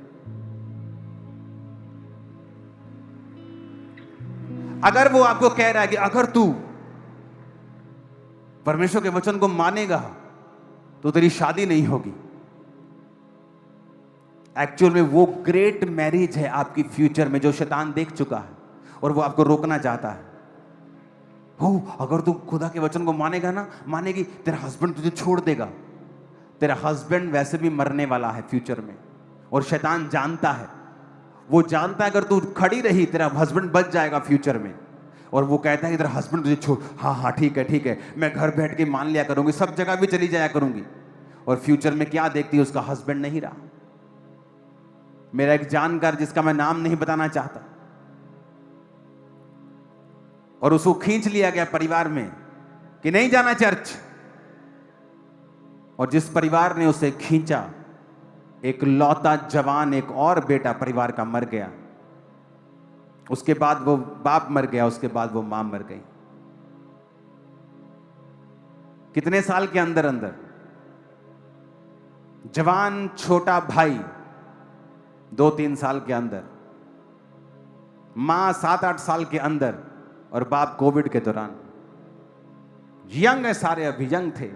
अगर वो आपको कह रहा है कि अगर तू परमेश्वर के वचन को मानेगा तो तेरी शादी नहीं होगी, एक्चुअल में वो ग्रेट मैरिज है आपकी फ्यूचर में, जो शैतान देख चुका है और वो आपको रोकना चाहता है। हो, अगर तू खुदा के वचन को मानेगा ना, मानेगी, तेरा हस्बैंड तुझे छोड़ देगा। तेरा हस्बैंड वैसे भी मरने वाला है फ्यूचर में, और शैतान जानता है, वो जानता है अगर तू खड़ी रही तेरा हस्बैंड बच जाएगा फ्यूचर में, और वो कहता है कि तेरा हस्बैंड तुझे छोड़, हाँ ठीक है, मैं घर बैठ के मान लिया करूंगी, सब जगह भी चली जाया करूंगी, और फ्यूचर में क्या देखती है, उसका हस्बैंड नहीं रहा। मेरा एक जानकार, जिसका मैं नाम नहीं बताना चाहता, और उसको खींच लिया गया परिवार में कि नहीं जाना चर्च, और जिस परिवार ने उसे खींचा, एक लौता जवान, एक और बेटा परिवार का मर गया। उसके बाद वो बाप मर गया, उसके बाद वो मां मर गई। कितने साल के अंदर अंदर जवान छोटा भाई 2-3 साल के अंदर, मां 7-8 साल के अंदर, और बाप कोविड के दौरान। यंग है सारे, अभी यंग थे,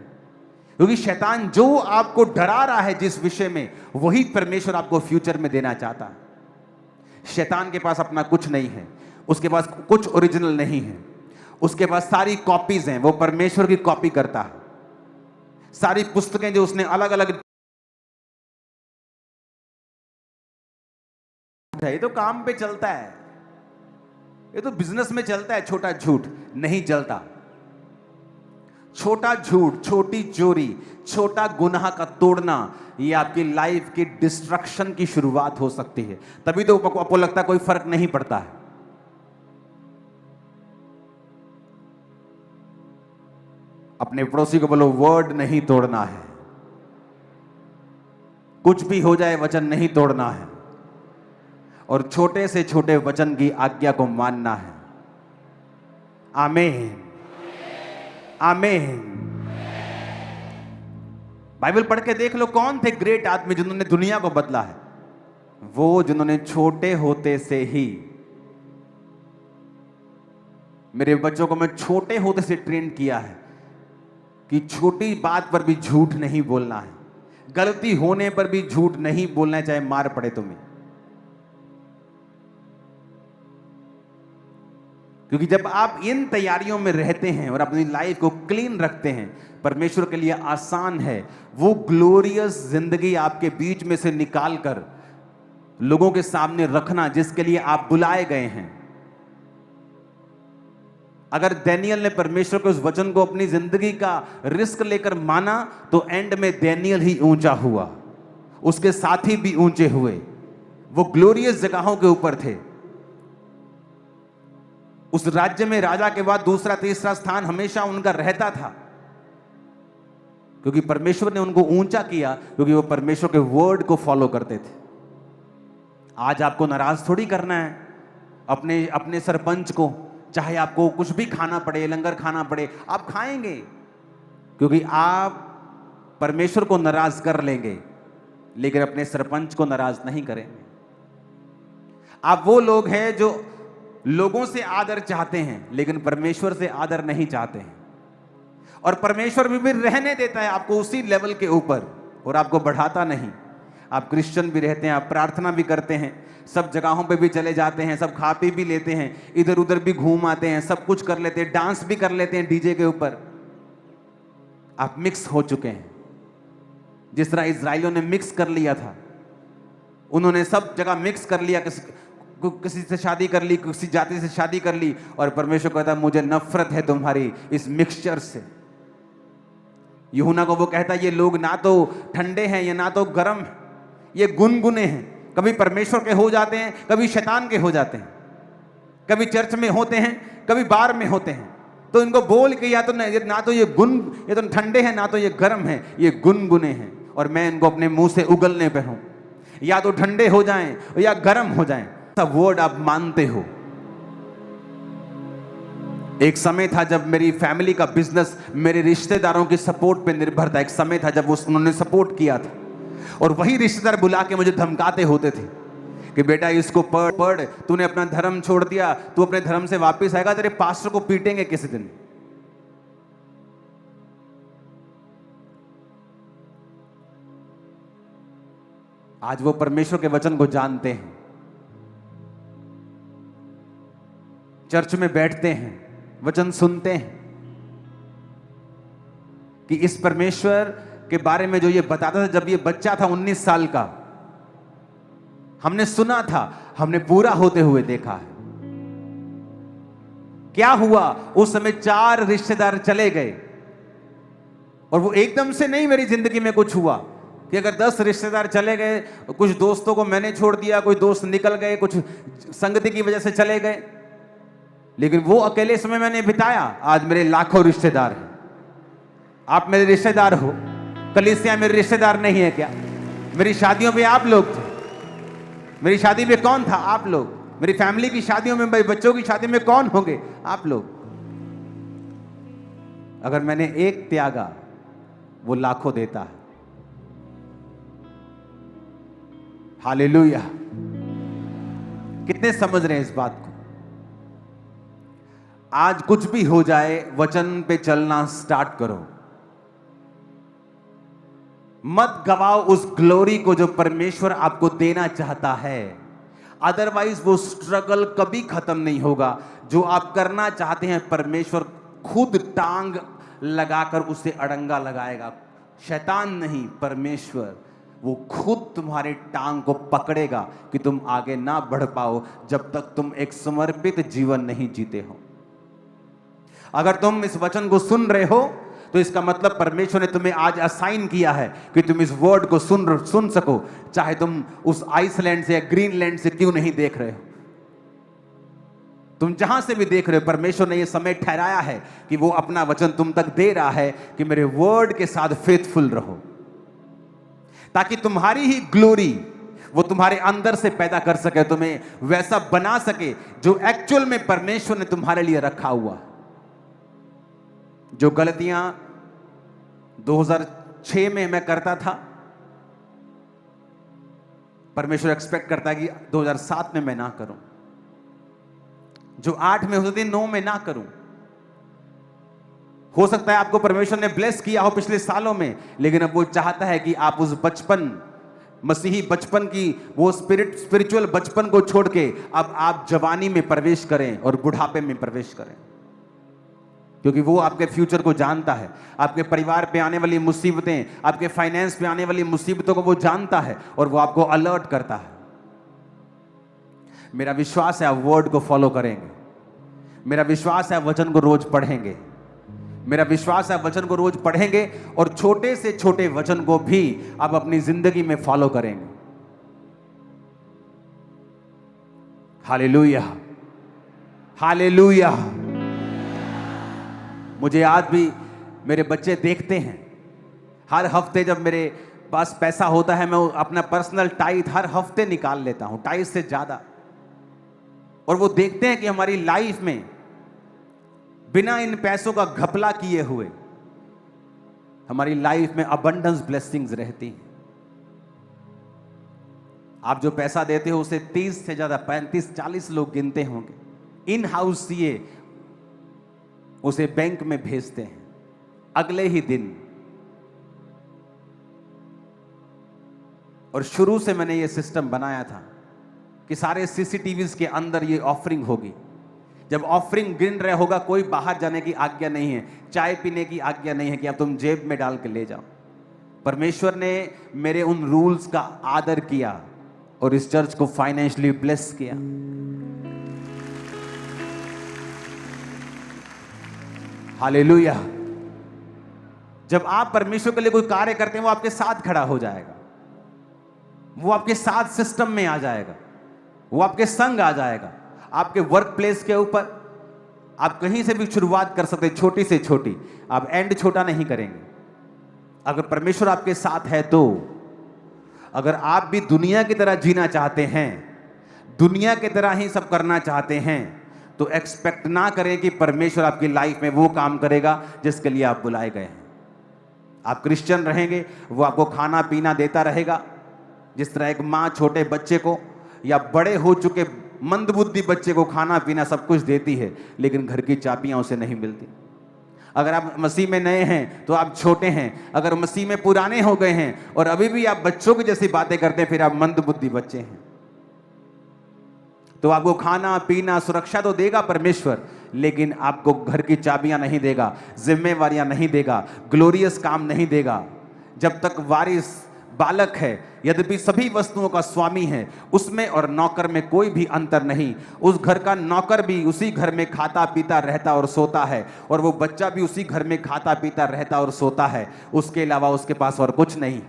क्योंकि शैतान जो आपको डरा रहा है जिस विषय में, वही परमेश्वर आपको फ्यूचर में देना चाहता है। शैतान के पास अपना कुछ नहीं है, उसके पास कुछ ओरिजिनल नहीं है, उसके पास सारी कॉपीज हैं, वो परमेश्वर की कॉपी करता है। सारी पुस्तकें जो उसने अलग अलग, ये तो काम पे चलता है, ये तो बिजनेस में चलता है, छोटा झूठ नहीं चलता। छोटा झूठ, छोटी चोरी, छोटा गुनाह का तोड़ना, ये आपकी लाइफ की डिस्ट्रक्शन की शुरुआत हो सकती है। तभी तो आपको लगता है कोई फर्क नहीं पड़ता है। अपने पड़ोसी को बोलो, वर्ड नहीं तोड़ना है, कुछ भी हो जाए वचन नहीं तोड़ना है, और छोटे से छोटे वचन की आज्ञा को मानना है। आमीन, आमीन। बाइबल पढ़ के देख लो, कौन थे ग्रेट आदमी जिन्होंने दुनिया को बदला है? वो जिन्होंने छोटे होते से ही, मेरे बच्चों को मैं छोटे होते से ट्रेन किया है कि छोटी बात पर भी झूठ नहीं बोलना है, गलती होने पर भी झूठ नहीं बोलना है, चाहे मार पड़े तुम्हें। क्योंकि जब आप इन तैयारियों में रहते हैं और अपनी लाइफ को क्लीन रखते हैं, परमेश्वर के लिए आसान है वो ग्लोरियस जिंदगी आपके बीच में से निकालकर लोगों के सामने रखना, जिसके लिए आप बुलाए गए हैं। अगर डैनियल ने परमेश्वर के उस वचन को अपनी जिंदगी का रिस्क लेकर माना, तो एंड में डैनियल ही ऊंचा हुआ, उसके साथी भी ऊंचे हुए, वो ग्लोरियस जगहों के ऊपर थे। उस राज्य में राजा के बाद दूसरा तीसरा स्थान हमेशा उनका रहता था, क्योंकि परमेश्वर ने उनको ऊंचा किया, क्योंकि वो परमेश्वर के वर्ड को फॉलो करते थे। आज आपको नाराज थोड़ी करना है अपने सरपंच को, चाहे आपको कुछ भी खाना पड़े, लंगर खाना पड़े, आप खाएंगे, क्योंकि आप परमेश्वर को नाराज कर लेंगे लेकिन अपने सरपंच को नाराज नहीं करेंगे। आप वो लोग हैं जो लोगों से आदर चाहते हैं लेकिन परमेश्वर से आदर नहीं चाहते हैं, और परमेश्वर भी रहने देता है आपको उसी लेवल के ऊपर और आपको बढ़ाता नहीं। आप क्रिश्चियन भी रहते हैं, आप प्रार्थना भी करते हैं, सब जगहों पे भी चले जाते हैं, सब खा पी भी लेते हैं, इधर उधर भी घूम आते हैं, सब कुछ कर लेते हैं, डांस भी कर लेते हैं डीजे के ऊपर। आप मिक्स हो चुके हैं, जिस तरह इजराइलियों ने मिक्स कर लिया था। उन्होंने सब जगह मिक्स कर लिया, किसी से शादी कर ली, किसी जाति से शादी कर ली, और परमेश्वर कहता है मुझे नफरत है तुम्हारी इस मिक्सचर से। यूहन्ना को वो कहता है ये लोग ना तो ठंडे हैं या ना तो गर्म, ये गुनगुने हैं, कभी परमेश्वर के हो जाते हैं, कभी शैतान के हो जाते हैं, कभी चर्च में होते हैं, कभी बार में होते हैं। तो इनको बोल के या तो ना तो ये तो ठंडे हैं ना तो ये गर्म हैं, ये गुनगुने हैं, और मैं इनको अपने मुंह से उगलने पे हूं, या तो ठंडे हो जाएं या गर्म हो जाएं। सब वर्ड आप मानते हो। एक समय था जब मेरी फैमिली का बिजनेस मेरे रिश्तेदारों की सपोर्ट पे निर्भर था। एक समय था जब उन्होंने सपोर्ट किया था, और वही रिश्तेदार बुला के मुझे धमकाते होते थे कि बेटा इसको पढ़, तूने अपना धर्म छोड़ दिया, तू अपने धर्म से वापस आएगा, तेरे पास्टर को पीटेंगे किसी दिन। आज वो परमेश्वर के वचन को जानते हैं, चर्च में बैठते हैं, वचन सुनते हैं कि इस परमेश्वर के बारे में जो ये बताता था। जब ये बच्चा था 19 साल का, हमने सुना था, हमने पूरा होते हुए देखा है। क्या हुआ उस समय? 4 रिश्तेदार चले गए, और वो एकदम से नहीं मेरी जिंदगी में कुछ हुआ कि अगर 10 रिश्तेदार चले गए, कुछ दोस्तों को मैंने छोड़ दिया, कोई दोस्त निकल गए, कुछ संगति की वजह से चले गए, लेकिन वो अकेले समय मैंने बिताया। आज मेरे लाखों रिश्तेदार हैं। आप मेरे रिश्तेदार हो, कलीसिया मेरे रिश्तेदार नहीं है क्या? मेरी शादियों में आप लोग थे, मेरी शादी में कौन था? आप लोग। मेरी फैमिली की शादियों में, मेरे बच्चों की शादी में कौन होंगे? आप लोग। अगर मैंने एक त्यागा, वो लाखों देता है। हालेलुया। कितने समझ रहे हैं इस बात को? आज कुछ भी हो जाए, वचन पे चलना स्टार्ट करो। मत गवाओ उस ग्लोरी को जो परमेश्वर आपको देना चाहता है, अदरवाइज वो स्ट्रगल कभी खत्म नहीं होगा। जो आप करना चाहते हैं, परमेश्वर खुद टांग लगाकर उसे अड़ंगा लगाएगा। शैतान नहीं, परमेश्वर वो खुद तुम्हारे टांग को पकड़ेगा कि तुम आगे ना बढ़ पाओ जब तक तुम एक समर्पित जीवन नहीं जीते हो। अगर तुम इस वचन को सुन रहे हो तो इसका मतलब परमेश्वर ने तुम्हें आज असाइन किया है कि तुम इस वर्ड को सुन सको, चाहे तुम उस आइसलैंड से या ग्रीनलैंड से क्यों नहीं देख रहे हो। तुम जहां से भी देख रहे हो, परमेश्वर ने यह समय ठहराया है कि वो अपना वचन तुम तक दे रहा है कि मेरे वर्ड के साथ फेथफुल रहो, ताकि तुम्हारी ही ग्लोरी वो तुम्हारे अंदर से पैदा कर सके, तुम्हें वैसा बना सके जो एक्चुअल में परमेश्वर ने तुम्हारे लिए रखा हुआ। जो गलतियां 2006 में मैं करता था, परमेश्वर एक्सपेक्ट करता है कि 2007 में मैं ना करूं। जो 8 में होती थी, 9 में ना करूं। हो सकता है आपको परमेश्वर ने ब्लेस किया हो पिछले सालों में, लेकिन अब वो चाहता है कि आप उस बचपन, मसीही बचपन की वो स्पिरिचुअल बचपन को छोड़ के अब आप जवानी में प्रवेश करें और बुढ़ापे में प्रवेश करें, क्योंकि वो आपके फ्यूचर को जानता है। आपके परिवार पे आने वाली मुसीबतें, आपके फाइनेंस पे आने वाली मुसीबतों को वो जानता है और वो आपको अलर्ट करता है। मेरा विश्वास है आप वर्ड को फॉलो करेंगे। मेरा विश्वास है आप वचन को रोज पढ़ेंगे। मेरा विश्वास है आप वचन को रोज पढ़ेंगे और छोटे से छोटे वचन को भी आप अपनी जिंदगी में फॉलो करेंगे। Hallelujah, hallelujah. मुझे आज भी मेरे बच्चे देखते हैं। हर हफ्ते जब मेरे पास पैसा होता है, मैं अपना पर्सनल टाइथ हर हफ्ते निकाल लेता हूं, टाइथ से ज्यादा। और वो देखते हैं कि हमारी लाइफ में बिना इन पैसों का घपला किए हुए हमारी लाइफ में अबंडेंस ब्लेसिंग्स रहती हैं। आप जो पैसा देते हो उसे 30 से ज्यादा 35-40 लोग गिनते होंगे। इन हाउस सीए उसे बैंक में भेजते हैं अगले ही दिन। और शुरू से मैंने ये सिस्टम बनाया था कि सारे सीसीटीवीज के अंदर ये ऑफरिंग होगी। जब ऑफरिंग गिन रहे होगा, कोई बाहर जाने की आज्ञा नहीं है, चाय पीने की आज्ञा नहीं है कि आप तुम जेब में डाल के ले जाओ। परमेश्वर ने मेरे उन रूल्स का आदर किया और इस चर्च को फाइनेंशियली ब्लेस किया। हालेलुया। जब आप परमेश्वर के लिए कोई कार्य करते हैं, वो आपके साथ खड़ा हो जाएगा, वो आपके साथ सिस्टम में आ जाएगा, वो आपके संग आ जाएगा। आपके वर्क प्लेस के ऊपर आप कहीं से भी शुरुआत कर सकते हैं, छोटी से छोटी। आप एंड छोटा नहीं करेंगे अगर परमेश्वर आपके साथ है तो। अगर आप भी दुनिया की तरह जीना चाहते हैं, दुनिया की तरह ही सब करना चाहते हैं, तो एक्सपेक्ट ना करें कि परमेश्वर आपकी लाइफ में वो काम करेगा जिसके लिए आप बुलाए गए हैं। आप क्रिश्चियन रहेंगे, वो आपको खाना पीना देता रहेगा, जिस तरह एक माँ छोटे बच्चे को या बड़े हो चुके मंदबुद्धि बच्चे को खाना पीना सब कुछ देती है, लेकिन घर की चाबियां उसे नहीं मिलती। अगर आप मसीह में नए हैं तो आप छोटे हैं, अगर मसीह में पुराने हो गए हैं और अभी भी आप बच्चों की जैसी बातें करते हैं, फिर आप मंदबुद्धि बच्चे हैं। तो आपको खाना पीना सुरक्षा तो देगा परमेश्वर, लेकिन आपको घर की चाबियां नहीं देगा, जिम्मेवारियां नहीं देगा, ग्लोरियस काम नहीं देगा। जब तक वारिस बालक है, यद्यपि सभी वस्तुओं का स्वामी है, उसमें और नौकर में कोई भी अंतर नहीं। उस घर का नौकर भी उसी घर में खाता पीता रहता और सोता है, और वो बच्चा भी उसी घर में खाता पीता रहता और सोता है। उसके अलावा उसके पास और कुछ नहीं।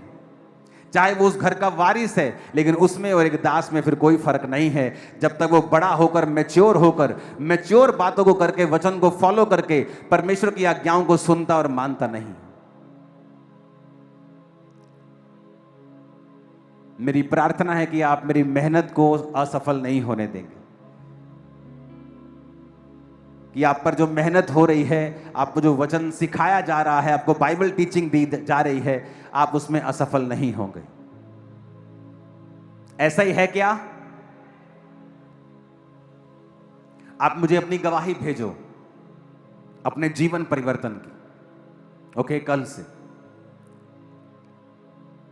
चाहे वो उस घर का वारिस है, लेकिन उसमें और एक दास में फिर कोई फर्क नहीं है, जब तक वो बड़ा होकर मैच्योर बातों को करके, वचन को फॉलो करके परमेश्वर की आज्ञाओं को सुनता और मानता नहीं। मेरी प्रार्थना है कि आप मेरी मेहनत को असफल नहीं होने देंगे, कि आप पर जो मेहनत हो रही है, आपको जो वचन सिखाया जा रहा है, आपको बाइबल टीचिंग दी जा रही है, आप उसमें असफल नहीं होंगे। ऐसा ही है क्या? आप मुझे अपनी गवाही भेजो अपने जीवन परिवर्तन की, ओके, कल से,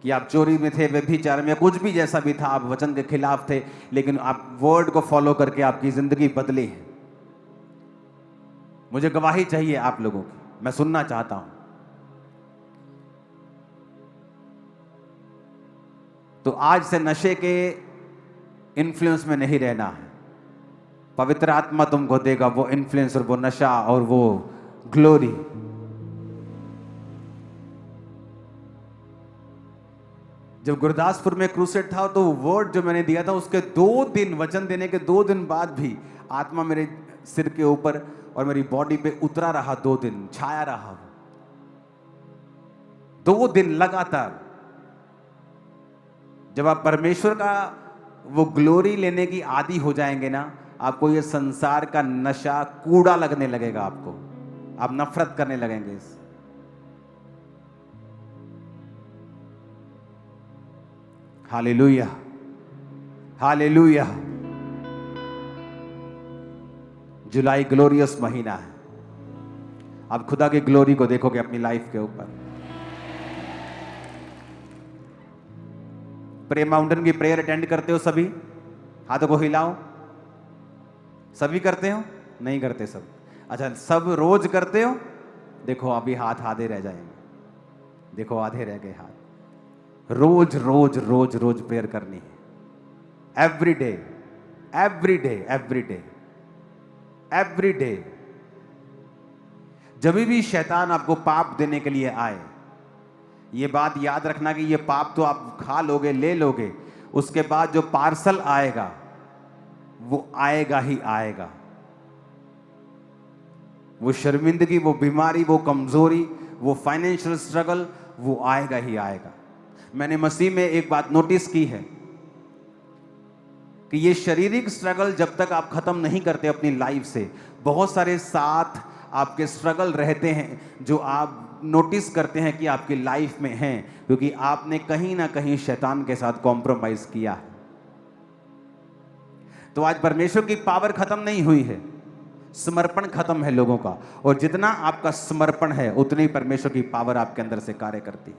कि आप चोरी में थे, व्यभिचार में, कुछ भी जैसा भी था, आप वचन के खिलाफ थे, लेकिन आप वर्ड को फॉलो करके आपकी जिंदगी बदली है। मुझे गवाही चाहिए आप लोगों की, मैं सुनना चाहता हूं। तो आज से नशे के इन्फ्लुएंस में नहीं रहना है। पवित्र आत्मा तुमको देगा वो इन्फ्लुएंस और वो नशा और वो ग्लोरी। जब गुरदासपुर में क्रूसेड था, तो वर्ड जो मैंने दिया था, उसके 2 दिन, वचन देने के 2 दिन बाद भी आत्मा मेरे सिर के ऊपर और मेरी बॉडी पे उतरा रहा। 2 दिन छाया रहा, 2 दिन लगातार। जब आप परमेश्वर का वो ग्लोरी लेने की आदी हो जाएंगे ना, आपको ये संसार का नशा कूड़ा लगने लगेगा, आपको आप नफरत करने लगेंगे इस। Hallelujah, hallelujah. जुलाई ग्लोरियस महीना है। आप खुदा की ग्लोरी को देखोगे अपनी लाइफ के ऊपर। प्रे माउंटेन की प्रेयर अटेंड करते हो सभी? हाथों को हिलाओ। सभी करते हो? नहीं करते सब। अच्छा, सब रोज करते हो? देखो अभी हाथ आधे रह जाएंगे, देखो आधे रह गए हाथ। रोज रोज रोज रोज प्रेयर करनी है, every day, every day, every day, every day. जब भी शैतान आपको पाप देने के लिए आए, ये बात याद रखना कि ये पाप तो आप खा लोगे, ले लोगे, उसके बाद जो पार्सल आएगा वो आएगा ही आएगा। वो शर्मिंदगी, वो बीमारी, वो कमजोरी, वो फाइनेंशियल स्ट्रगल, वो आएगा ही आएगा। मैंने मसीह में एक बात नोटिस की है कि ये शारीरिक स्ट्रगल जब तक आप खत्म नहीं करते अपनी लाइफ से, बहुत सारे साथ आपके स्ट्रगल रहते हैं जो आप नोटिस करते हैं कि आपकी लाइफ में हैं, क्योंकि आपने कहीं ना कहीं शैतान के साथ कॉम्प्रोमाइज किया है। तो आज परमेश्वर की पावर खत्म नहीं हुई है, समर्पण खत्म है लोगों का, और जितना आपका समर्पण है उतनी ही परमेश्वर की पावर आपके अंदर से कार्य करती है।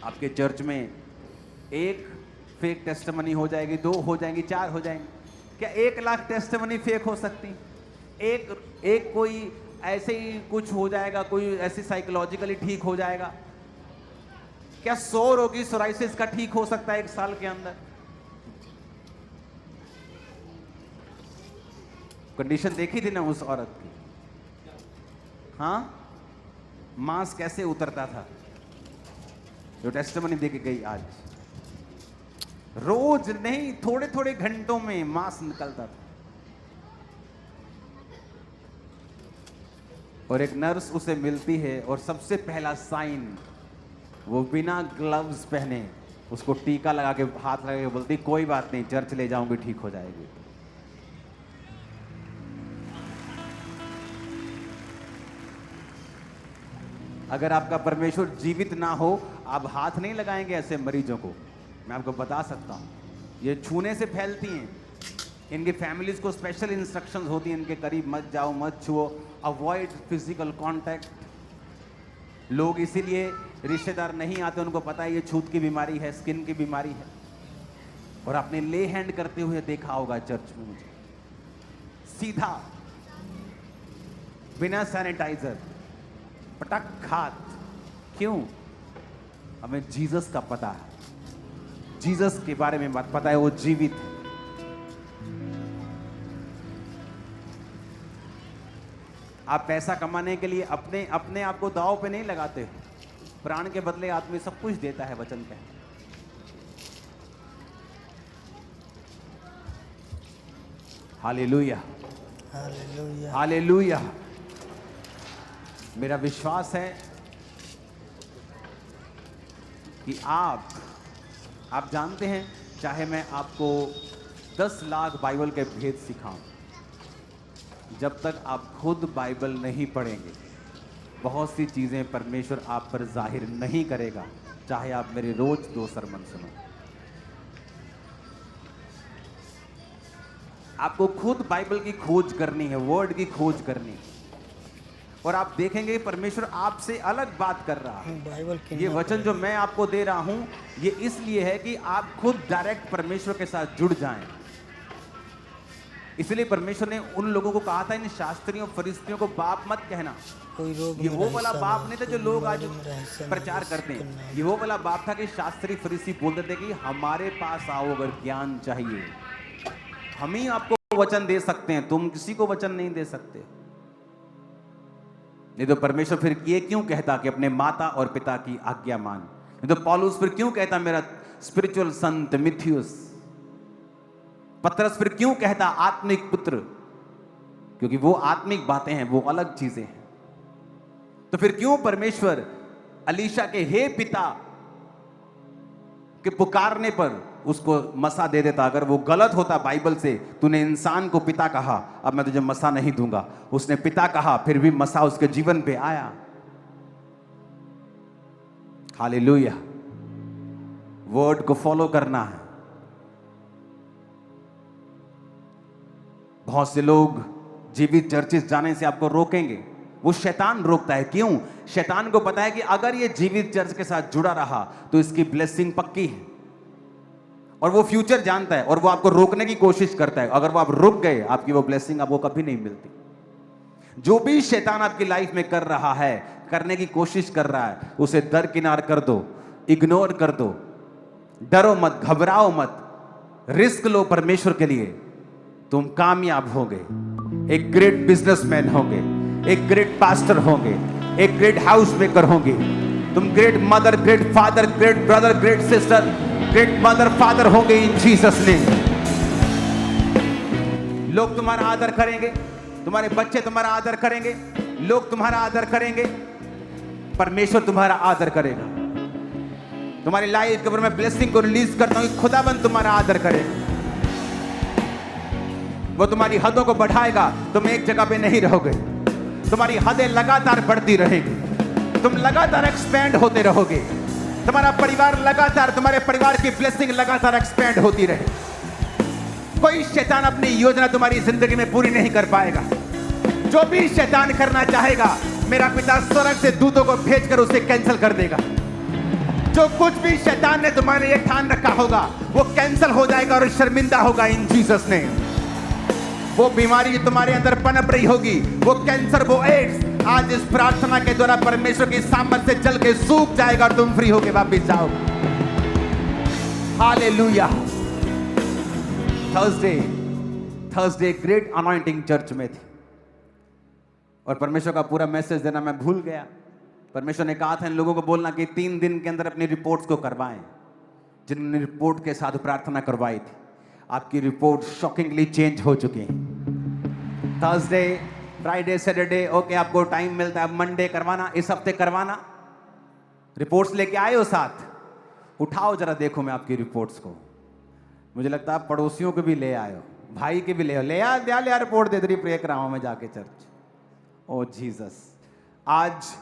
आपके चर्च में एक फेक टेस्टिमनी हो जाएगी, 2 हो जाएंगी, 4 हो जाएंगी, क्या 1 लाख टेस्टिमनी फेक हो सकती? एक कोई ऐसे ही कुछ हो जाएगा, कोई ऐसे साइकोलॉजिकली ठीक हो जाएगा? क्या 100 रोगी सोराइसिस का ठीक हो सकता है 1 साल के अंदर? कंडीशन देखी थी ना उस औरत की, हाँ, मांस कैसे उतरता था जो टेस्टिमनी देके गई। आज रोज नहीं, थोड़े थोड़े घंटों में मांस निकलता था, और एक नर्स उसे मिलती है और सबसे पहला साइन, वो बिना ग्लव्स पहने उसको टीका लगा के, हाथ लगा के बोलती, कोई बात नहीं, चर्च ले जाऊंगी, ठीक हो जाएगी। अगर आपका परमेश्वर जीवित ना हो, आप हाथ नहीं लगाएंगे ऐसे मरीजों को, मैं आपको बता सकता हूं। ये छूने से फैलती हैं, इनकी फैमिलीज को स्पेशल इंस्ट्रक्शंस होती हैं, इनके करीब मत जाओ, मत छुओ, अवॉइड फिजिकल कांटेक्ट। लोग इसीलिए रिश्तेदार नहीं आते, उनको पता है ये छूत की बीमारी है, स्किन की बीमारी है। और आपने ले हैंड करते हुए देखा होगा चर्च में मुझे, सीधा बिना सैनिटाइजर, पटक हाथ। क्यों? हमें जीसस का पता है, जीसस के बारे में बात पता है, वो जीवित है। आप पैसा कमाने के लिए अपने आप को दांव पे नहीं लगाते, प्राण के बदले आदमी सब कुछ देता है, वचन पे। Hallelujah,
hallelujah,
hallelujah. मेरा विश्वास है कि आप जानते हैं, चाहे मैं आपको 10 लाख बाइबल के भेद सिखाऊं, जब तक आप खुद बाइबल नहीं पढ़ेंगे, बहुत सी चीजें परमेश्वर आप पर जाहिर नहीं करेगा, चाहे आप मेरे रोज 2 सरमन सुनो। आपको खुद बाइबल की खोज करनी है, वर्ड की खोज करनी है, और आप देखेंगे परमेश्वर आपसे अलग बात कर रहा है।
बाइबल
ये वचन जो मैं आपको दे रहा हूं, ये इसलिए है कि आप खुद डायरेक्ट परमेश्वर के साथ जुड़ जाएं। इसलिए परमेश्वर ने उन लोगों को कहा था, इन शास्त्रियों फरिस्तियों को बाप मत कहना।
कोई रोग
ये
में
वो वाला
रहस्य
बाप
नहीं,
नहीं था जो
कोई
लोग आज
बीमारी में रहस्य
प्रचार
नहीं,
करते
जिसका
हैं।
नाम
ये वो वाला बाप था कि शास्त्री फरीसी बोलते थे कि हमारे पास आओ अगर ज्ञान चाहिए, हम ही आपको वचन दे सकते हैं, तुम किसी को वचन नहीं दे सकते। नहीं तो परमेश्वर फिर ये क्यों कहता कि अपने माता और पिता की आज्ञा मान? नहीं तो पौलुस फिर क्यों कहता मेरा स्पिरिचुअल सन तिमुथियुस? पतरस फिर क्यों कहता आत्मिक पुत्र? क्योंकि वो आत्मिक बातें हैं, वो अलग चीजें हैं। तो फिर क्यों परमेश्वर अलीशा के हे पिता के पुकारने पर उसको मसा दे देता? अगर वो गलत होता बाइबल से, तूने इंसान को पिता कहा, अब मैं तुझे मसा नहीं दूंगा। उसने पिता कहा, फिर भी मसा उसके जीवन पे आया। हालेलुया। वर्ड को फॉलो करना है। बहुत से लोग जीवित चर्चिस जाने से आपको रोकेंगे, वो शैतान रोकता है। क्यों? शैतान को पता है कि अगर ये जीवित चर्च के साथ जुड़ा रहा तो इसकी ब्लेसिंग पक्की है, और वो फ्यूचर जानता है, और वो आपको रोकने की कोशिश करता है। अगर वो आप रुक गए, आपकी वो ब्लेसिंग आपको कभी नहीं मिलती। जो भी शैतान आपकी लाइफ में कर रहा है, करने की कोशिश कर रहा है, उसे दरकिनार कर दो, इग्नोर कर दो। डरो मत, घबराओ मत, रिस्क लो परमेश्वर के लिए। तुम कामयाब होगे, एक ग्रेट बिजनेसमैन होगे, एक ग्रेट पास्टर होगे, एक ग्रेट हाउस मेकर होंगे। तुम great mother, great father, great brother, great sister, great mother father होंगे इन जीसस नेम। लोग तुम्हारा आदर करेंगे, तुम्हारे बच्चे तुम्हारा आदर करेंगे, लोग तुम्हारा आदर करेंगे, परमेश्वर तुम्हारा आदर करेगा। तुम्हारी लाइफ के ऊपर मैं ब्लेसिंग को रिलीज करता हूं कि खुदाबंद तुम्हारा आदर करेगा। वो तुम्हारी हदों को बढ़ाएगा, तुम एक जगह पे नहीं रहोगे। तुम्हारी हदें लगातार बढ़ती रहेंगी, तुम लगातार एक्सपेंड होते रहोगे। तुम्हारा परिवार लगातार, तुम्हारे परिवार की ब्लेसिंग लगातार एक्सपेंड होती रहे। कोई शैतान अपनी योजना तुम्हारी जिंदगी में पूरी नहीं कर पाएगा। जो भी शैतान करना चाहेगा, मेरा पिता स्वर्ग से दूतों को भेजकर उसे कैंसिल कर देगा। जो कुछ भी शैतान ने तुम्हारे लिए ठान रखा होगा, वो कैंसिल हो जाएगा और शर्मिंदा होगा इन जीसस ने। वो बीमारी जो तुम्हारे अंदर पनप रही होगी, वो कैंसर, वो एड्स, आज इस प्रार्थना के द्वारा परमेश्वर की सामर्थ से जल के सूख जाएगा और तुम फ्री होके वापस जाओगे। Hallelujah. Thursday great anointing church में थी और परमेश्वर का पूरा मैसेज देना मैं भूल गया। परमेश्वर ने कहा था इन लोगों को बोलना कि 3 दिन के अंदर अपनी रिपोर्ट्स को करवाएं। जिन्होंने रिपोर्ट के साथ प्रार्थना करवाई थी, आपकी रिपोर्ट शॉकिंगली चेंज हो चुकी है। थर्सडे, फ्राइडे, सैटरडे, ओके, आपको टाइम मिलता है। मंडे करवाना, इस हफ्ते करवाना। रिपोर्ट्स लेके आए हो साथ, उठाओ जरा, देखो मैं आपकी रिपोर्ट्स को। मुझे लगता है आप पड़ोसियों को भी ले आए हो, भाई के भी ले आ रिपोर्ट दे दे, प्रे कराऊं मैं जाके चर्च। ओ जीसस। आज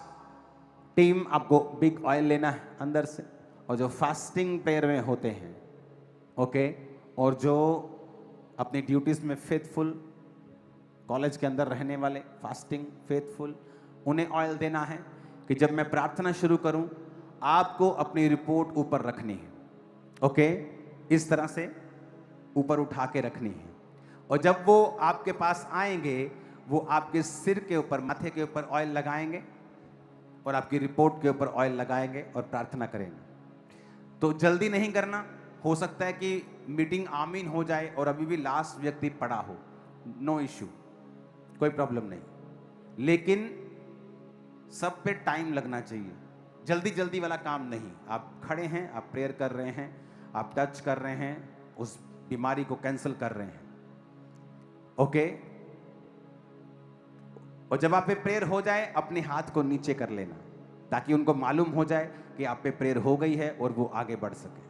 टीम आपको बिग ऑयल लेना है अंदर से, और जो फास्टिंग प्रेयर में होते हैं, ओके, और जो अपनी ड्यूटीज में फेथफुल, कॉलेज के अंदर रहने वाले फास्टिंग फेथफुल, उन्हें ऑयल देना है कि जब मैं प्रार्थना शुरू करूं, आपको अपनी रिपोर्ट ऊपर रखनी है। ओके, इस तरह से ऊपर उठा के रखनी है, और जब वो आपके पास आएंगे, वो आपके सिर के ऊपर, माथे के ऊपर ऑयल लगाएंगे और आपकी रिपोर्ट के ऊपर ऑयल लगाएंगे और प्रार्थना करेंगे। तो जल्दी नहीं करना, हो सकता है कि मीटिंग आमीन हो जाए और अभी भी लास्ट व्यक्ति पड़ा हो, नो इश्यू, कोई प्रॉब्लम नहीं, लेकिन सब पे टाइम लगना चाहिए। जल्दी जल्दी वाला काम नहीं। आप खड़े हैं, आप प्रेयर कर रहे हैं, आप टच कर रहे हैं, उस बीमारी को कैंसिल कर रहे हैं, ओके। और जब आप पे प्रेयर हो जाए, अपने हाथ को नीचे कर लेना, ताकि उनको मालूम हो जाए कि आप पे प्रेयर हो गई है और वो आगे बढ़ सके।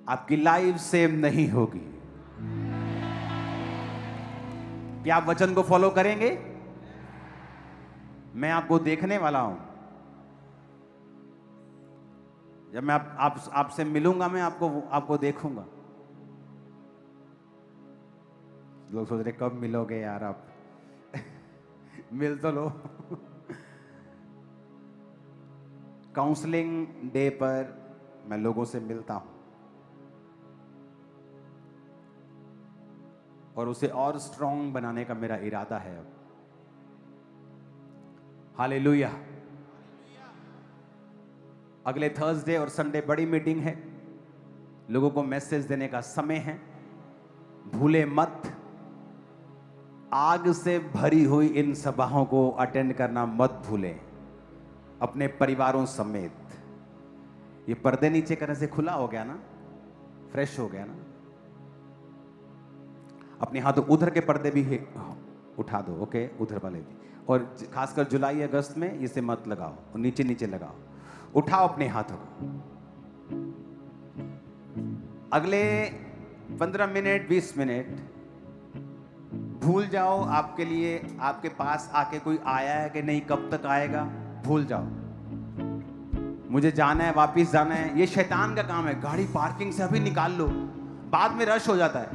आपकी लाइफ सेम नहीं होगी। क्या आप वचन को फॉलो करेंगे? मैं आपको देखने वाला हूं। जब मैं आपसे मिलूंगा, मैं आपको देखूंगा। लोग सोच रहे कब मिलोगे यार आप मिल तो लो। काउंसलिंग डे पर मैं लोगों से मिलता हूं और उसे और स्ट्रांग बनाने का मेरा इरादा है अब। हालेलुया। अगले थर्सडे और संडे बड़ी मीटिंग है, लोगों को मैसेज देने का समय है। भूले मत, आग से भरी हुई इन सभाओं को अटेंड करना मत भूलें, अपने परिवारों समेत। ये पर्दे नीचे करने से खुला हो गया ना, फ्रेश हो गया ना। अपने हाथों उधर के पर्दे भी उठा दो, ओके, उधर वाले भी। और खासकर जुलाई अगस्त में इसे मत लगाओ, और नीचे नीचे लगाओ। उठाओ अपने हाथों को। अगले 15 मिनट 20 मिनट भूल जाओ आपके लिए, आपके पास आके कोई आया है कि नहीं, कब तक आएगा, भूल जाओ। मुझे जाना है, वापिस जाना है, ये शैतान का काम है। गाड़ी पार्किंग से अभी निकाल लो, बाद में रश हो जाता है।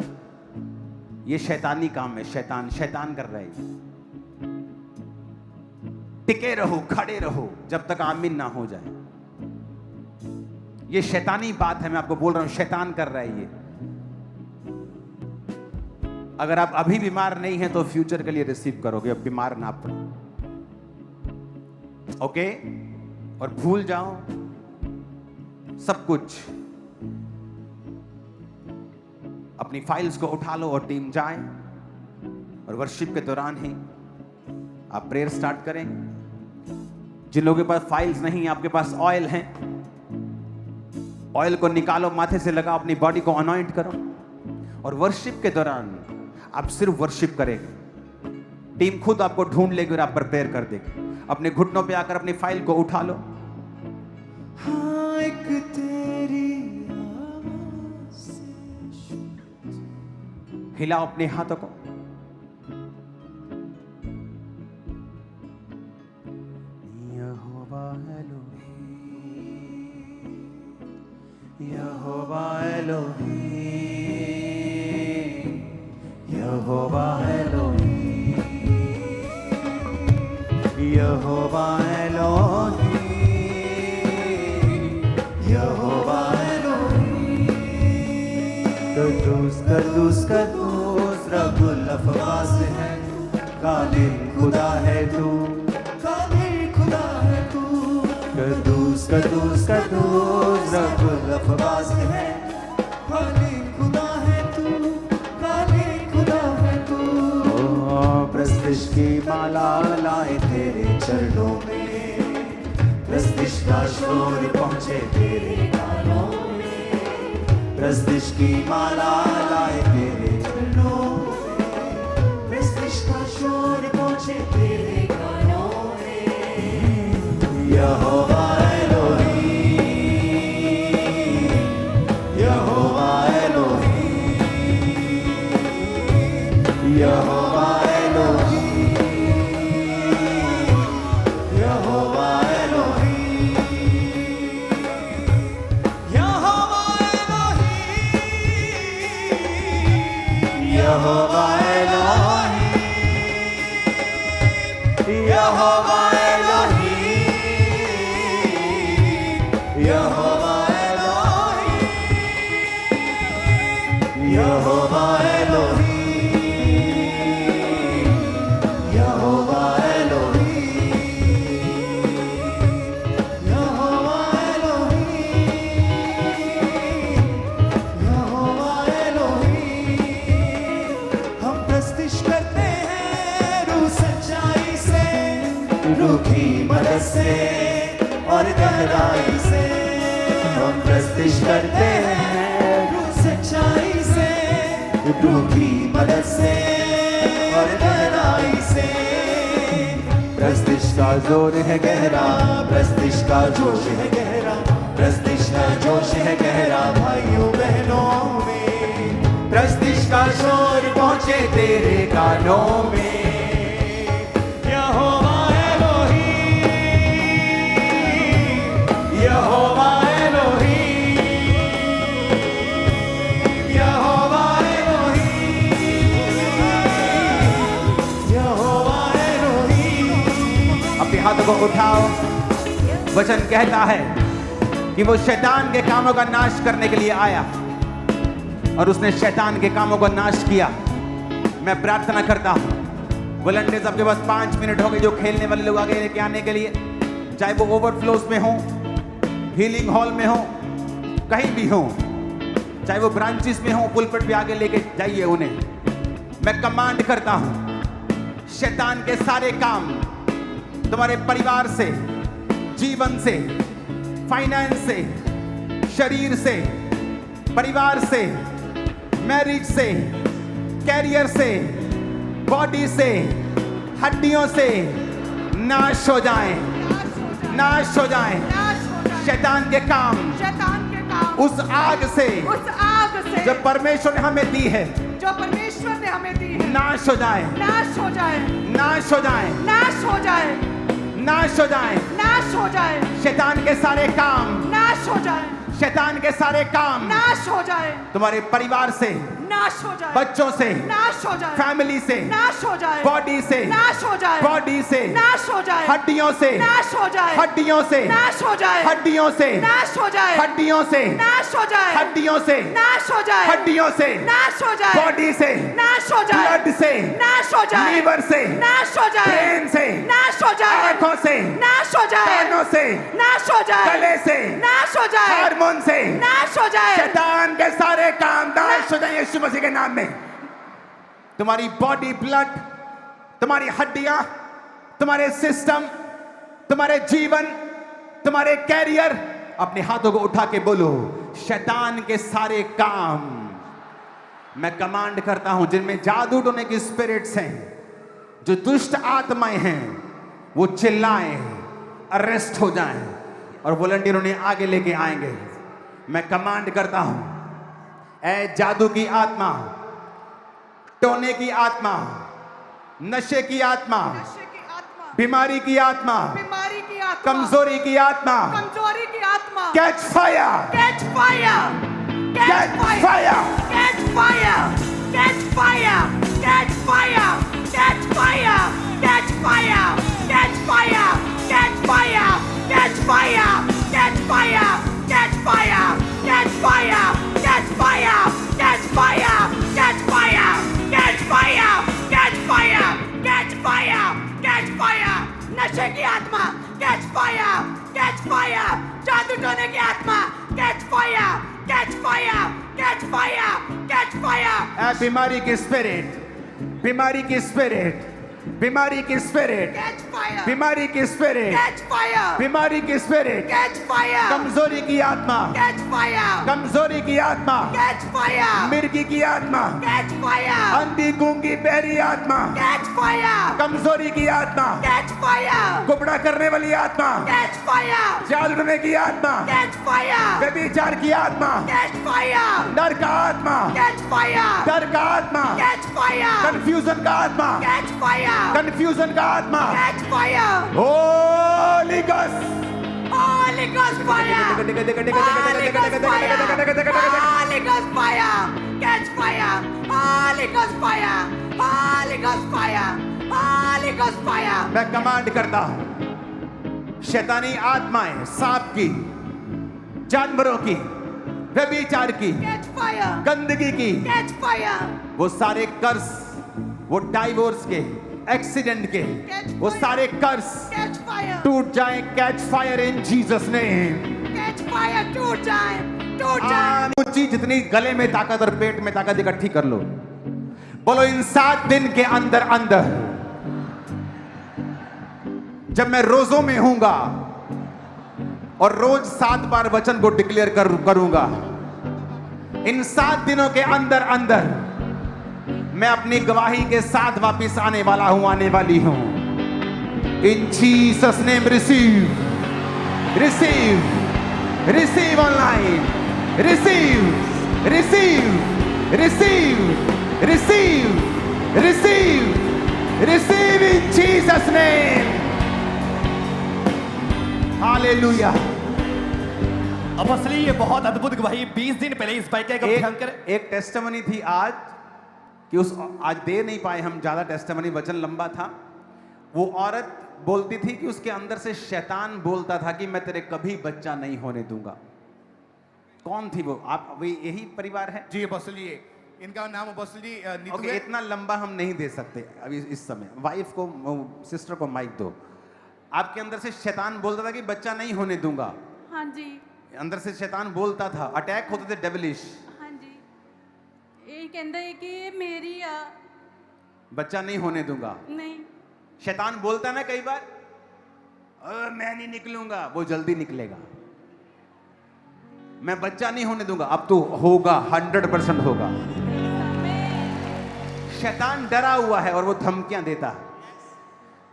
ये शैतानी काम है, शैतान कर रहा है। टिके रहो, खड़े रहो जब तक आमीन ना हो जाए। ये शैतानी बात है, मैं आपको बोल रहा हूं, शैतान कर रहा है ये। अगर आप अभी बीमार नहीं हैं तो फ्यूचर के लिए रिसीव करोगे, अब बीमार ना पड़ो, ओके। और भूल जाओ सब कुछ। अपनी फाइल्स को उठा लो और टीम जाए, और वर्शिप के दौरान ही आप प्रेयर स्टार्ट करें। जिन लोगों के पास फाइल्स नहीं, आपके पास ऑयल है, ऑयल को निकालो, माथे से लगाओ, अपनी बॉडी को अनॉइंट करो, और वर्शिप के दौरान आप सिर्फ वर्शिप करेंगे। टीम खुद आपको ढूंढ लेगी और आप पर प्रेयर कर देगी। अपने घुटनों पे आकर अपनी फाइल को उठा लो। हाँ, एक तेरी आवाज़ से हिलाओ अपने हाथों को। यहोवा एलोही, यहोवा एलोही, यहोवा एलोही, यहोवा एलोही, यहोवा एलोही। कदूस कदूस कदूस रब्बुल अफ़वास है, कादिर खुदा है तू, कादिर खुदा है तू। कदूस कदूस कदूस रब्बुल अफ़वास है, कादिर खुदा है तू, कादिर खुदा है तू। प्रस्तिश की माला लाए तेरे चरणों में, प्रस्तिश का शोर पहुँचे तेरे गानों में। प्रस्तिश की माला लाए तेरे चरणों में, प्रस्तिश का शोर पहुँचे तेरे गानों में। यहोवा एलोही, यहोवा एलोही, यहोवा एलोही, यहोवा एलोही, यहोवा एलोही, यहोवा एलोही, यहोवा एलोही, यहोवा एलोही, यहोवा एलोही, यहोवा एलोही, यहोवा एलोही, यहोवा एलोही। हम प्रस्तिश करते हैं रूह सच्चाई से, रूह की मदद से और गहराई से। हम प्रस्तिश करते हैं रूह सच्चाई से, रूह की मदद से और गहराई से। प्रस्तिश का जोर है गहरा, प्रस्तिश का जोश है गहरा, प्रस्तिश का जोश है गहरा भाइयों बहनों में। प्रस्तिश का शोर पहुँचे तेरे कानों में। यहोवा एलोही, यहोवा एलोही, यहोवा एलोही, यहोवा एलोही। अपने हाथों को उठाओ। वचन कहता है कि वो शैतान के कामों का नाश करने के लिए आया और उसने शैतान के कामों को नाश किया। मैं प्रार्थना करता हूं, वॉलंटियर्स आपके पास 5 मिनट हो गए जो खेलने वाले लोग आगे लेके आने के लिए, चाहे वो ओवरफ्लोज में हो, हीलिंग हॉल में हो, कहीं भी हो, चाहे वो ब्रांचेस में हो, पुलपिट पे आगे लेके जाइए उन्हें। मैं कमांड करता हूं, शैतान के सारे काम तुम्हारे परिवार से, जीवन से, फाइनेंस से, शरीर से, परिवार से, मैरिज से, कैरियर से, बॉडी से, हड्डियों से नाश हो जाएं, नाश हो जाएं। शैतान के काम
शैतान के काम
उस आग से जो परमेश्वर ने हमें दी है,
जो परमेश्वर ने हमें दी है,
नाश हो जाए,
नाश हो जाए,
नाश हो जाए,
नाश हो जाए,
नाश हो जाए।
नाश हो जाए,
शैतान के सारे काम,
नाश हो जाए,
शैतान के सारे काम
नाश हो जाए,
तुम्हारे परिवार से,
नाश हो जाए,
बच्चों से,
नाश हो जाए,
फैमिली से,
नाश हो जाए,
बॉडी से,
नाश हो जाए,
बॉडी से,
नाश हो जाए,
हड्डियों से,
नाश हो जाए,
हड्डियों से,
नाश हो जाए,
हड्डियों से,
नाश हो जाए,
हड्डियों से,
नाश हो जाए,
हड्डियों से,
नाश हो जाए,
हड्डियों से,
नाश हो जाए,
बॉडी से,
नाश हो जाए,
ब्लड से,
नाश हो जाए,
लीवर से,
नाश हो जाए,
ब्रेन से,
नाश हो जाए,
आंखों से,
नाश हो जाए,
कानों से,
नाश हो जाए,
गले से,
नाश हो जाए,
हार्मोन से,
नाश हो जाए,
शैतान के सारे काम नाश हो जाए यीशु मसीह के नाम में। तुम्हारी बॉडी, ब्लड, तुम्हारी हड्डियां, तुम्हारे सिस्टम, तुम्हारे जीवन, तुम्हारे कैरियर, अपने हाथों को उठा के बोलो, शैतान के सारे काम मैं कमांड करता हूं, जिनमें जादू टोने की स्पिरिट्स हैं, जो दुष्ट आत्माएं हैं, वो चिल्लाएं, अरेस्ट हो जाएं और वॉलंटियर उन्हें आगे लेके आएंगे। मैं कमांड करता हूं, ऐ जादू की आत्मा, टोने की आत्मा, नशे की आत्मा,
नशे की आत्मा,
बीमारी की आत्मा,
बीमारी की आत्मा,
कमजोरी की आत्मा,
कमजोरी की आत्मा,
catch fire,
catch fire,
catch fire,
catch fire, catch fire, catch
बीमारी की स्पिरिट, बीमारी की स्पिरिट, बीमारी की स्पिरिट,
Catch fire!
बीमारी की स्पिरिट,
Catch fire!
बीमारी की स्पिरिट,
Catch fire!
कमजोरी की आत्मा,
Catch fire!
कमजोरी की आत्मा,
Catch fire!
मिर्गी की आत्मा,
Catch fire!
अंधी गूंगी बहरी आत्मा,
Catch fire!
कमजोरी की आत्मा,
Catch fire!
कुबड़ा करने वाली आत्मा,
Catch fire!
जाल उड़ने की आत्मा,
Catch fire!
व्यभिचार की आत्मा,
Catch fire!
डर का आत्मा,
Catch fire!
डर का आत्मा,
Catch fire!
कंफ्यूजन का आत्मा,
Catch fire!
कंफ्यूजन का आत्मा,
Catch fire!
Holi ghost,
Holy Ghost fire! Holy Ghost fire! Holy Ghost fire! Catch fire! Holy Ghost fire! Holy Ghost fire! Holy Ghost fire!
मैं command करता हूं, शैतानी आत्माएं सांप की, जानवरों की, व्यभिचार की,
Catch fire!
गंदगी की,
Catch fire!
वो सारे कर्स, वो डाइवोर्स के, एक्सीडेंट के, वो सारे कर्स
Catch fire!
टूट जाएं, catch fire in Jesus name.
Catch fire! टूट जाए! टूट जाए!
ऊंची जितनी गले में ताकत और पेट में ताकत इकट्ठी कर लो, बोलो इन 7 दिन के अंदर अंदर जब मैं रोजों में हूंगा और रोज 7 बार वचन को डिक्लेयर करूंगा, इन 7 दिनों के अंदर अंदर मैं अपनी गवाही के साथ वापस आने वाला हूं, आने वाली हूं। In Jesus name receive, receive, receive online, receive, receive, receive, receive, receive, receive in Jesus name. Hallelujah.
अपोस्टली ये बहुत अद्भुत गवाही 20 दिन पहले इस बाइक का एक भयंकर
एक टेस्टिमनी थी आज कि आज दे नहीं पाए हम, ज्यादा टेस्टिमनी, वचन लंबा था। वो औरत बोलती थी कि उसके अंदर से शैतान बोलता था कि मैं तेरे कभी बच्चा नहीं होने दूंगा। कौन थी वो? आप वही यही परिवार है?
जी अपोस्टल जी, इनका नाम अपोस्टल जी नीतू
ओके,
है।
इतना लंबा हम नहीं दे सकते अभी इस समय। वाइफ को, सिस्टर को माइक दो। आपके अंदर से शैतान बोलता था कि बच्चा नहीं होने दूंगा।
हाँ जी,
अंदर से शैतान बोलता था, अटैक होते थे डेविलिश।
हाँ जी। ये कहता है कि मेरी
बच्चा नहीं होने दूंगा।
नहीं,
शैतान बोलता ना कई बार, मैं नहीं निकलूंगा, वो जल्दी निकलेगा। मैं बच्चा नहीं होने दूंगा, अब तो होगा, 100% होगा। शैतान डरा हुआ है और वो धमकियां देता है।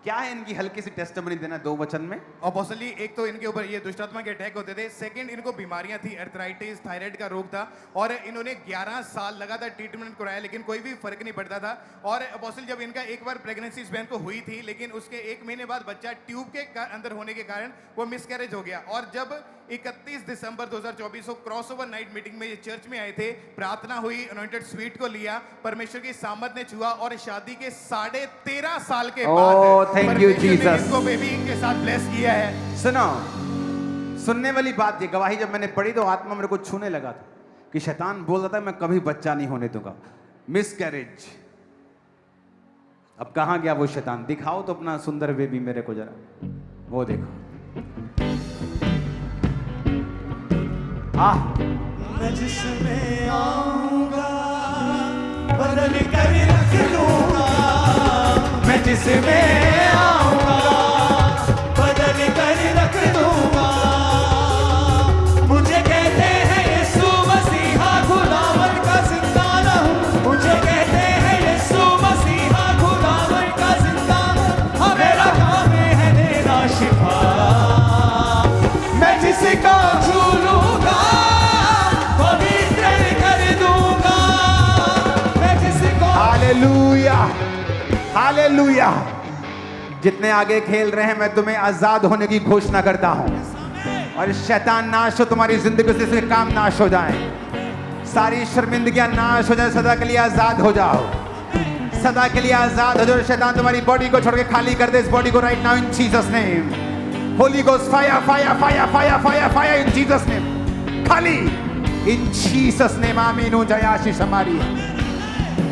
क्या है इनकी हल्की सी टेस्टिमनी देना 2 वचन में?
अपोस्टल जी, एक तो इनके ऊपर ये दुष्टात्मा के अटैक होते थे, सेकंड इनको बीमारियां थी, अर्थराइटिस, थायराइड का रोग था, और इन्होंने 11 साल लगातार ट्रीटमेंट कराया लेकिन कोई भी फर्क नहीं पड़ता था। और अपोस्टल जब इनका एक बार प्रेगनेंसी इस बहन को हुई थी, लेकिन उसके 1 महीने बाद बच्चा ट्यूब के अंदर होने के कारण वो मिसकैरेज हो गया। और जब 31 दिसंबर 2024 को क्रॉसओवर नाइट मीटिंग में ये चर्च में आए थे, प्रार्थना हुई, अनॉइंटेड स्वीट को लिया, परमेश्वर की सामर्थ ने छुआ, और शादी के 13.5 साल के बाद
thank you,
परमेश्वर ने
Jesus.
इनको बेबी के साथ ब्लेस किया है।
सुनो, सुनने वाली बात ये गवाही जब मैंने पढ़ी तो आत्मा मेरे को छूने लगा था कि शैतान बोल रहा था मैं कभी बच्चा नहीं होने दूंगा, मिसकैरेज। अब कहां गया वो शैतान? दिखाओ तो अपना सुंदर बेबी मेरे को जरा, वो देखो।
मैं जिसमें आऊंगा बदल कर रख दूंगा, मैं जिसमें आऊंगा बदल कर रख दूंगा। मुझे कहते हैं यीशु मसीहा खुदावन का जिंदा हूँ, मुझे कहते हैं यीशु मसीहा खुदावन का जिंदा हूँ, मेरा काम है देना शिफा। मैं जिसका छू लूंगा पवित्र कर दूंगा, मैं जिसको
हालेलुया, हालेलुया। जितने आगे खेल रहे हैं मैं तुम्हें आजाद होने की घोषणा करता हूं, और शैतान नाश हो, तुम्हारी जिंदगी से काम नाश हो जाए, सारी शर्मिंदगियां नाश हो जाए, सदा के लिए आजाद हो जाओ, सदा के लिए आजाद हो जाओ। शैतान तुम्हारी बॉडी को छोड़ के खाली कर दे इस बॉडी को right now in Jesus name. Holi ghost fire, fire, fire, fire, fire, fire in Jesus name. खाली इन जीसस नेम। आमीन हो जाए, आशीष हमारी है,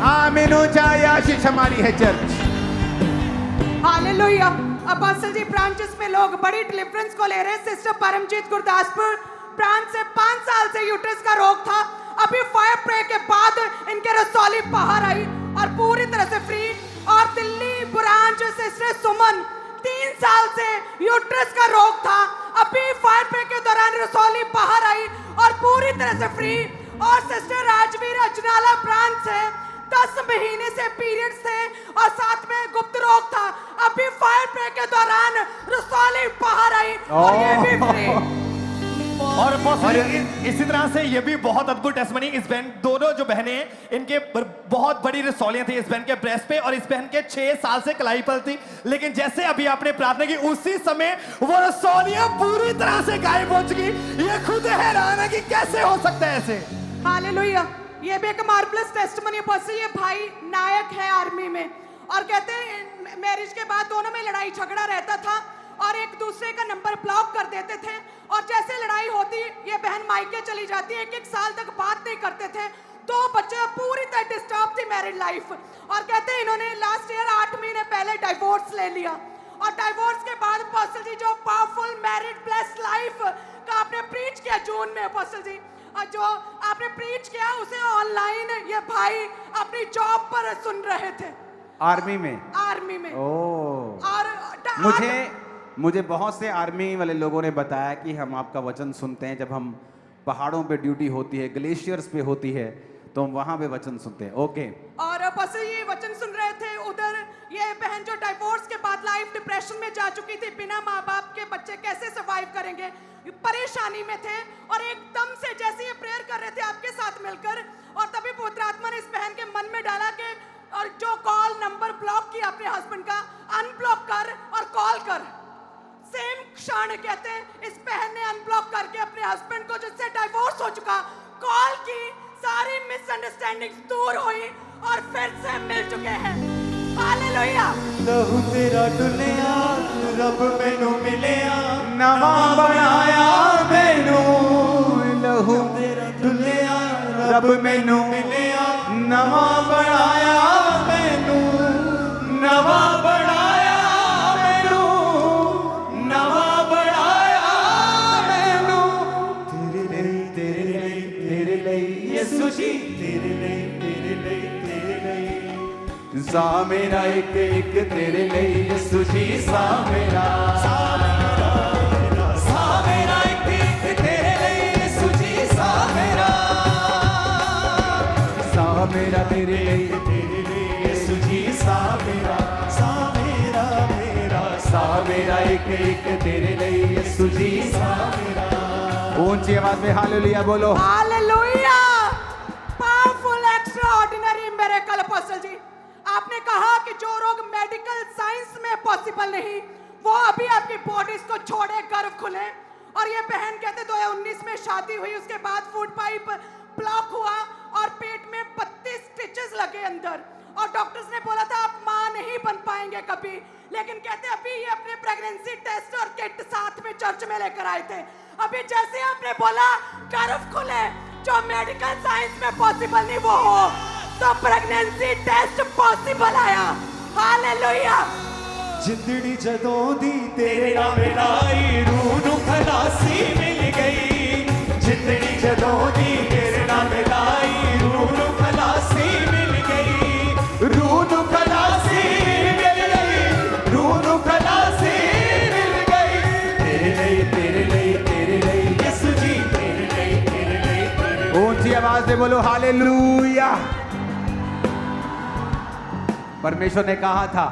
आमीन हो जाए, आशीष हमारी है चर्च।
हालेलुया। अपोस्टल जी, ब्रांचेस में लोग बड़ी डिलीवरेंस को ले रहे हैं। सिस्टर परमजीत गुरदासपुर ब्रांच से 5 साल से यूट्रस का रोग था
अभी फायर प्रे के बाद इनके रसौली बाहर आई और पूरी तरह से फ्री। और दिल्ली ब्रांच सिस्टर सुमन 3 साल से यूट्रस का रोग था, अभी फायर प्रे के दौरान रसौली बाहर आई और पूरी तरह से फ्री। और सिस्टर राजवीर अजनाला ब्रांच से 10 महीने से पीरियड्स थे और साथ में गुप्त रोग था, अभी फायर प्रे के दौरान रसौली बाहर आई और ये भी फ्री।
और इसी तरह से ये भी बहुत अद्भुत टेस्टमनी। इस बहन, दोनों जो बहनें, इनके बहुत बड़ी रसौलियां थी इस बहन के ब्रेस्ट पे, और इस बहन के 6 साल से कलाई पर थी, लेकिन जैसे अभी आपने प्रार्थना की उसी समय वो रसौलियां पूरी तरह से गायब हो चुकी। ये खुद हैरान है कि कैसे हो सकता है ऐसे।
हालेलुया, ये भी एक मार्वलस टेस्टिमनी है। ये भाई नायक है आर्मी में और कहते हैं मैरिज के बाद दोनों में लड़ाई झगड़ा रहता था और एक दूसरे का नंबर ब्लॉक कर देते थे, और जैसे लड़ाई होती ये बहन मायके चली जाती, 1-1 साल तक बात नहीं करते थे। 2 बच्चे, पूरी तरह डिस्टर्ब थी मैरिड लाइफ। और कहते हैं इन्होंने लास्ट ईयर 8 महीने पहले डाइवोर्स ले लिया, और डाइवोर्स के बाद अपोस्टल जी जो पावरफुल मैरिड ब्लेस्ड लाइफ का आपने प्रीच किया जून में, अपोस्टल जी जो आपने प्रीच किया उसे ऑनलाइन ये भाई अपनी जॉब पर सुन रहे थे
आर्मी में।
ओह। और
मुझे बहुत से आर्मी वाले लोगों ने बताया कि हम आपका वचन सुनते हैं जब हम पहाड़ों पे ड्यूटी होती है, ग्लेशियर्स पे होती है, तो हम वहां पे वचन सुनते हैं। ओके।
और बस ये वचन सुन रहे थे। उधर ये बहन जो डाइवोर्स के बाद लाइफ डिप्रेशन में जा चुकी थी, बिना माँ बाप के बच्चे कैसे सर्वाइव करेंगे, परेशानी में थे, और एकदम से जैसे ये प्रेयर कर रहे थे आपके साथ मिलकर, और तभी पवित्र आत्मा ने इस बहन के मन में डाला कि और जो कॉल नंबर ब्लॉक किया अपने हस्बैंड का, अनब्लॉक कर और कॉल कर। सेम क्षण कहते हैं इस बहन ने अनब्लॉक करके अपने हस्बैंड को जिससे डाइवोर्स हो चुका कॉल की, सारी मिसअंडरस्टैंडिंग्स दूर हुई और फिर से मिल चुके हैं। हालेलुया।
लहू तेरा डुलिया रब मैनू मिलिया,
नवा बनाया मैनू, लहू
तेरा डुलिया
रब मैनू
मिलिया,
नवा बनाया मैनू,
नवा बनाया मैनू, नवा बनाया मैनू। तेरे लिए यीशु जी, तेरे लिए
सा मेरा एक एक तेरे लिए यीशु जी, सा मेरा
एक एक तेरे लिए यीशु जी, सा मेरा
तेरे लिए
यीशु जी, सा मेरा
मेरा एक एक तेरे लिए यीशु जी, सा मेरा। ऊंची आवाज में हालेलुया बोलो।
Hallelujah. Powerful extraordinary miracle apostle ji, आपने कहा कि जो रोग मेडिकल साइंस में पॉसिबल नहीं वो अभी आपकी बॉडीज को छोड़े, गर्भ खुले। और ये बहन कहते 2019 में शादी हुई, उसके बाद फूड पाइप ब्लॉक हुआ और पेट में 32 स्टिचेस लगे अंदर, और डॉक्टर्स ने बोला था आप मां नहीं बन पाएंगे कभी, लेकिन कहते अभी ये अपने प्रेगनेंसी टेस्ट और किट साथ में चर्च में लेकर आए थे। अभी जैसे आपने बोला गर्भ खुले, जो मेडिकल साइंस में पॉसिबल नहीं वो हो, तो प्रेगनेंसी टेस्ट पॉसिबल आया। हालेलुया।
जिंदड़ी जदों दी तेरे नाम लाई, रूह नू खलासी मिल गई। जिंदड़ी जदों दी तेरे नाम लाई, रूह नू खलासी मिल गई। रूह नू खलासी मिल गई, रूह नू खलासी मिल गई। तेरे लिए यीशु जी, तेरे लिए
ऊंची आवाज से बोलो हालेलुया। परमेश्वर ने कहा था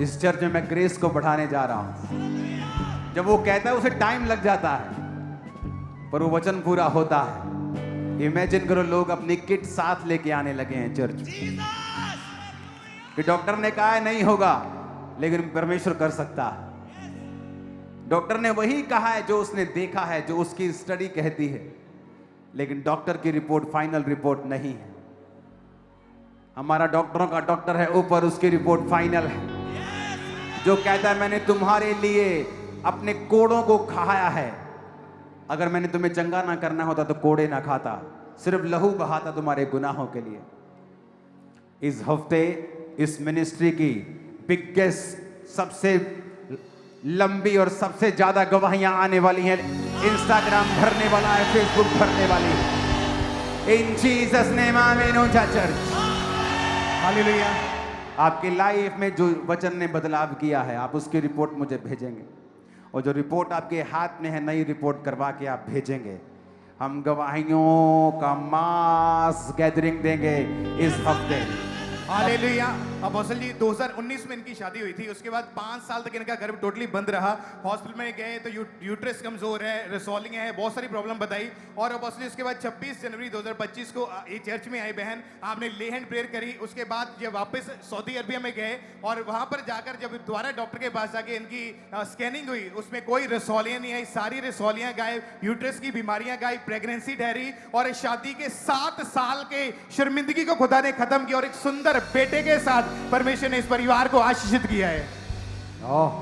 इस चर्च में मैं ग्रेस को बढ़ाने जा रहा हूं। जब वो कहता है उसे टाइम लग जाता है, पर वो वचन पूरा होता है। इमेजिन करो लोग अपनी किट साथ लेके आने लगे हैं चर्च कि डॉक्टर ने कहा है नहीं होगा, लेकिन परमेश्वर कर सकता है। डॉक्टर ने वही कहा है जो उसने देखा है, जो उसकी स्टडी कहती है, लेकिन डॉक्टर की रिपोर्ट फाइनल रिपोर्ट नहीं है। हमारा डॉक्टरों का डॉक्टर है ऊपर, उसकी रिपोर्ट फाइनल है, जो कहता है मैंने तुम्हारे लिए अपने कोड़ों को खाया है। अगर मैंने तुम्हें चंगा ना करना होता तो कोड़े ना खाता, सिर्फ लहू बहाता तुम्हारे गुनाहों के लिए। इस हफ्ते इस मिनिस्ट्री की बिगेस्ट, सबसे लंबी और सबसे ज्यादा गवाहियां आने वाली हैं। इंस्टाग्राम भरने वाला है, फेसबुक भरने वाली है। In Jesus name, amen. ऊंचा चर्च।
हालेलुया।
आपकी लाइफ में जो वचन ने बदलाव किया है, आप उसकी रिपोर्ट मुझे भेजेंगे, और जो रिपोर्ट आपके हाथ में है, नई रिपोर्ट करवा के आप भेजेंगे। हम गवाहियों का मास गैदरिंग देंगे इस हफ्ते।
हालेलुया। अपोस्टल जी 2019 में इनकी शादी हुई थी, उसके बाद 5 साल तक इनका गर्भ टोटली बंद रहा। हॉस्पिटल में गए तो यूट्रस कमजोर है, रेसोलिंग है, बहुत सारी प्रॉब्लम बताई। और अपोस्टल जी उसके बाद 26 जनवरी 2025 को ये चर्च में आई बहन, आपने ले हैंड प्रेयर करी। उसके बाद जब वापस सऊदी अरबिया में गए और वहां पर जाकर जब दोबारा डॉक्टर के पास जाके इनकी स्कैनिंग हुई, उसमें कोई रेसोलियां नहीं आई, सारी रेसोलियां गायब, यूट्रस की बीमारियां गायब, प्रेगनेंसी ठहरी और शादी के 7 साल के शर्मिंदगी को खुदा ने खत्म किया और एक सुंदर बेटे के साथ परमेश्वर ने इस परिवार को आशीषित किया है।
ओह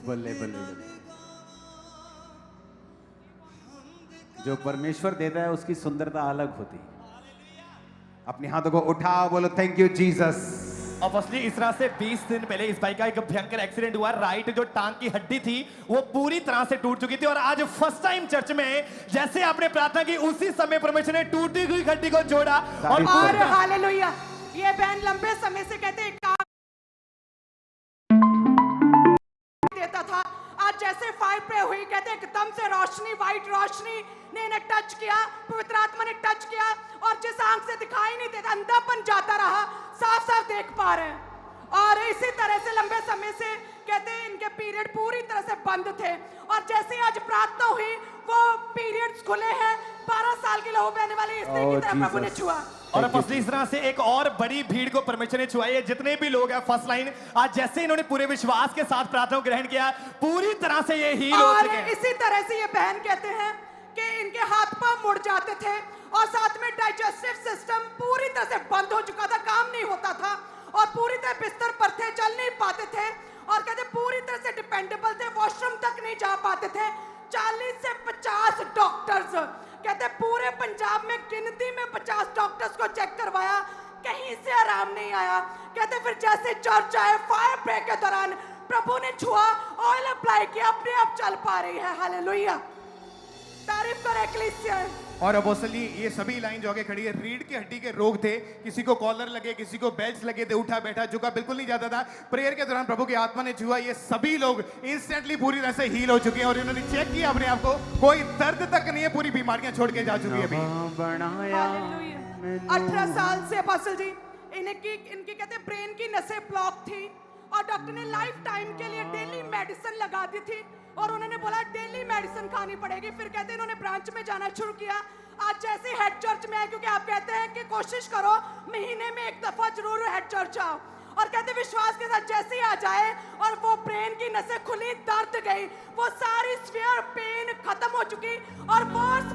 बल्ले बल्ले बल्ले। जो परमेश्वर देता है उसकी सुंदरता अलग होती है। अपने हाथों को उठाओ, बोलो थैंक यू जीसस।
अब असली इस तरह से 20 दिन पहले इस बाइक का एक भयंकर एक्सीडेंट हुआ। राइट जो टांग की हड्डी थी वो पूरी तरह से टूट चुकी थी और आज फर्स्ट टाइम चर्च में जैसे आपने प्रार्थना की उसी समय परमेश्वर ने टूटी हुई हड्डी को जोड़ा। और
हालेलुया। ये बहन लंबे समय से कहते हैं काम देता था, आज जैसे 5 पे हुई, कहते एकदम से रोशनी, वाइट रोशनी ने इन्हें टच किया, पवित्र आत्मा ने टच किया और जिस आंख से दिखाई नहीं देता अंधापन जाता रहा, साफ साफ देख पा रहे हैं। और इसी तरह से लंबे समय से कहते हैं इनके पीरियड पूरी तरह से बंद थे और जैसे ही आज प्रार्थना हुई वो पीरियड्स खुले हैं। 12 साल की लहू बहने वाली स्त्री की तरह प्रभु ने छुआ।
और अब इस तरह से एक और बड़ी भीड़ को परमेश्वर ने छुआई है। जितने भी लोग हैं फर्स्ट लाइन, आज जैसे इन्होंने पूरे विश्वास के साथ प्रार्थना ग्रहण किया, पूरी तरह से ये हील हो चुके हैं।
इसी तरह से ये बहन कहते हैं कि इनके हाथ पांव मुड़ जाते थे और साथ में डाइजेस्टिव सिस्टम पूरी तरह से बंद हो चुका था, काम नहीं होता था और पूरी तरह बिस्तर पर थे, चल नहीं पाते थे और कहते पूरी तरह से डिपेंडेबल थे, वॉशरूम तक नहीं जा पाते थे। 40 से 50 डॉक्टर्स, कहते पूरे पंजाब में गिनती में 50 डॉक्टर्स को चेक करवाया, कहीं से आराम नहीं आया। कहते फिर जैसे चर्च आए, फायर ब्रेक के दौरान प्रभु ने छुआ, ऑयल अप्लाई किया, अपने आप चल पा रही है। हालेलुया, तारीफ करे एक्लीसिया।
और अपोस्टल जी ये सभी लाइन जो आगे खड़ी है, रीढ़ की हड्डी के रोग थे, किसी को कॉलर लगे, किसी को बेल्ट लगे थे, उठा बैठा झुका बिल्कुल नहीं जाता था। प्रेयर के दौरान प्रभु की आत्मा ने छुआ, ये सभी लोग इंस्टेंटली पूरी तरह से हील हो चुके हैं और इन्होंने चेक किया अपने आप को, कोई दर्द तक नहीं है, पूरी बीमारियां छोड़ के जा चुकी है अभी।
18 साल से अपोस्टल जी इनकी कहते ब्रेन की नसें ब्लॉक थी और डॉक्टर ने लाइफ टाइम के लिए डेली मेडिसिन लगा दी थी और उन्होंने बोला डेली मेडिसिन खानी पड़ेगी। फिर कहते इन्होंने ब्रांच में जाना शुरू किया। आज जैसे हेड चर्च में आए, क्योंकि आप कहते हैं कि कोशिश करो महीने में 1 दफा जरूर हेड चर्च आओ, और कहते विश्वास के साथ जैसे ही आ जाए और वो ब्रेन की नसें खुली, दर्द गई, वो सारी स्फीयर पेन खत्म हो चुकी और वर्स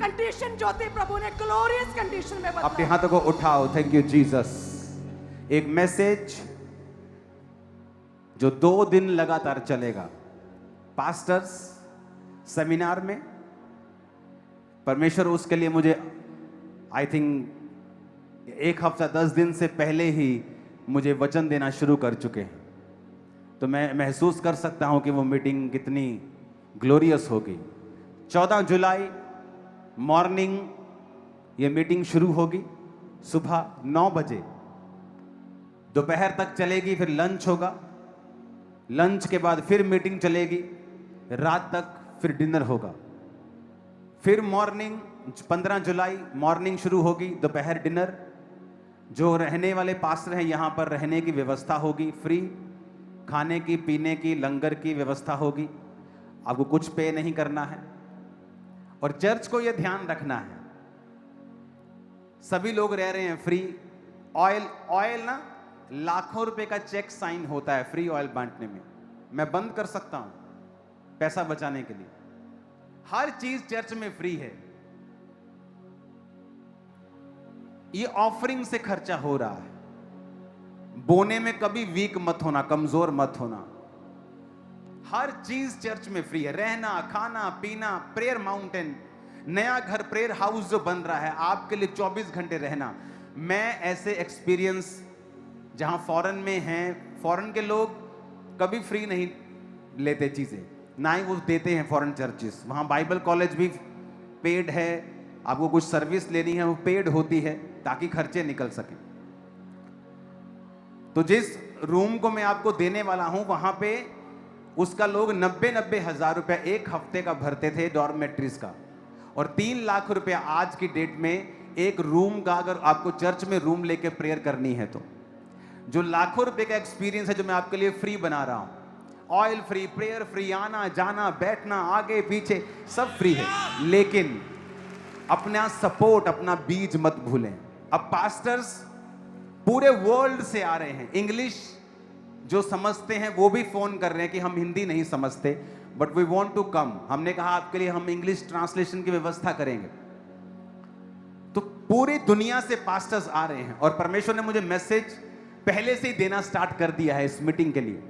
कंडीशन जो थी प्रभु ने ग्लोरियस कंडीशन में बदला।
अपने हाथों को उठाओ, थैंक यू जीसस। एक मैसेज जो 2 दिन लगातार चलेगा पास्टर्स सेमिनार में, परमेश्वर उसके लिए मुझे आई थिंक 1 हफ्ता 10 दिन से पहले ही मुझे वचन देना शुरू कर चुके हैं। तो मैं महसूस कर सकता हूं कि वो मीटिंग कितनी ग्लोरियस होगी। 14 जुलाई मॉर्निंग ये मीटिंग शुरू होगी, सुबह 9 बजे, दोपहर तक चलेगी, फिर लंच होगा, लंच के बाद फिर मीटिंग चलेगी, रात तक फिर डिनर होगा, फिर मॉर्निंग 15 जुलाई मॉर्निंग शुरू होगी, दोपहर डिनर। जो रहने वाले पास्टर हैं यहाँ पर रहने की व्यवस्था होगी, फ्री खाने की पीने की लंगर की व्यवस्था होगी, आपको कुछ पे नहीं करना है। और चर्च को यह ध्यान रखना है, सभी लोग रह रहे हैं फ्री। ऑयल ना लाखों रुपए का चेक साइन होता है फ्री ऑयल बांटने में, मैं बंद कर सकता हूं पैसा बचाने के लिए। हर चीज चर्च में फ्री है, ये ऑफरिंग से खर्चा हो रहा है। बोने में कभी वीक मत होना, कमजोर मत होना। हर चीज चर्च में फ्री है, रहना खाना पीना, प्रेयर माउंटेन, नया घर प्रेयर हाउस जो बन रहा है आपके लिए 24 घंटे रहना। मैं ऐसे एक्सपीरियंस जहां फॉरेन में हैं, फॉरेन के लोग कभी फ्री नहीं लेते चीजें, ना ही वो देते हैं फॉरेन चर्चेस। वहां बाइबल कॉलेज भी पेड है, आपको कुछ सर्विस लेनी है वो पेड होती है ताकि खर्चे निकल सके। तो जिस रूम को मैं आपको देने वाला हूं वहां पे उसका लोग 90 हजार रुपया एक हफ्ते का भरते थे डॉर्मेट्रीज का, और 3 लाख रुपया आज की डेट में एक रूम का, अगर आपको चर्च में रूम लेके प्रेयर करनी है तो। जो लाखों रुपए का एक्सपीरियंस है जो मैं आपके लिए फ्री बना रहा हूं, ऑयल फ्री, प्रेयर फ्री, आना जाना बैठना आगे पीछे सब फ्री है, लेकिन अपना सपोर्ट, अपना बीज मत भूलें। अब पास्टर्स पूरे वर्ल्ड से आ रहे हैं, इंग्लिश जो समझते हैं वो भी फोन कर रहे हैं कि हम हिंदी नहीं समझते but we want to come. हमने कहा आपके लिए हम इंग्लिश ट्रांसलेशन की व्यवस्था करेंगे। तो पूरी दुनिया से पास्टर्स आ रहे हैं और परमेश्वर ने मुझे मैसेज पहले से ही देना स्टार्ट कर दिया है इस मीटिंग के लिए।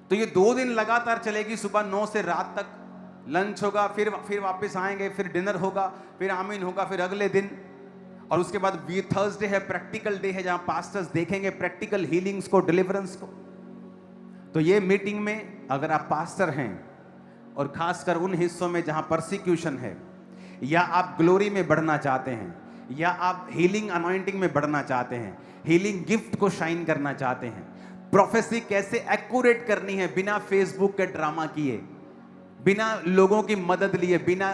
तो ये 2 दिन लगातार चलेगी, सुबह 9 से रात तक लंच होगा, फिर वापस आएंगे, फिर डिनर होगा, फिर आमीन होगा, फिर अगले दिन, और उसके बाद वी थर्सडे है, प्रैक्टिकल डे है, जहां पास्टर्स देखेंगे प्रैक्टिकल हीलिंग्स को, डिलीवरेंस को। तो ये मीटिंग में अगर आप पास्टर हैं और खासकर उन हिस्सों में जहां परसिक्यूशन है, या आप ग्लोरी में बढ़ना चाहते हैं, या आप हीलिंग अनॉइंटिंग में बढ़ना चाहते हैं, हीलिंग गिफ्ट को शाइन करना चाहते हैं, प्रोफेसी कैसे एक्यूरेट करनी है बिना फेसबुक के ड्रामा किए, बिना लोगों की मदद लिए, बिना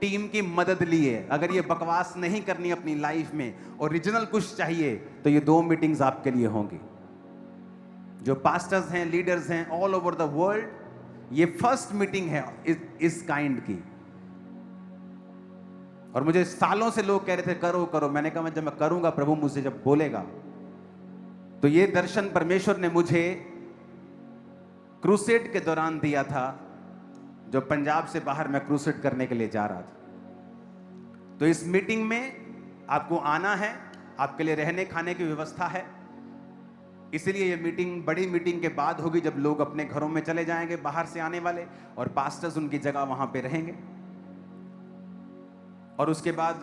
टीम की मदद लिए, अगर ये बकवास नहीं करनी अपनी लाइफ में, ओरिजिनल कुछ चाहिए, तो ये 2 मीटिंग्स आपके लिए होंगी। जो पास्टर्स हैं, लीडर्स हैं ऑल ओवर द वर्ल्ड, ये फर्स्ट मीटिंग है इस काइंड की। और मुझे सालों से लोग कह रहे थे करो करो, मैंने कहा जब मैं करूंगा, प्रभु मुझसे जब बोलेगा। तो ये दर्शन परमेश्वर ने मुझे क्रूसेड के दौरान दिया था, जो पंजाब से बाहर मैं क्रूसेड करने के लिए जा रहा था। तो इस मीटिंग में आपको आना है, आपके लिए रहने खाने की व्यवस्था है, इसलिए ये मीटिंग बड़ी मीटिंग के बाद होगी जब लोग अपने घरों में चले जाएंगे बाहर से आने वाले, और पास्टर्स उनकी जगह वहां पे रहेंगे। और उसके बाद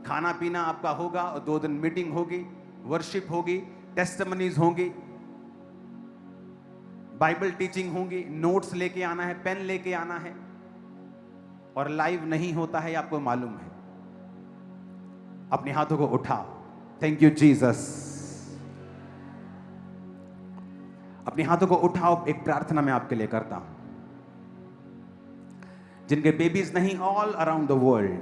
खाना पीना आपका होगा, और 2 दिन मीटिंग होगी, वर्शिप होगी, टेस्टिमनीज होंगी, बाइबल टीचिंग होगी, नोट्स लेके आना है, पेन लेके आना है, और लाइव नहीं होता है आपको मालूम है। अपने हाथों को उठाओ, थैंक यू जीसस। अपने हाथों को उठाओ, एक प्रार्थना मैं आपके लिए करता हूं। जिनके बेबीज नहीं ऑल अराउंड द वर्ल्ड,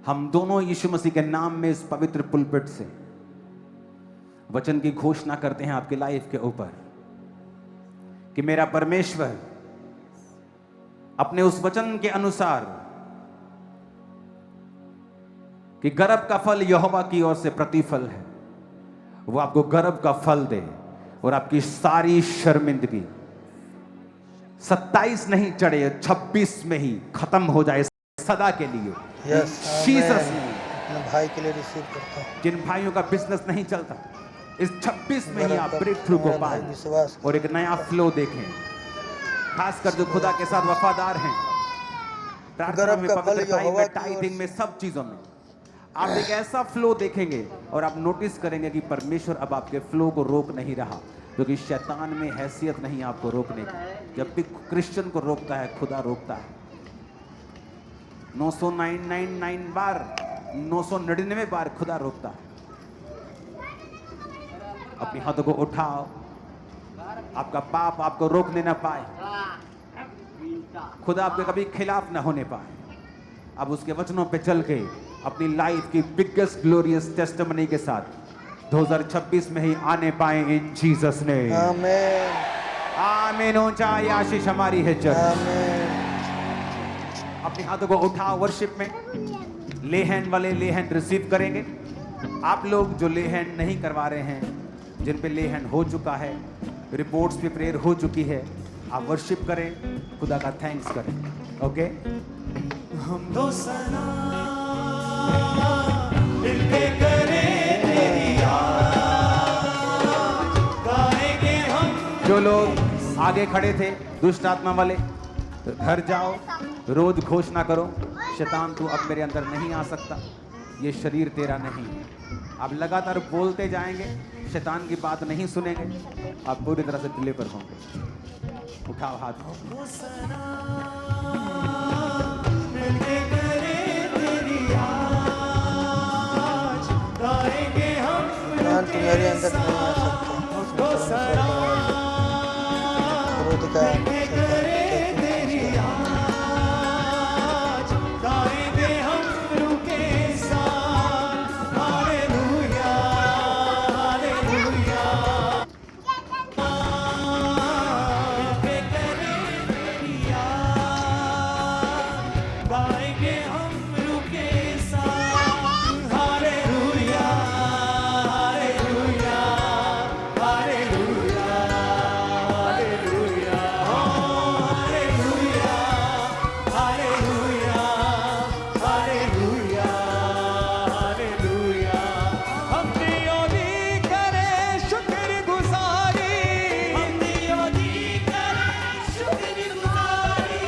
हम दोनों यीशु मसीह के नाम में इस पवित्र पुलपिट से वचन की घोषणा करते हैं आपकी लाइफ के ऊपर कि मेरा परमेश्वर अपने उस वचन के अनुसार कि गर्भ का फल यहोवा की ओर से प्रतिफल है, वो आपको गर्भ का फल दे और आपकी सारी शर्मिंदगी 27 नहीं चढ़े, 26 में ही खत्म हो जाए सदा के लिए। जीसस
अपने भाई के लिए रिसीव करता हूं।
जिन भाइयों का बिजनेस नहीं चलता, इस 26 में ही आप ब्रेक थ्रू को पाएं और एक नया फ्लो देखें। खासकर जो खुदा के साथ वफादार हैं, प्रार्थना में, पवित्रता में, टाइथिंग में, सब चीजों में आप एक ऐसा फ्लो देखेंगे और आप नोटिस करेंगे कि परमेश्वर अब आपके फ्लो को रोक नहीं रहा, क्योंकि शैतान में हैसियत नहीं आपको रोकने की। जब भी क्रिश्चियन को रोकता है, खुदा रोकता है। 999 बार, 999 बार खुदा रोकता है। अपने हाथों को उठाओ, आपका पाप आपको रोकने ना पाए, खुदा आपके कभी खिलाफ ना होने पाए। अब उसके वचनों पे चल के अपनी लाइफ की बिगेस्ट ग्लोरियस टेस्टिमनी के साथ 2026 में ही आने पाए इन जीसस ने।
आमीन
आमीन। ऊंचाई आशीष हमारी है। चल
आमीन।
अपने हाथों को उठाओ। वर्शिप में ले हैंड वाले ले हैंड रिसीव करेंगे। आप लोग जो ले हैंड नहीं करवा रहे हैं, जिन पे ले हैंड हो चुका है, रिपोर्ट्स पे प्रेयर हो चुकी है, आप वर्शिप करें, खुदा का थैंक्स करें। ओके,
हम दो सना मिलके करें तेरी याद, गाएंगे हम।
जो लोग आगे खड़े थे दुष्ट आत्मा वाले, घर जाओ, रोज घोषणा करो, शैतान तू अब मेरे अंदर नहीं आ सकता, ये शरीर तेरा नहीं है। आप लगातार बोलते जाएंगे, शैतान की बात नहीं सुनेंगे, आप पूरी तरह से डिलीवर होंगे। उठाओ हाथ।
मेरे अंदर नहीं आ सकता।
मुझको सरा
विरोध का
करे तेरी आज गाएंगे हम रुके साथ हालेलुया हालेलुया मिलके करे तेरी आज गाएंगे हम रुके साथ hallelujah hallelujah hallelujah hallelujah hallelujah hallelujah hallelujah हम दियों दी करे शुक्रगुजारी हम दियों दी करे शुक्रगुजारी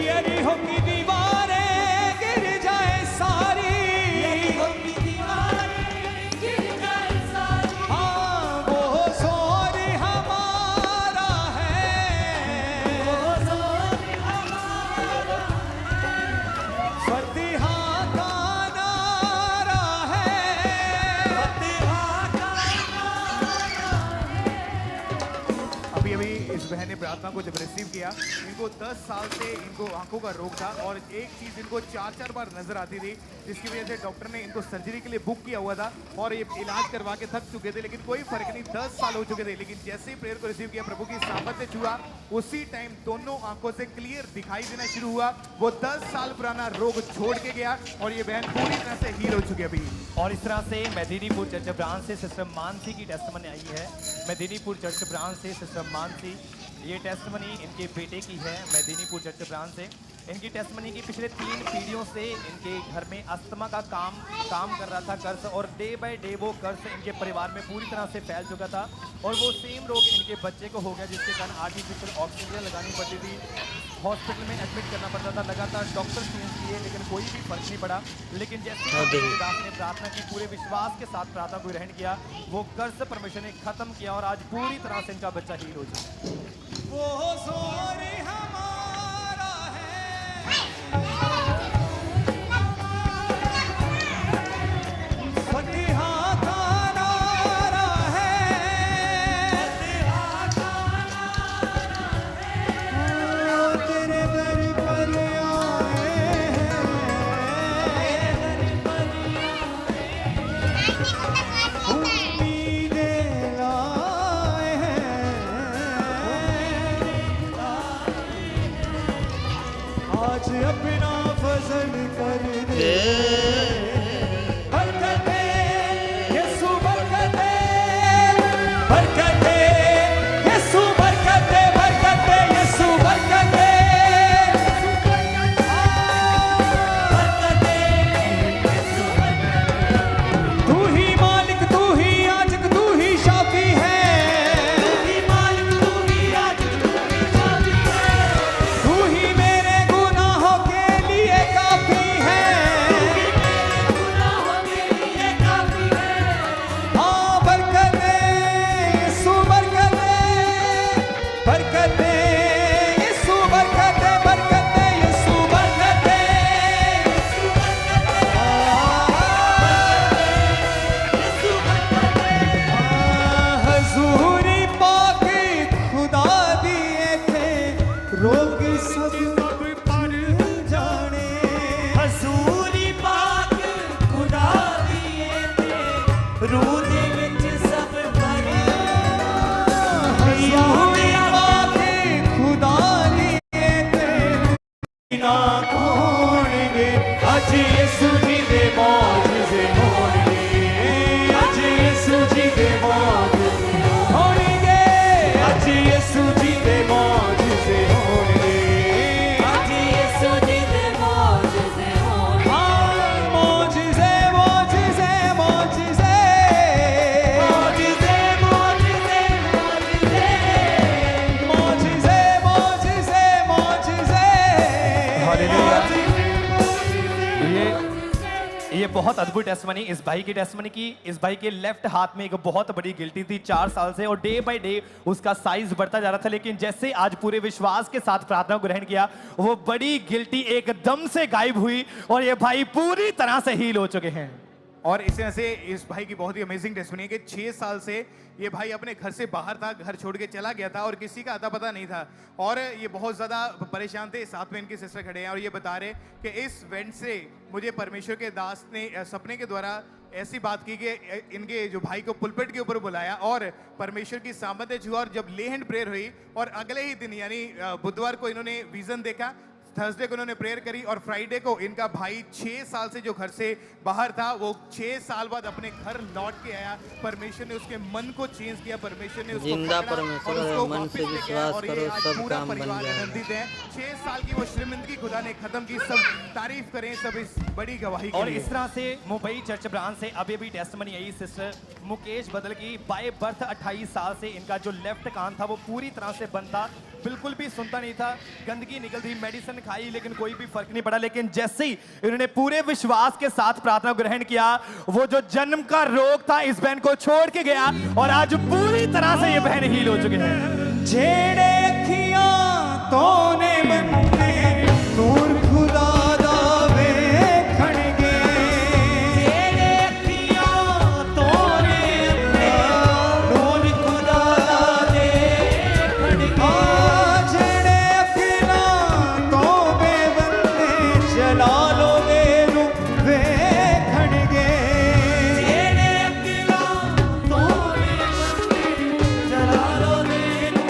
यरीहो की दीवारें गिर जाए सारी यरीहो की दीवारें गिर जाए सारी हाँ वो जोर हमारा है वो जोर हमारा फतिहा का नारा है फतिहा का
अभी अभी इस बहन ने प्रार्थना को जब रिसीव किया, इनको 10 साल से इनको आंखों का रोग था और एक चीज इनको 4-4 बार नजर आती थी, जिसकी वजह से डॉक्टर ने इनको सर्जरी के लिए बुक किया हुआ था और ये इलाज करवा के थक चुके थे, लेकिन कोई फर्क नहीं। 10 साल हो चुके थे, लेकिन जैसे ही प्रेयर को रिसीव किया, प्रभु की सामत से छुआ, उसी टाइम दोनों आंखों से क्लियर दिखाई देना शुरू हुआ। वो 10 साल पुराना रोग छोड़ के गया और ये बहन पूरी तरह से हील हो चुकी है अभी।
और इस तरह से मेदिनीपुर चर्च ब्रांच से सिस्टर मानसी की टेस्टमनी आई है। मेदिनीपुर चर्च ब्रांच से सिस्टर मानसी, ये टेस्टमनी इनके बेटे की है। मेदिनीपुर चर्च ब्रांच से इनकी टेस्टमनी की पिछले 3 पीढ़ियों से इनके घर में अस्थमा का काम कर रहा था कर्ज, और डे बाय डे वो कर्ज इनके परिवार में पूरी तरह से फैल चुका था और वो सेम रोग इनके बच्चे को हो गया, जिसके कारण आर्टिफिशियल ऑक्सीजन लगानी पड़ती थी, हॉस्पिटल में एडमिट करना पड़ता था, लगातार डॉक्टर चेंज किए लेकिन कोई भी फर्क नहीं पड़ा। लेकिन जैसे दास ने प्रार्थना की, पूरे विश्वास के साथ प्रार्थना को ग्रहण किया, वो कर्ज परमेश्वर ने खत्म किया और आज पूरी तरह से इनका बच्चा हील हो चुका।
वो जोर हमारा है फतिहा का नारा है फतिहा का नारा है तेरे दर पर आए हैं तेरे दर पर उम्मीदें लाए हैं आज अपना फजल कर दे बरकते यीशु बरकते बरकते यीशु बरकते बरकते यीशु बरकते बरकते यीशु बरकते तू ही मालिक तू ही याजक तू ही शाफी है तू ही मालिक तू ही याजक तू ही शाफी है तू ही मेरे गुनाहों के लिए काफी है हाँ बरकते यीशु बरकते बरकते यीशु बरकते बरकते यीशु बरकते हजूरी पाक खुदा दिए थे रोग सब पर जाने हजूरी पाक खुदा दिए थे रूह दे विच सब भरे हजूरी पाक खुदा दिए थे ना खोणगे अज यीशु जी दे मौजूदे होणगे अज यीशु जी दे मौजूदे होणगे अज यीशु जी दे मौजूदे होणगे अज यीशु जी दे मौजूदे होणगे हाँ मौजूदे मौजूदे मौजूदे मौजूदे मौजूदे मौजूदे मौजूदे मौजूदे
हालेलुया। ये बहुत अद्भुत टेस्टमनी इस भाई की टेस्टमनी की। इस भाई के लेफ्ट हाथ में एक बहुत बड़ी गिल्टी थी 4 साल से और डे बाय डे उसका साइज बढ़ता जा रहा था, लेकिन जैसे आज पूरे विश्वास के साथ प्रार्थना को ग्रहण किया, वो बड़ी गिल्टी एकदम से गायब हुई और ये भाई पूरी तरह से हील हो चुके हैं।
और इस तरह से इस भाई की बहुत ही अमेजिंग टेस्टमनी है कि 6 साल से ये भाई अपने घर से बाहर था, घर छोड़ के चला गया था और किसी का अता पता नहीं था और ये बहुत ज़्यादा परेशान थे। साथ में इनके सिस्टर खड़े हैं और ये बता रहे कि इस वेंट से मुझे परमेश्वर के दास ने सपने के द्वारा ऐसी बात की कि इनके जो भाई को पुलपिट के ऊपर बुलाया और परमेश्वर की सामर्थ्य छुआ और जब ले हैंड प्रेयर हुई और अगले ही दिन यानी बुधवार को इन्होंने विजन देखा, थर्सडे को इन्होंने प्रेयर करी और फ्राइडे को इनका भाई 6 साल से जो घर से बाहर था वो 6 साल बाद अपने घर लौट के आया। परमेश्वर ने उसके मन को चेंज किया, परमेश्वर ने उसको
जिंदा
पकड़ा
परमेश्वर
और
है,
उसको
मन
वापस
से
लेके आया
विश्वास
और ये
करो,
आज
सब
पूरा
काम बन
परिवार
जाएगा।
आनंदित है। 6 साल की वो शर्मिंदगी खुदा ने खत्म की। सब तारीफ करें सब इस बड़ी गवाही के
और
लिए।
इस तरह से मुंबई चर्च ब्रांच से अभी भी टेस्टमनी आई सिस्टर मुकेश बदल की बाय बर्थ 28 साल से इनका जो लेफ्ट कान था वो पूरी तरह से बंद था, बिल्कुल भी सुनता नहीं था, गंदगी निकलती, मेडिसिन खाई लेकिन कोई भी फर्क नहीं पड़ा। लेकिन जैसे ही इन्होंने पूरे विश्वास के साथ प्रार्थना ग्रहण किया, वो जो जन्म का रोग था इस बहन को छोड़ के गया और आज पूरी तरह से ये बहन हील हो चुके हैं।
जेड़े अखियां तोने बनने नूर खुदा दा वेखणगे, जेड़े अखियां तोने बनने नूर खुदा दा देखणगे, जेड़े अखियां तोने बनने जलालो वेनु वेखणगे, जेड़े अखियां तोने बनने जलालो वेनु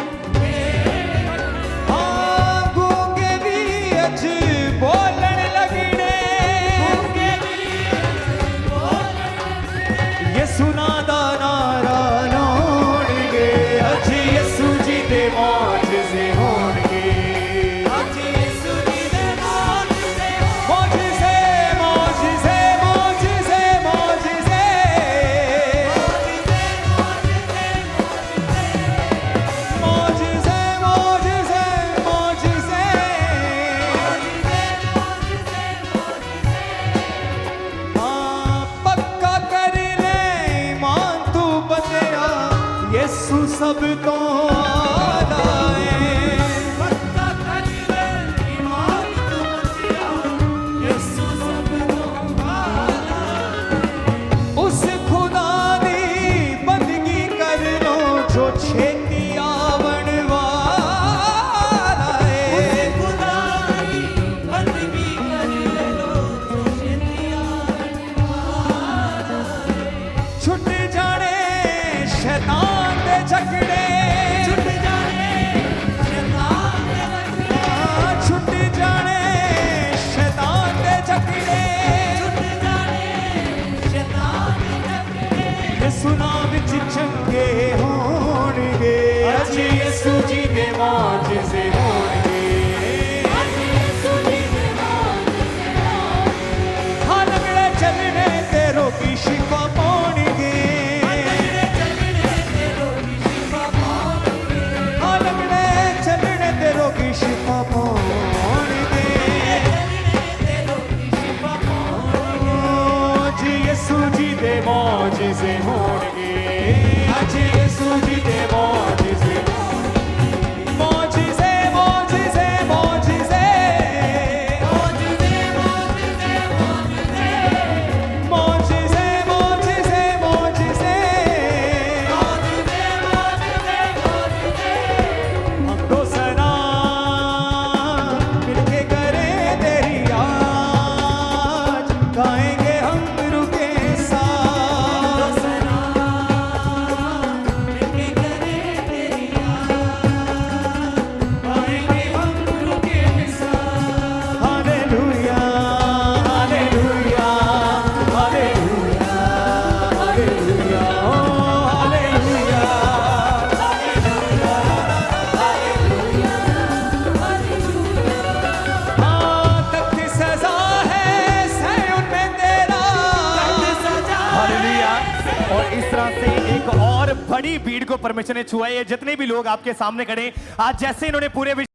गूंगे भी अज बोलन लगने, यसु दा नारा लाउणगे, अज यसु जी दे मौजज़े होणगे, अज यसु जी दे मौजज़े, मौजज़े मौजज़े मौजज़े मौजज़े मौजज़े मौजज़े मौजज़े पक्का कर ले ईमान तू बंदिया, यसु सब तो आला है। पक्का कर ले ईमान तू बंदिया, यसु सब तो आला है। उस खुदा दी बंदगी कर लो जो छेती आवण वाला है। उस खुदा दी बंदगी कर लो जो छेती आवण वाला है। छुट जाने शैतान दे झगड़े, छुट जाने शैतान दे झगड़े, छुट जाने शैतान दे झगड़े, छुट जाने शैतान दे झगड़े, यसु नाम विच चंगे होणगे, अज यसु जी दे मौजज़े होणगे, अज यसु जी दे मौजज़े होणगे, हाँ लगड़े चलने ते रोगी शिफा पाउणगे, हाँ लगड़े चलने ते रोगी शिफा पाउणगे, जी यसु जी दे मौजज़े होणगे, अज यसु जी दे मौजज़े होणगे, मौजज़े मौजज़े मौजज़े मौजज़े मौजज़े मौजज़े मौजज़े हम तो सना मिलके करें तेरी आज, गाएंगे हम रुके साथ, मिलके करें तेरी आज, गाएंगे हम रुके साथ। Hallelujah hallelujah hallelujah hallelujah hallelujah तख्त सजा है सैन में तेरा,
हालेलुया। और इस तरह से एक और बड़ी भीड़ को परमेश्वर ने छुआ है। ये जितने भी लोग आपके सामने खड़े आज जैसे इन्होंने पूरे